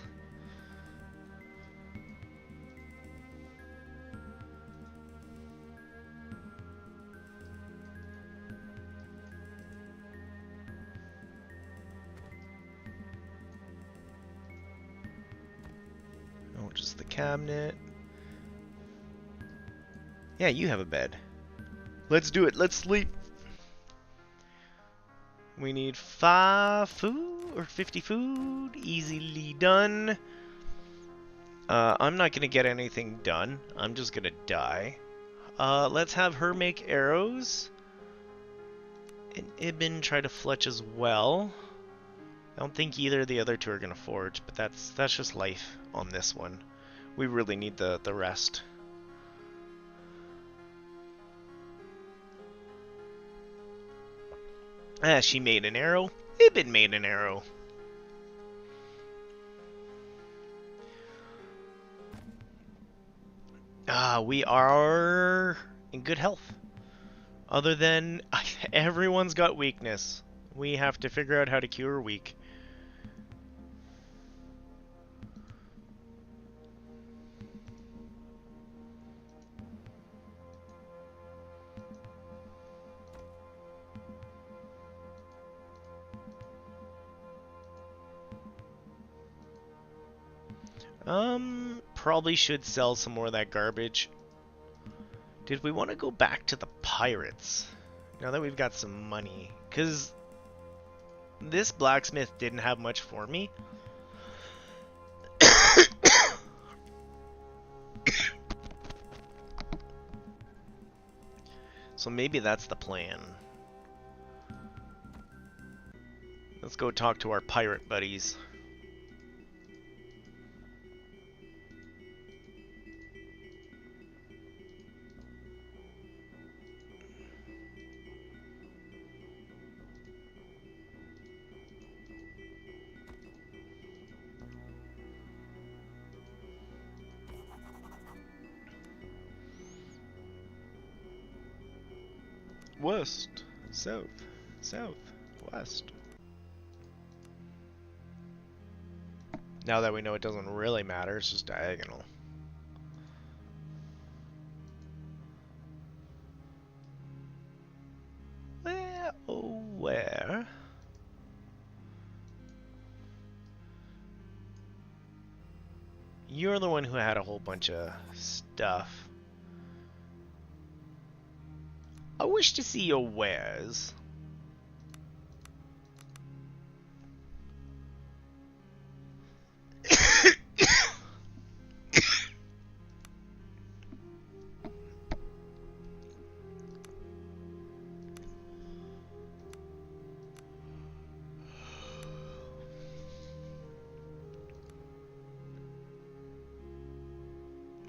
Speaker 1: Oh, just the cabinet. Yeah, you have a bed. Let's do it. Let's sleep. We need 5 food or 50 food. Easily done. I'm not gonna get anything done. I'm just gonna die. Let's have her make arrows. and Ibn try to fletch as well. I don't think either of the other two are going to forge, but that's just life on this one. We really need the rest. Ah, she made an arrow. Ibn made an arrow. We are in good health. Other than everyone's got weakness. We have to figure out how to cure weak. Probably should sell some more of that garbage. Did we want to go back to the pirates? Now that we've got some money. Because this blacksmith didn't have much for me. So maybe that's the plan. Let's go talk to our pirate buddies. West, south, south, west. Now that we know it doesn't really matter, it's just diagonal. Where, oh where? You're the one who had a whole bunch of stuff. I wish to see your wares.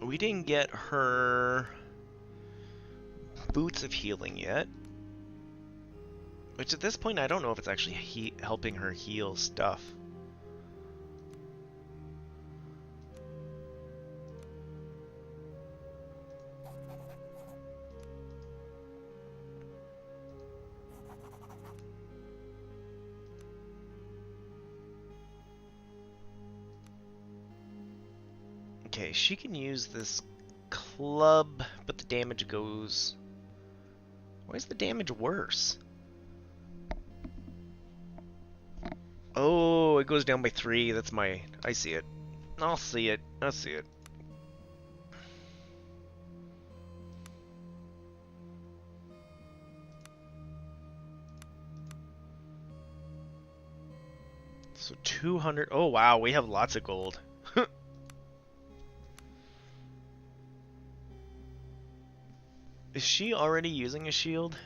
Speaker 1: We didn't get her boots of healing yet, which at this point I don't know if it's actually helping her heal stuff. Okay, she can use this club, but the damage goes... Why is the damage worse? Oh, it goes down by 3. That's my... I see it. I'll see it. I'll see it. So 200... Oh, wow. We have lots of gold. Is she already using a shield?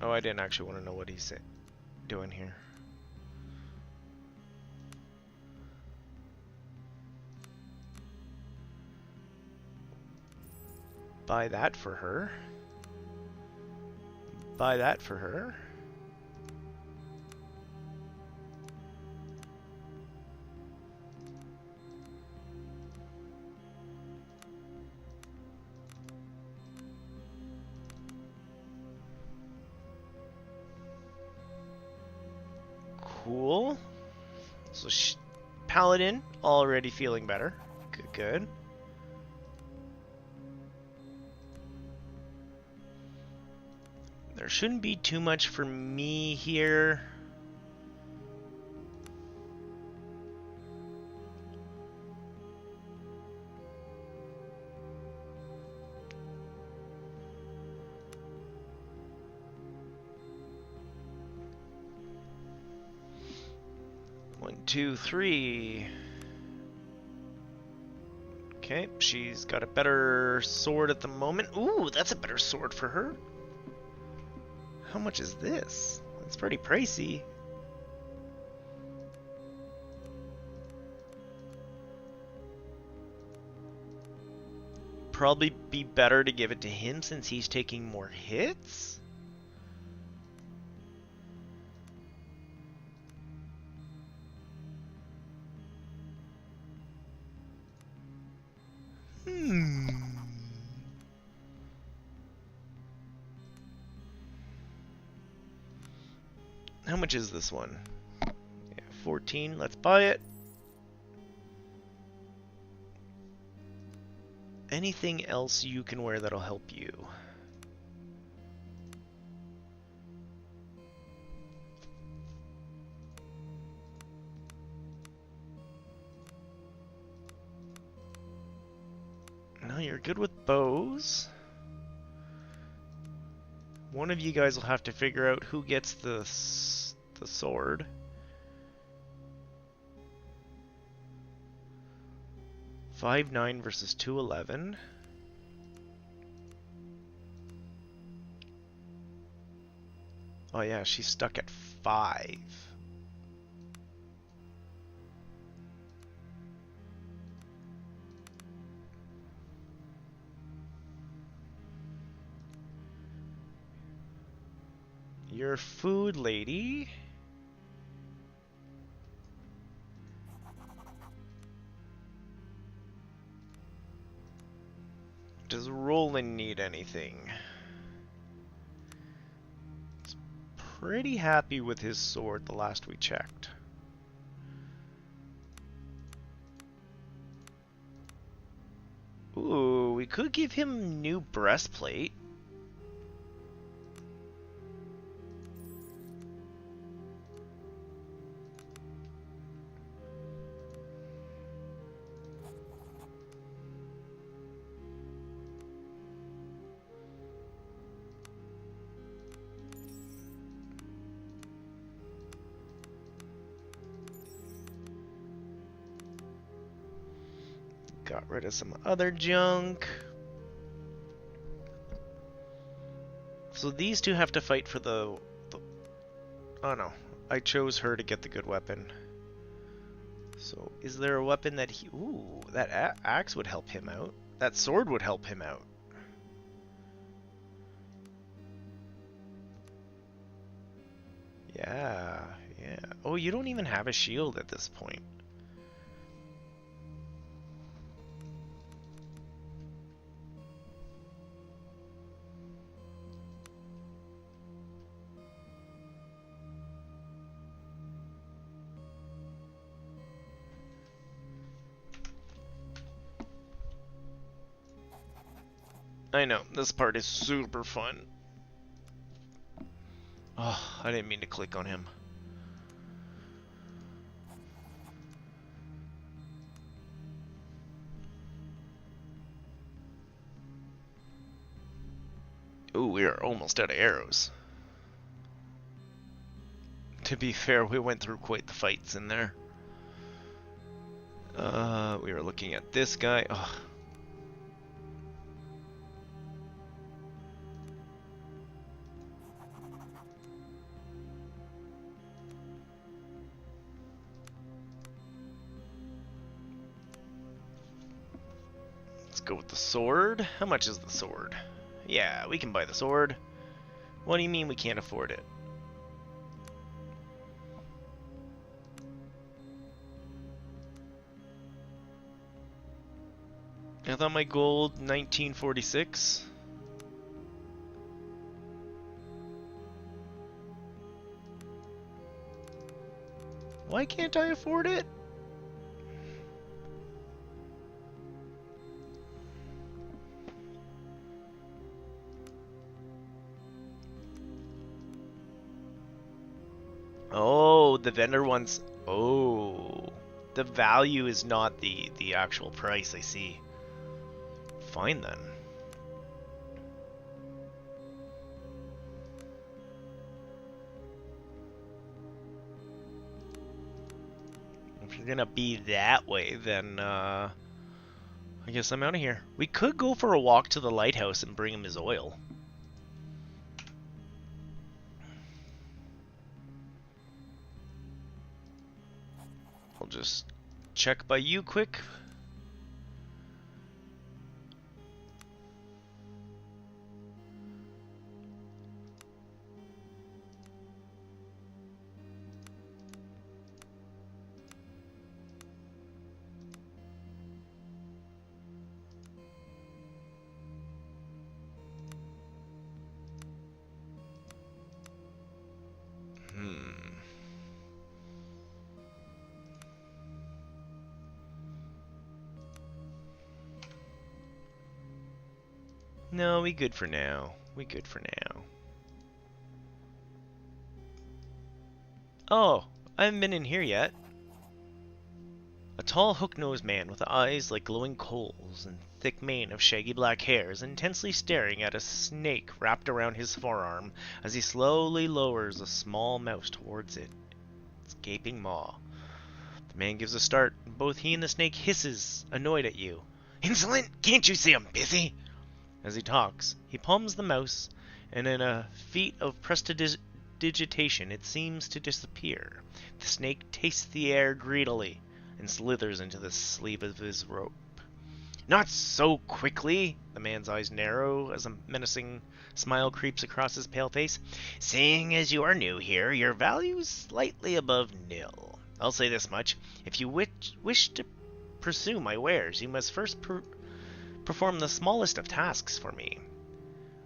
Speaker 1: Oh, I didn't actually want to know what he's doing here. Buy that for her. Buy that for her. Cool. So Paladin already feeling better. Good, good. There shouldn't be too much for me here. One, two, three. Okay, she's got a better sword at the moment. Ooh, that's a better sword for her. How much is this? It's pretty pricey. Probably be better to give it to him since he's taking more hits? How much is this one? Yeah, 14. Let's buy it. Anything else you can wear that'll help you? No, you're good with bows. One of you guys will have to figure out who gets the sword. $5.9 versus $2.11. Oh yeah, she's stuck at 5. Your food lady. Does Roland need anything? He's pretty happy with his sword the last we checked. Ooh, we could give him new breastplate. Got rid of some other junk. So these two have to fight for the... Oh no, I chose her to get the good weapon. So is there a weapon that he... Ooh, that axe would help him out. That sword would help him out. Yeah, yeah. Oh, you don't even have a shield at this point. I know, this part is super fun. Oh, I didn't mean to click on him. Ooh, we are almost out of arrows. To be fair, we went through quite the fights in there. We were looking at this guy. Oh. Let's go with the sword. How much is the sword? Yeah, we can buy the sword. What do you mean we can't afford it? I thought my gold 1946. Why can't I afford it? Oh, the vendor wants... Oh. The value is not the actual price, I see. Fine then. If you're gonna be that way, then I guess I'm out of here. We could go for a walk to the lighthouse and bring him his oil. I'll just check by you quick. No, we good for now. We good for now. Oh, I haven't been in here yet. A tall, hook-nosed man with eyes like glowing coals and thick mane of shaggy black hair is intensely staring at a snake wrapped around his forearm as he slowly lowers a small mouse towards it. Its gaping maw. The man gives a start, and both he and the snake hisses, annoyed at you. "Insolent! Can't you see I'm busy?" As he talks, he palms the mouse, and in a feat of prestidigitation it seems to disappear. The snake tastes the air greedily and slithers into the sleeve of his robe. "Not so quickly!" The man's eyes narrow as a menacing smile creeps across his pale face. "Seeing as you are new here, your value's slightly above nil. I'll say this much. If you wish to pursue my wares, you must first perform the smallest of tasks for me.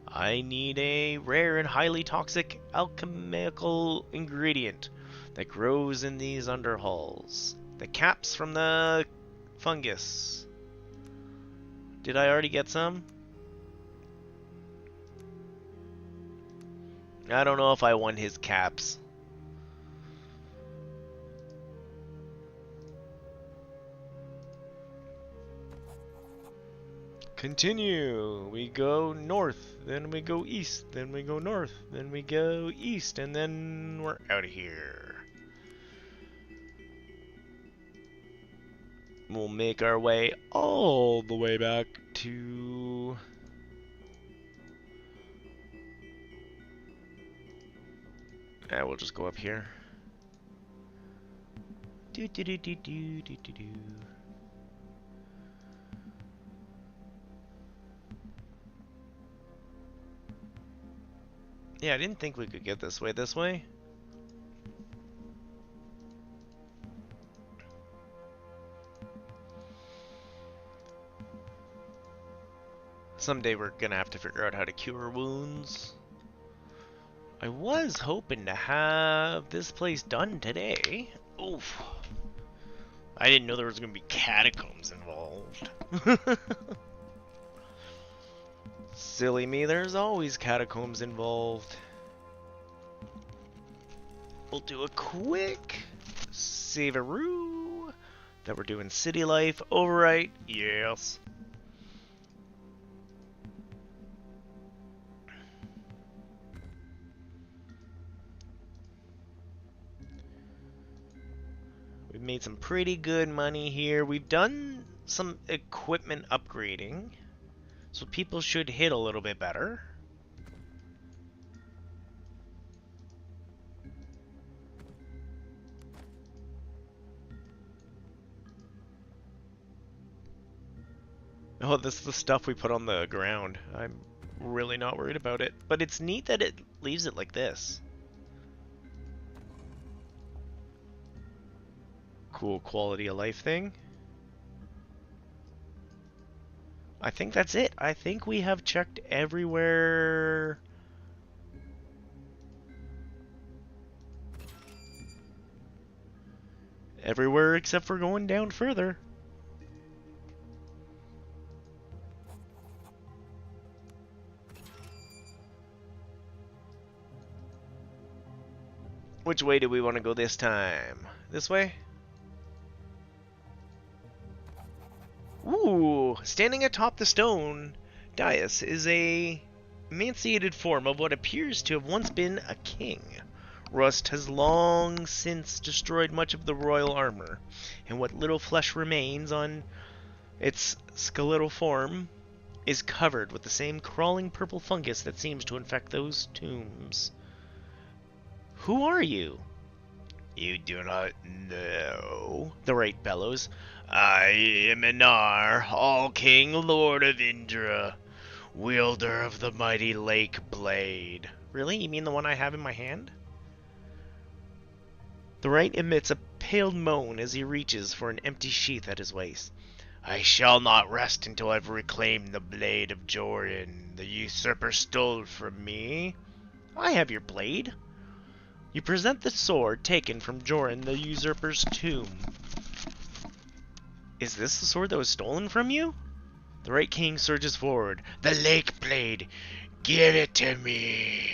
Speaker 1: I need a rare and highly toxic alchemical ingredient that grows in these underhalls. The caps from the fungus. Did I already get some? I don't know if I want his caps. Continue. We go north, then we go east, then we go north, then we go east, and then we're out of here. We'll make our way all the way back to... we'll just go up here. Do do do do do do do do. Yeah, I didn't think we could get this way. Someday we're gonna have to figure out how to cure wounds. I was hoping to have this place done today. Oof. I didn't know there was gonna be catacombs involved. Silly me, there's always catacombs involved. We'll do a quick save-a-roo that we're doing city life. Overwrite, yes. We've made some pretty good money here. We've done some equipment upgrading. So people should hit a little bit better. Oh, this is the stuff we put on the ground. I'm really not worried about it. But it's neat that it leaves it like this. Cool quality of life thing. I think that's it. I think we have checked everywhere. Everywhere except for going down further. Which way do we want to go this time? This way? Ooh, standing atop the stone dais is a emaciated form of what appears to have once been a king. Rust has long since destroyed much of the royal armor, and what little flesh remains on Its skeletal form is covered with the same crawling purple fungus that seems to infect those tombs. Who are you? You do not know, the Wright bellows. I am Anar, All-King, Lord of Indra, wielder of the mighty Lake Blade. Really? You mean the one I have in my hand? The Wright emits a pale moan as he reaches for an empty sheath at his waist. I shall not rest until I've reclaimed the blade of Horryn, the usurper stole from me. I have your blade. You present the sword taken from Horryn, the usurper's tomb. Is this the sword that was stolen from you? The Wright King surges forward. The Lake Blade! Give it to me!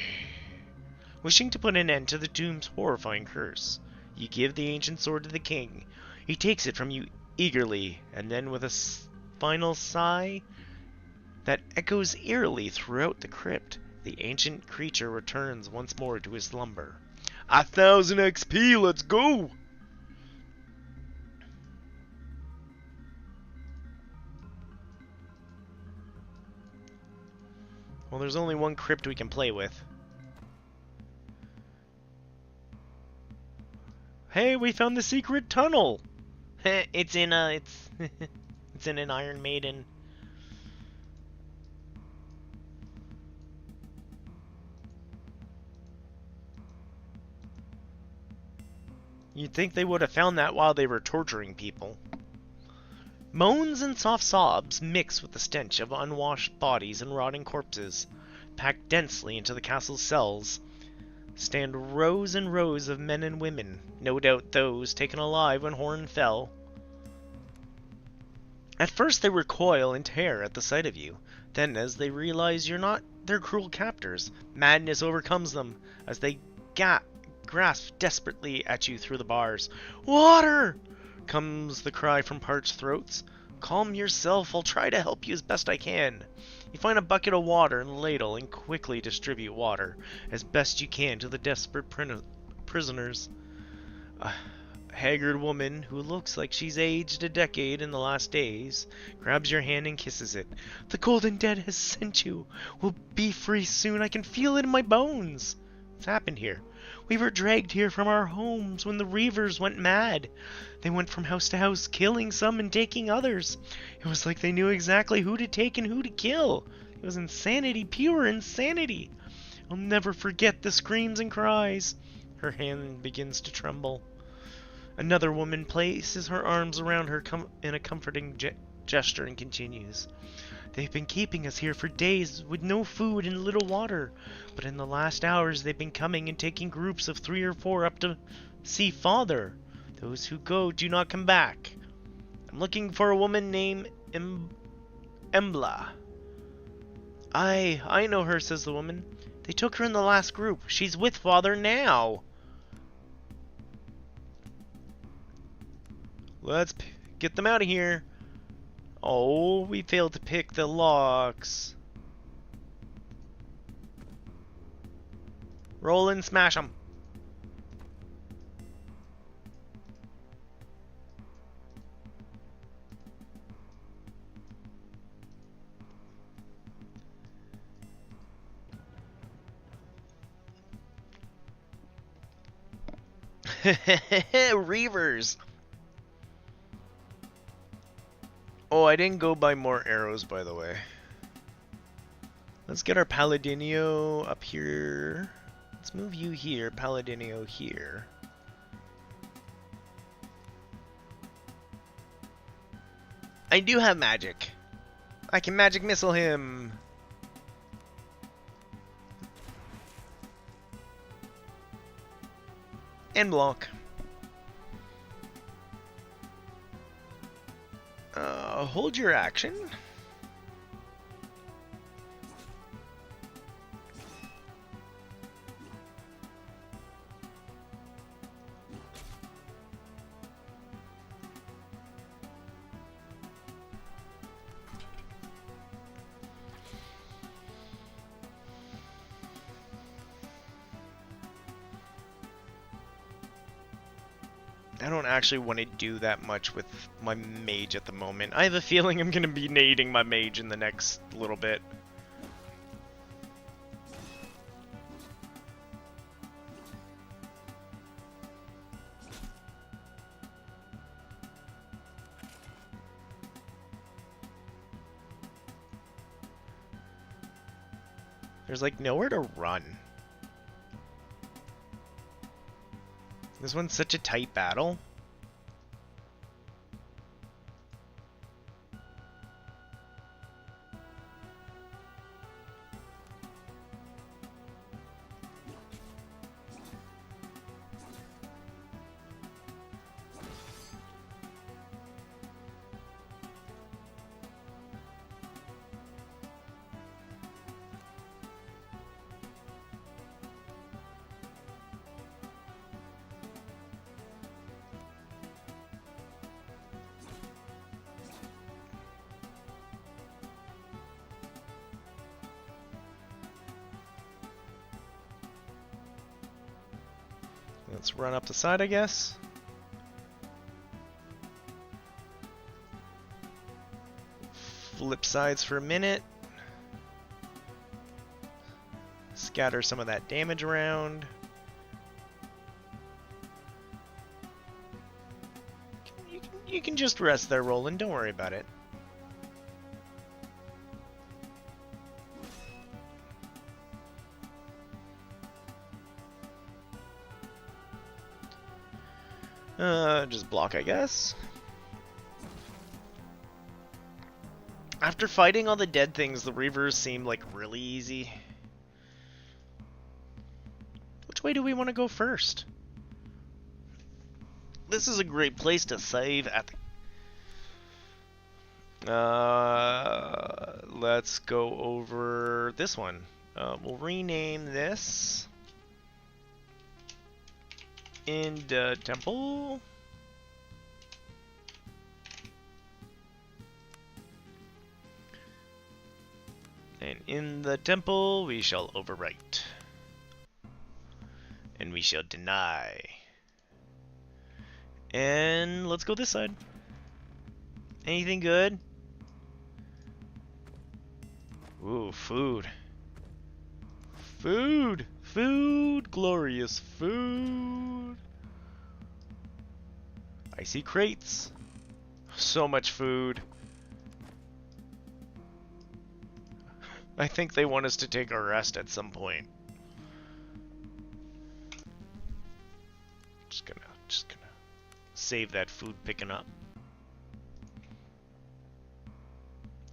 Speaker 1: Wishing to put an end to the tomb's horrifying curse, you give the ancient sword to the king. He takes it from you eagerly, and then with a final sigh that echoes eerily throughout the crypt, the ancient creature returns once more to his slumber. 1,000 XP, let's go! Well, there's only one crypt we can play with. Hey, we found the secret tunnel! it's in it's in an Iron Maiden. You'd think they would have found that while they were torturing people. Moans and soft sobs mix with the stench of unwashed bodies and rotting corpses. Packed densely into the castle's cells stand rows and rows of men and women, no doubt those taken alive when Horryn fell. At first they recoil in terror at the sight of you. Then, as they realize you're not their cruel captors, madness overcomes them as they grasp desperately at you through the bars. Water! Comes the cry from parched throats. Calm yourself, I'll try to help you as best I can. You find a bucket of water and ladle and quickly distribute water as best you can to the desperate prisoners. A haggard woman who looks like she's aged a decade in the last days grabs your hand and kisses it. The Golden Dead has sent you. We'll be free soon. I can feel it in my bones. What's happened here? We were dragged here from our homes when the Reavers went mad. They went from house to house, killing some and taking others. It was like they knew exactly who to take and who to kill. It was insanity, pure insanity. I'll never forget the screams and cries. Her hand begins to tremble. Another woman places her arms around her in a comforting gesture and continues. They've been keeping us here for days with no food and little water, but in the last hours they've been coming and taking groups of 3 or 4 up to see Father. Those who go do not come back. I'm looking for a woman named Embla. I know her, says the woman. They took her in the last group. She's with Father now. Let's get them out of here. Oh, we failed to pick the locks. Roll and smash them. Reavers. Oh, I didn't go buy more arrows, by the way. Let's get our Paladinio up here. Let's move you here, Paladinio here. I do have magic. I can magic missile him. And block. Hold your action. I don't actually want to do that much with my mage at the moment. I have a feeling I'm going to be nading my mage in the next little bit. There's like nowhere to run. This one's such a tight battle. Let's run up the side, I guess. Flip sides for a minute. Scatter some of that damage around. You can just rest there, Roland. Don't worry about it. Just block, I guess. After fighting all the dead things, the Reavers seem like really easy. Which way do we want to go first? This is a great place to save at the... let's go over this one. We'll rename this in the temple. And in the temple we shall overwrite. And we shall deny. And let's go this side. Anything good? Ooh, food. Food! Food! Glorious food! I see crates. So much food. I think they want us to take a rest at some point. Just gonna save that food picking up.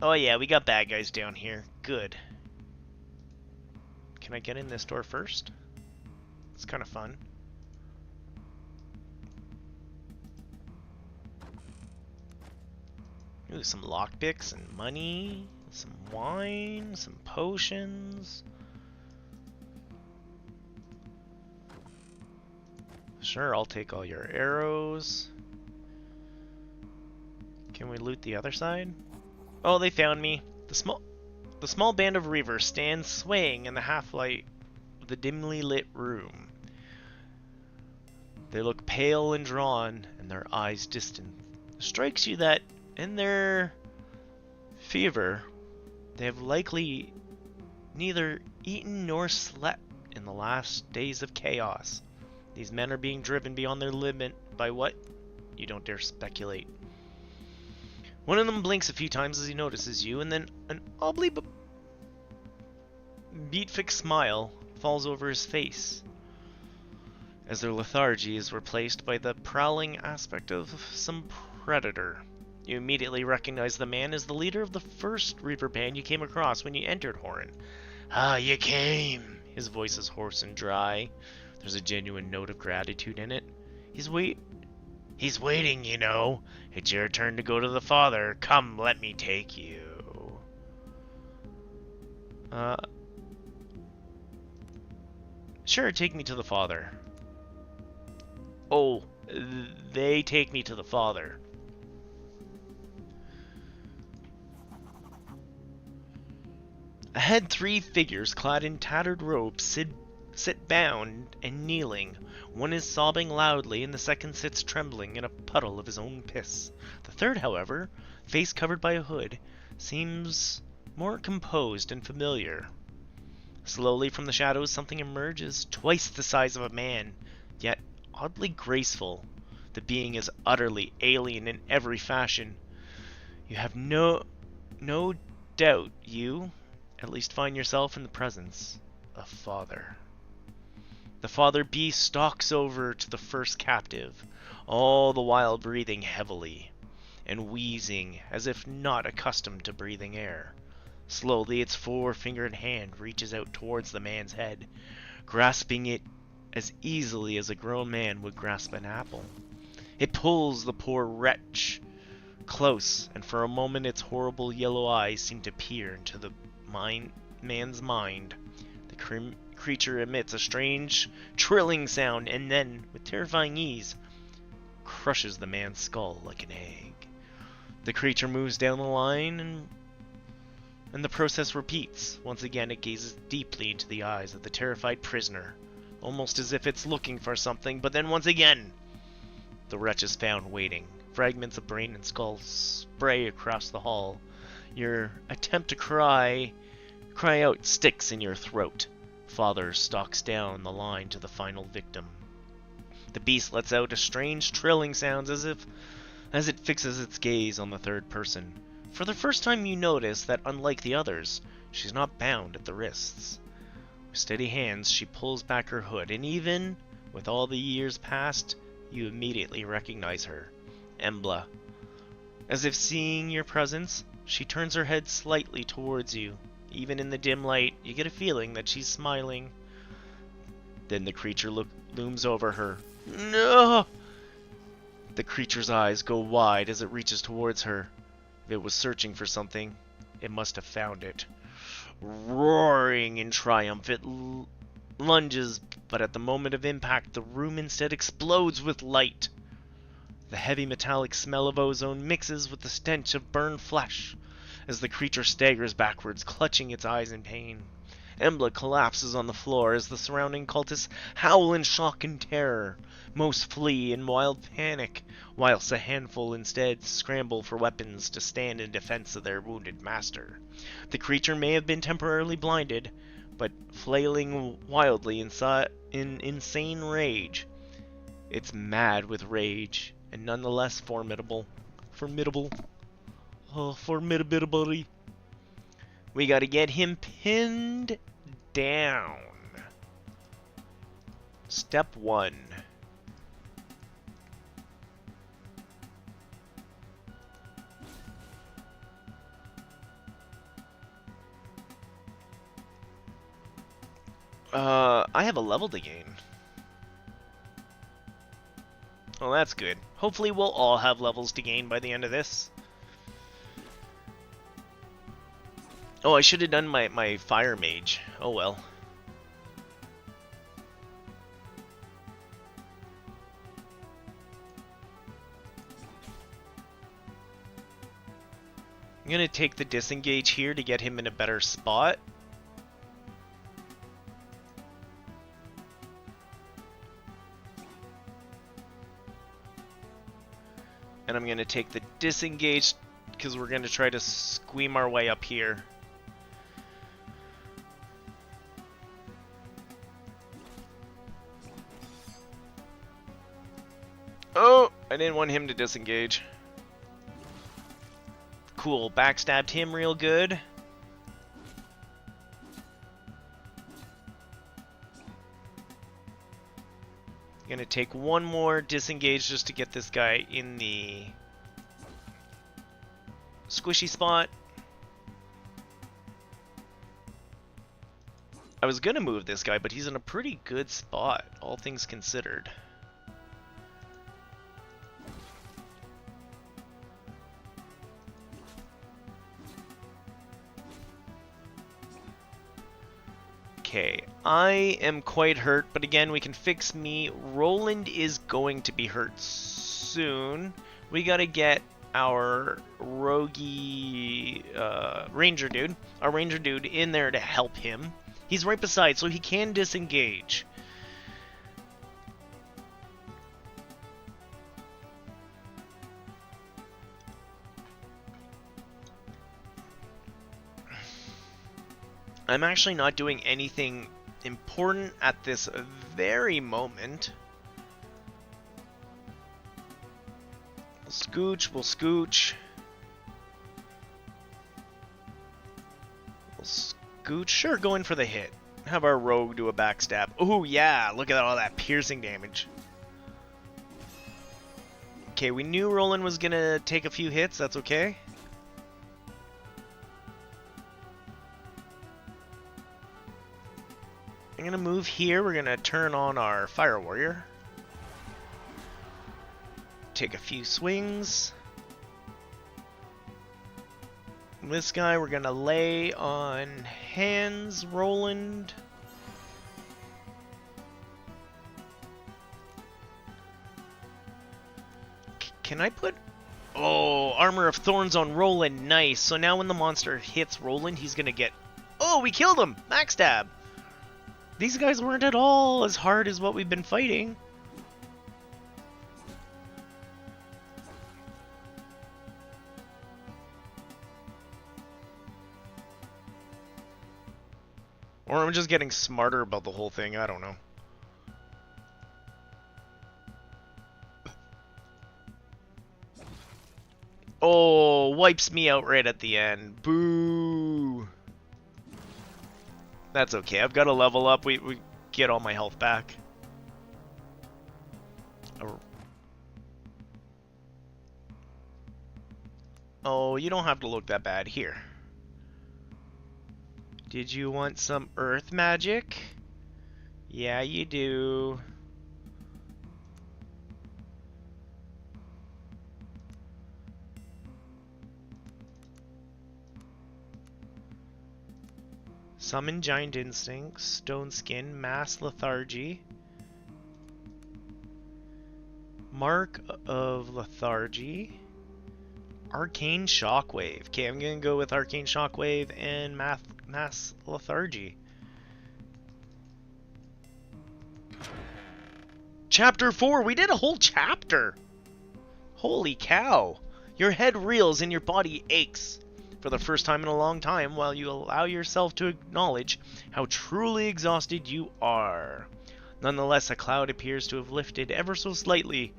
Speaker 1: Oh yeah, we got bad guys down here. Good. Can I get in this door first? It's kind of fun. Ooh, some lockpicks and money, some wine, some potions. Sure, I'll take all your arrows. Can we loot the other side? Oh, they found me. The small band of Reavers stands swaying in the half-light of the dimly lit room. They look pale and drawn, and their eyes distant. It strikes you that in their fever, they have likely neither eaten nor slept in the last days of chaos. These men are being driven beyond their limit by what? You don't dare speculate. One of them blinks a few times as he notices you, and then an oddly beatific smile falls over his face, as their lethargy is replaced by the prowling aspect of some predator. You immediately recognize the man as the leader of the first Reaper band you came across when you entered Horryn. Ah, you came! His voice is hoarse and dry. There's a genuine note of gratitude in it. He's waiting, you know. It's your turn to go to the Father. Come, let me take you. Sure, take me to the Father. Oh, they take me to the Father. Ahead, three figures clad in tattered robes sit bound and kneeling. One is sobbing loudly, and the second sits trembling in a puddle of his own piss. The third, however, face covered by a hood, seems more composed and familiar. Slowly from the shadows something emerges, twice the size of a man, yet oddly graceful. The being is utterly alien in every fashion. You have no doubt you, at least, find yourself in the presence of Father. The father beast stalks over to the first captive, all the while breathing heavily and wheezing as if not accustomed to breathing air. Slowly its four-fingered hand reaches out towards the man's head, grasping it as easily as a grown man would grasp an apple. It pulls the poor wretch close, and for a moment its horrible yellow eyes seem to peer into the man's mind. The creature emits a strange, trilling sound, and then, with terrifying ease, crushes the man's skull like an egg. The creature moves down the line, and the process repeats. Once again, it gazes deeply into the eyes of the terrified prisoner, almost as if it's looking for something, but then once again, the wretch is found waiting. Fragments of brain and skull spray across the hall. Your attempt to cry out sticks in your throat. Father stalks down the line to the final victim. The beast lets out a strange trilling sound as it fixes its gaze on the third person. For the first time you notice that unlike the others, she's not bound at the wrists. With steady hands she pulls back her hood, and even with all the years past, you immediately recognize her. Embla. As if seeing your presence, she turns her head slightly towards you. Even in the dim light, you get a feeling that she's smiling. Then the creature looms over her. No! The creature's eyes go wide as it reaches towards her. If it was searching for something, it must have found it. Roaring in triumph, it lunges, but at the moment of impact, the room instead explodes with light. The heavy metallic smell of ozone mixes with the stench of burned flesh as the creature staggers backwards, clutching its eyes in pain. Embla collapses on the floor as the surrounding cultists howl in shock and terror. Most flee in wild panic, whilst a handful instead scramble for weapons to stand in defense of their wounded master. The creature may have been temporarily blinded, but flailing wildly in insane rage. It's mad with rage, and nonetheless formidable. Oh, formidability. We gotta get him pinned down. Step 1. I have a level to gain. Well, that's good. Hopefully we'll all have levels to gain by the end of this. Oh, I should have done my fire mage. Oh well. I'm gonna take the disengage here to get him in a better spot. And I'm gonna take the disengage because we're gonna try to squeam our way up here. Oh, I didn't want him to disengage. Cool, backstabbed him real good. Gonna take one more disengage just to get this guy in the squishy spot. I was gonna move this guy, but he's in a pretty good spot, all things considered. Okay, I am quite hurt, but again, we can fix me. Roland is going to be hurt soon. We gotta get our roguey ranger dude in there to help him. He's right beside, so he can disengage. I'm actually not doing anything important at this very moment. We'll scooch, we'll scooch. We'll scooch, sure, go in for the hit. Have our rogue do a backstab. Oh yeah, look at all that piercing damage. Okay, we knew Roland was gonna take a few hits, that's okay. I'm gonna move here, we're gonna turn on our Fire Warrior. Take a few swings. This guy we're gonna lay on hands, Roland. Can I put... Oh, Armor of Thorns on Roland, nice. So now when the monster hits Roland, he's gonna get... Oh, we killed him! Backstab! These guys weren't at all as hard as what we've been fighting. Or I'm just getting smarter about the whole thing, I don't know. Oh, wipes me out right at the end. Boo! That's okay, I've got to level up, we get all my health back. Oh, you don't have to look that bad. Here. Did you want some earth magic? Yeah, you do. Summon Giant Instinct, Stone Skin, Mass Lethargy, Mark of Lethargy, Arcane Shockwave. Okay, I'm gonna go with Arcane Shockwave and Mass Lethargy. Chapter 4! We did a whole chapter! Holy cow! Your head reels and your body aches. For the first time in a long time, while you allow yourself to acknowledge how truly exhausted you are. Nonetheless, a cloud appears to have lifted ever so slightly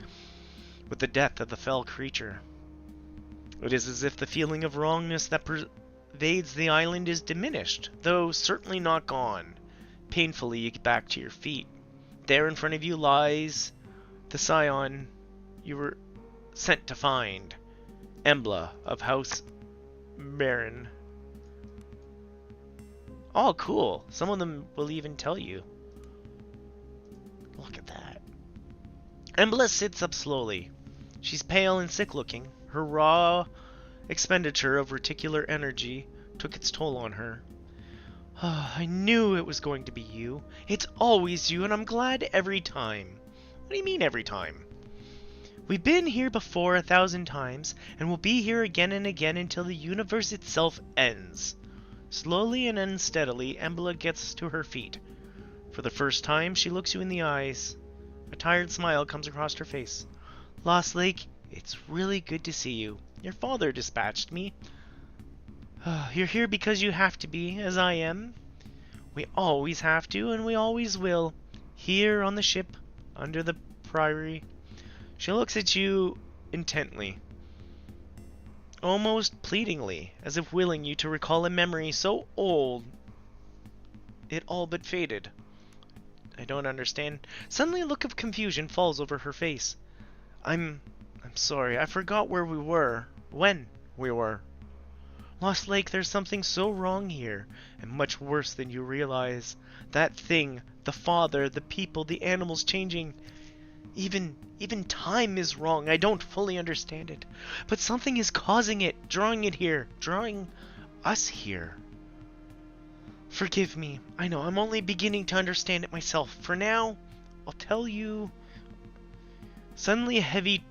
Speaker 1: with the death of the fell creature. It is as if the feeling of wrongness that pervades the island is diminished, though certainly not gone. Painfully, you get back to your feet. There in front of you lies the scion you were sent to find, Embla of House Baron. Oh, cool. Some of them will even tell you. Look at that. Embla sits up slowly. She's pale and sick-looking. Her raw expenditure of reticular energy took its toll on her. I knew it was going to be you. It's always you, and I'm glad every time. What do you mean every time? We've been here before 1,000 times, and we'll be here again and again until the universe itself ends. Slowly and unsteadily, Embla gets to her feet. For the first time, she looks you in the eyes. A tired smile comes across her face. Lost Lake, it's really good to see you. Your father dispatched me. You're here because you have to be, as I am. We always have to, and we always will. Here on the ship, under the priory. She looks at you intently, almost pleadingly, as if willing you to recall a memory so old it all but faded. I don't understand. Suddenly a look of confusion falls over her face. I'm sorry, I forgot where we were, when we were. Lost Lake, there's something so wrong here, and much worse than you realize. That thing, the father, the people, the animals changing. Even time is wrong. I don't fully understand it. But something is causing it, drawing it here, drawing us here. Forgive me. I know, I'm only beginning to understand it myself. For now, I'll tell you. Suddenly a heavy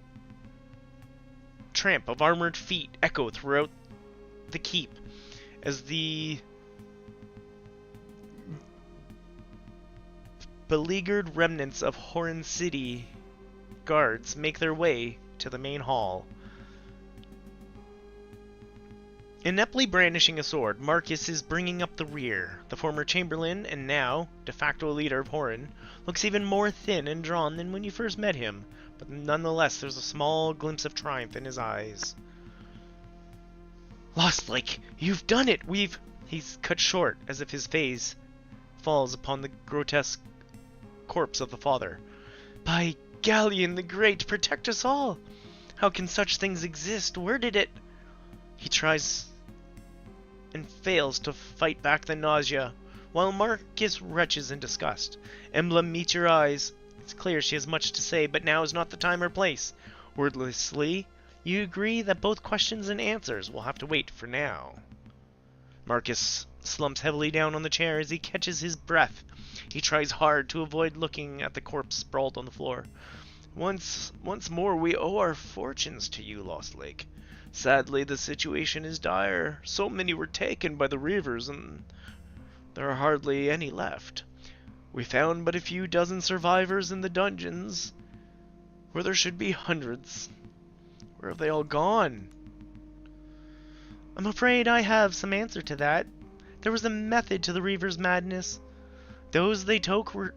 Speaker 1: tramp of armored feet echo throughout the keep as the beleaguered remnants of Horryn City guards make their way to the main hall. Ineptly brandishing a sword, Marcus is bringing up the rear. The former Chamberlain, and now de facto leader of Horryn, looks even more thin and drawn than when you first met him, but nonetheless there's a small glimpse of triumph in his eyes. Lost Lake, you've done it! He's cut short, as if his face falls upon the grotesque corpse of the father. By Galleon the Great, protect us all! How can such things exist? Where did it... He tries and fails to fight back the nausea, while Marcus retches in disgust. Embla meets your eyes. It's clear she has much to say, but now is not the time or place. Wordlessly, you agree that both questions and answers will have to wait for now. Marcus slumps heavily down on the chair as he catches his breath. He tries hard to avoid looking at the corpse sprawled on the floor. Once more, we owe our fortunes to you, Lost Lake. Sadly, the situation is dire. So many were taken by the Reavers, and there are hardly any left. We found but a few dozen survivors in the dungeons, where there should be hundreds. Where have they all gone? I'm afraid I have some answer to that. There was a method to the Reavers' madness. Those they took were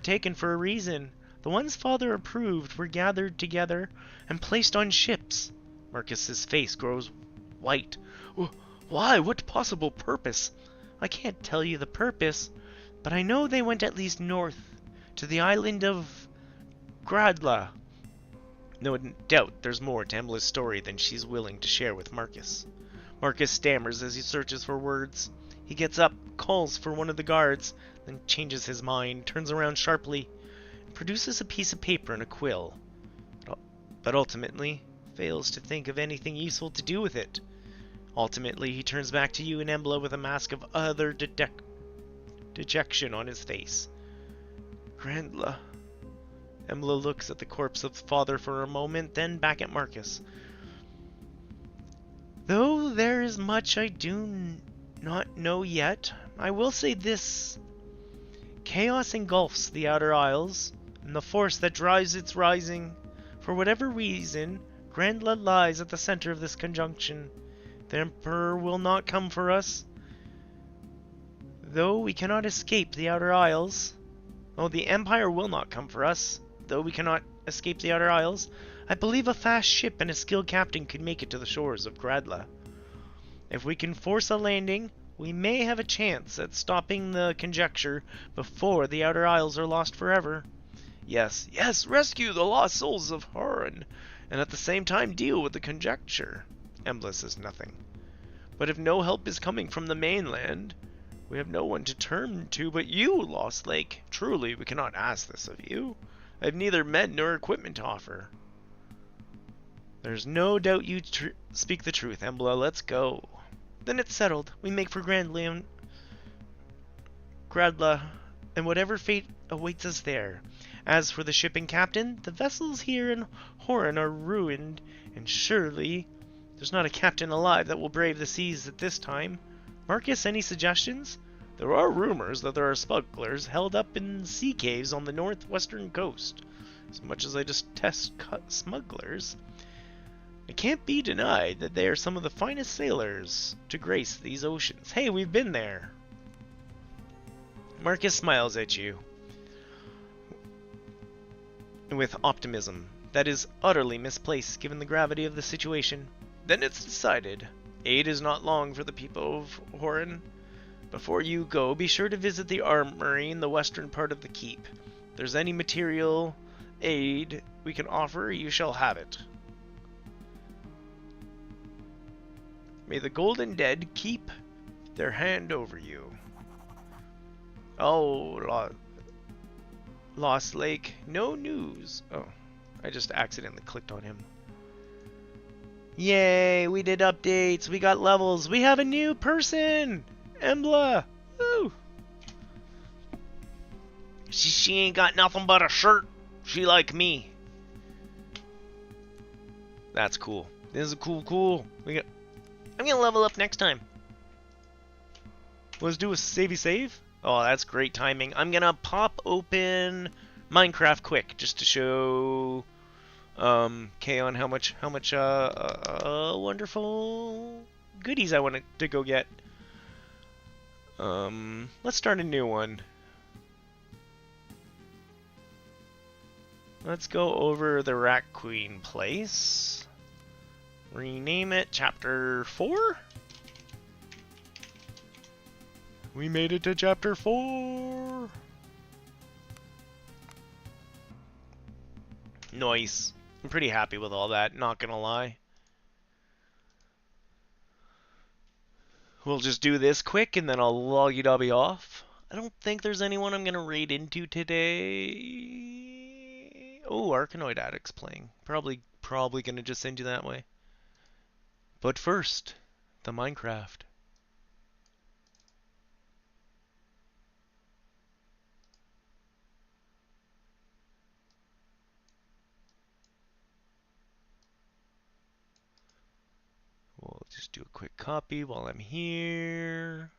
Speaker 1: taken for a reason. The ones Father approved were gathered together and placed on ships. Marcus's face grows white. Why? What possible purpose? I can't tell you the purpose, but I know they went at least north, to the island of Gradla. No doubt there's more to Embla's story than she's willing to share with Marcus. Marcus stammers as he searches for words. He gets up, calls for one of the guards, then changes his mind, turns around sharply, and produces a piece of paper and a quill. But ultimately fails to think of anything useful to do with it. Ultimately, he turns back to you and Embla with a mask of utter dejection on his face. Grandla. Embla looks at the corpse of Father for a moment, then back at Marcus. Though there is much I do not know yet, I will say this. Chaos engulfs the Outer Isles, and the force that drives its rising. For whatever reason, Grandla lies at the center of this conjunction. The Emperor will not come for us. Though we cannot escape the Outer Isles. Oh, the Empire will not come for us. Though we cannot escape the Outer Isles. I believe a fast ship and a skilled captain could make it to the shores of Gradla. If we can force a landing, we may have a chance at stopping the conjecture before the Outer Isles are lost forever. Yes, rescue the lost souls of Horryn, and at the same time deal with the conjecture. Embla says nothing. But if no help is coming from the mainland, we have no one to turn to but you, Lost Lake. Truly, we cannot ask this of you. I have neither men nor equipment to offer. There's no doubt you speak the truth, Embla. Let's go. Then it's settled. We make for Gradla, and whatever fate awaits us there. As for the shipping captain, the vessels here in Horryn are ruined, and surely there's not a captain alive that will brave the seas at this time. Marcus, any suggestions? There are rumors that there are smugglers held up in sea caves on the northwestern coast. As much as I detest smugglers, it can't be denied that they are some of the finest sailors to grace these oceans. Hey, we've been there. Marcus smiles at you with optimism that is utterly misplaced given the gravity of the situation. Then it's decided. Aid is not long for the people of Horryn. Before you go, be sure to visit the armory in the western part of the keep. If there's any material aid we can offer, you shall have it. May the golden dead keep their hand over you. Oh, Lost Lake, no news. Oh, I just accidentally clicked on him. Yay, we did updates, we got levels, we have a new person! Embla! Woo! She ain't got nothing but a shirt. She like me. That's cool. This is cool. I'm gonna level up next time. Let's do a savey save. Oh, that's great timing. I'm gonna pop open Minecraft quick just to show Kaon how much wonderful goodies I wanted to go get. Let's start a new one. Let's go over the Rat Queen place. Rename it Chapter 4? We made it to Chapter 4! Nice. I'm pretty happy with all that, not gonna lie. We'll just do this quick and then I'll loggy-dobby off. I don't think there's anyone I'm gonna raid into today. Oh, Arkanoid Addict's playing. Probably gonna just send you that way. But first, the Minecraft. We'll just do a quick copy while I'm here.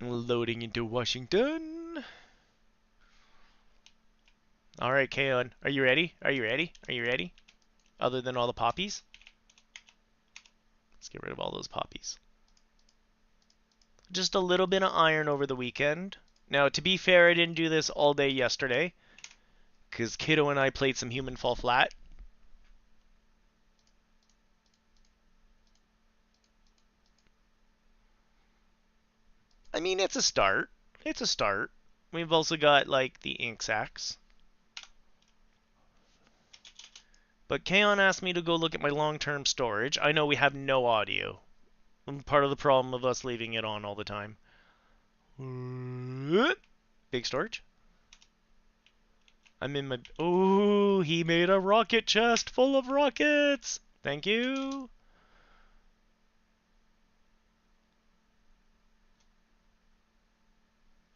Speaker 1: Loading into Washington. Alright, Kaon, are you ready? Are you ready? Are you ready? Other than all the poppies? Let's get rid of all those poppies. Just a little bit of iron over the weekend. Now, to be fair, I didn't do this all day yesterday, because Kiddo and I played some Human Fall Flat. I mean, it's a start. It's a start. We've also got, like, the ink sacks. But Kaon asked me to go look at my long-term storage. I know we have no audio. Part of the problem of us leaving it on all the time. Big storage. I'm in my... Oh, he made a rocket chest full of rockets! Thank you!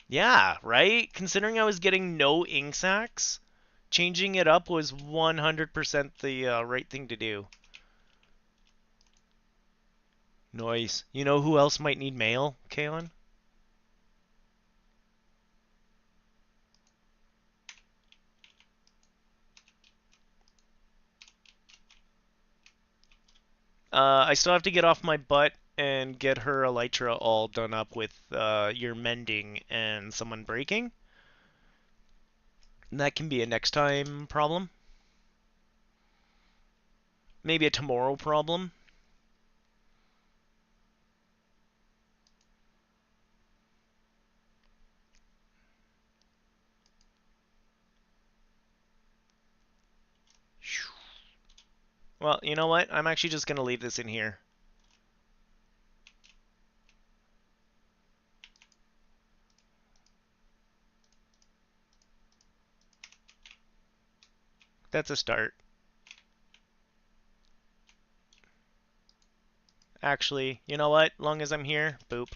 Speaker 1: Yeah, right? Considering I was getting no ink sacks, changing it up was 100% the right thing to do. Nice. You know who else might need mail, Kaon? I still have to get off my butt and get her elytra all done up with your mending and someone breaking. And that can be a next time problem. Maybe a tomorrow problem. Well, you know what? I'm actually just going to leave this in here. That's a start. Actually, you know what? Long as I'm here, boop.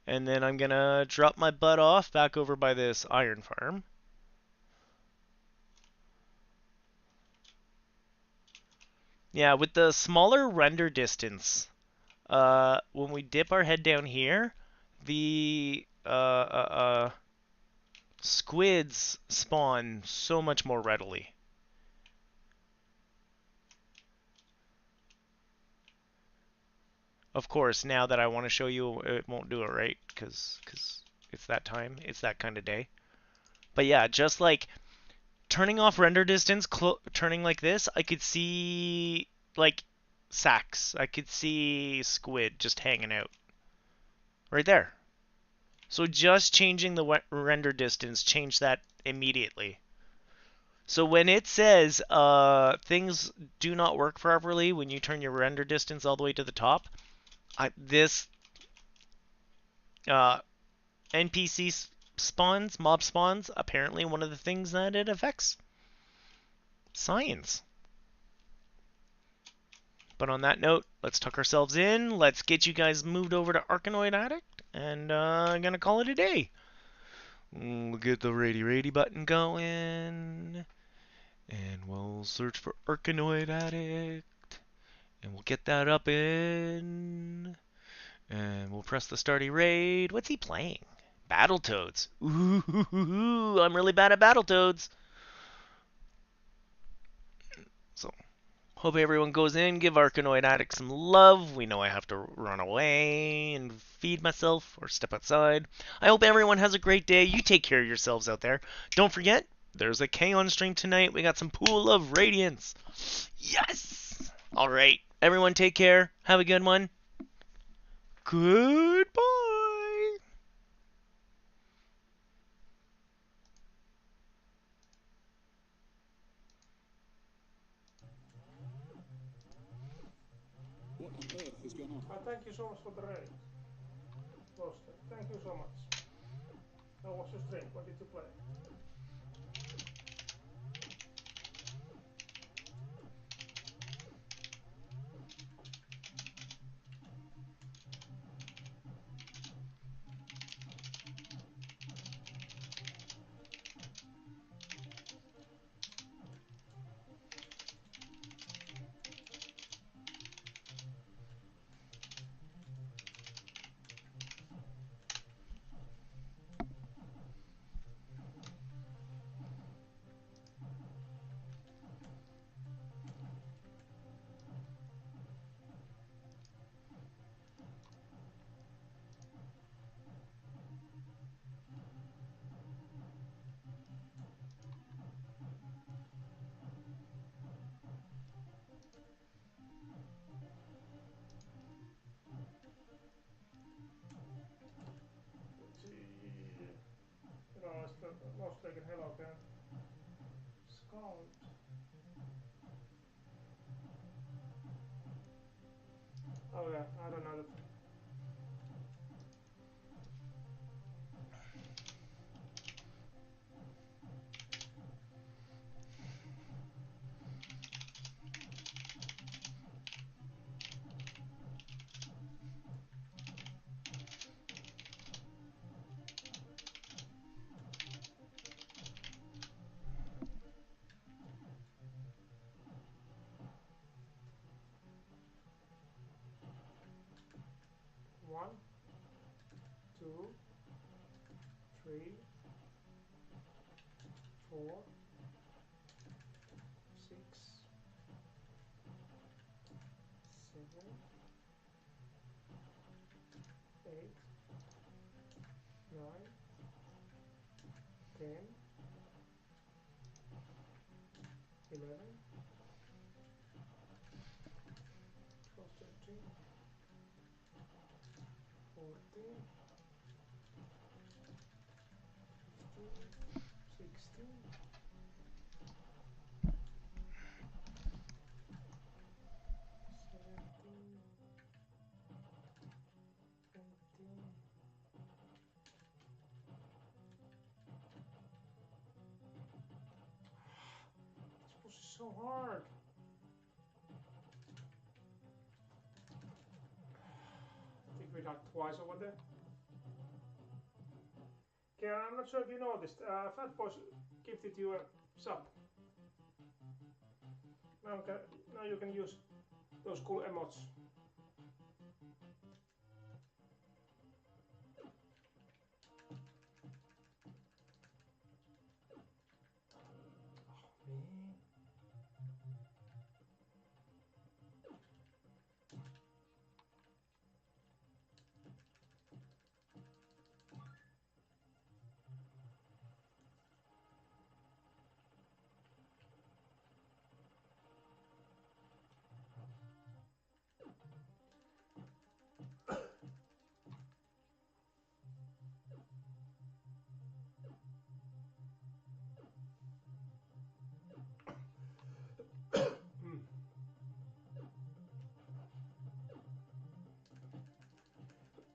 Speaker 1: And then I'm gonna drop my butt off back over by this iron farm. Yeah, with the smaller render distance, when we dip our head down here, the squids spawn so much more readily. Of course, now that I want to show you, it won't do it right, because it's that time. It's that kind of day. But yeah, just like turning off render distance, turning like this, I could see, like, sacks. I could see squid just hanging out. Right there. So just changing the render distance changed that immediately. So when it says things do not work properly when you turn your render distance all the way to the top, this NPC spawns, mob spawns, apparently one of the things that it affects. Science. But on that note, let's tuck ourselves in. Let's get you guys moved over to Arkanoid Addict, and I'm gonna call it a day. We'll get the ready button going, and we'll search for Arkanoid Addict, and we'll get that up in, and we'll press the starty raid. What's he playing? Battletoads. Ooh, I'm really bad at Battletoads. So, hope everyone goes in, give Arkanoid Addict some love. We know I have to run away and feed myself or step outside. I hope everyone has a great day. You take care of yourselves out there. Don't forget, there's a K on stream tonight. We got some Pool of Radiance. Yes! Alright, everyone take care. Have a good one. Goodbye!
Speaker 2: What on earth has gone on?
Speaker 3: Thank you so much for the raid. Roster. Thank you so much. How was your stream? What did you play? Let's see. Lost Lake and Hello again. Skald. Oh yeah, I don't know that. One, two, three, 4, 6, 7, 8, 9, 10, 11, 12, 13, 14, 15, 16, 17, 18. This push is so hard. I think we died twice over there. Okay, I'm not sure if you noticed. Fat Boys gifted you a sub. Now you can use those cool emotes.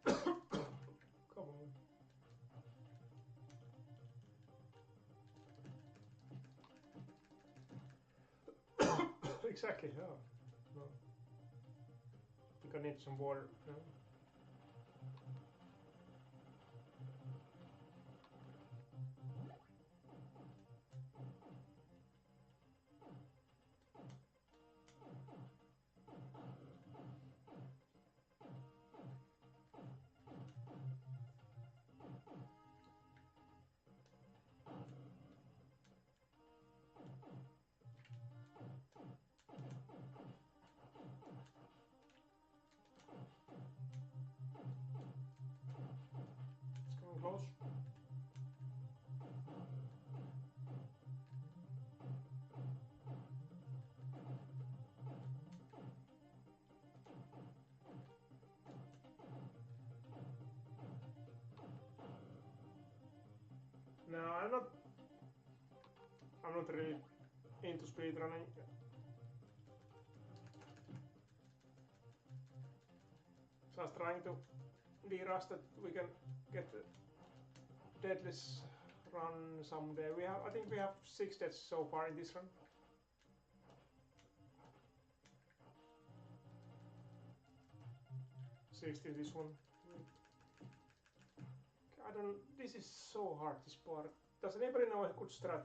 Speaker 3: Oh man. Come on. Exactly, yeah. No. I think I need some water. No. not really into speedrunning. Just trying to de-rust that we can get the deadless run someday. I think we have 6 deaths so far in this run. Six in this one. This is so hard, this part. Does anybody know a good strat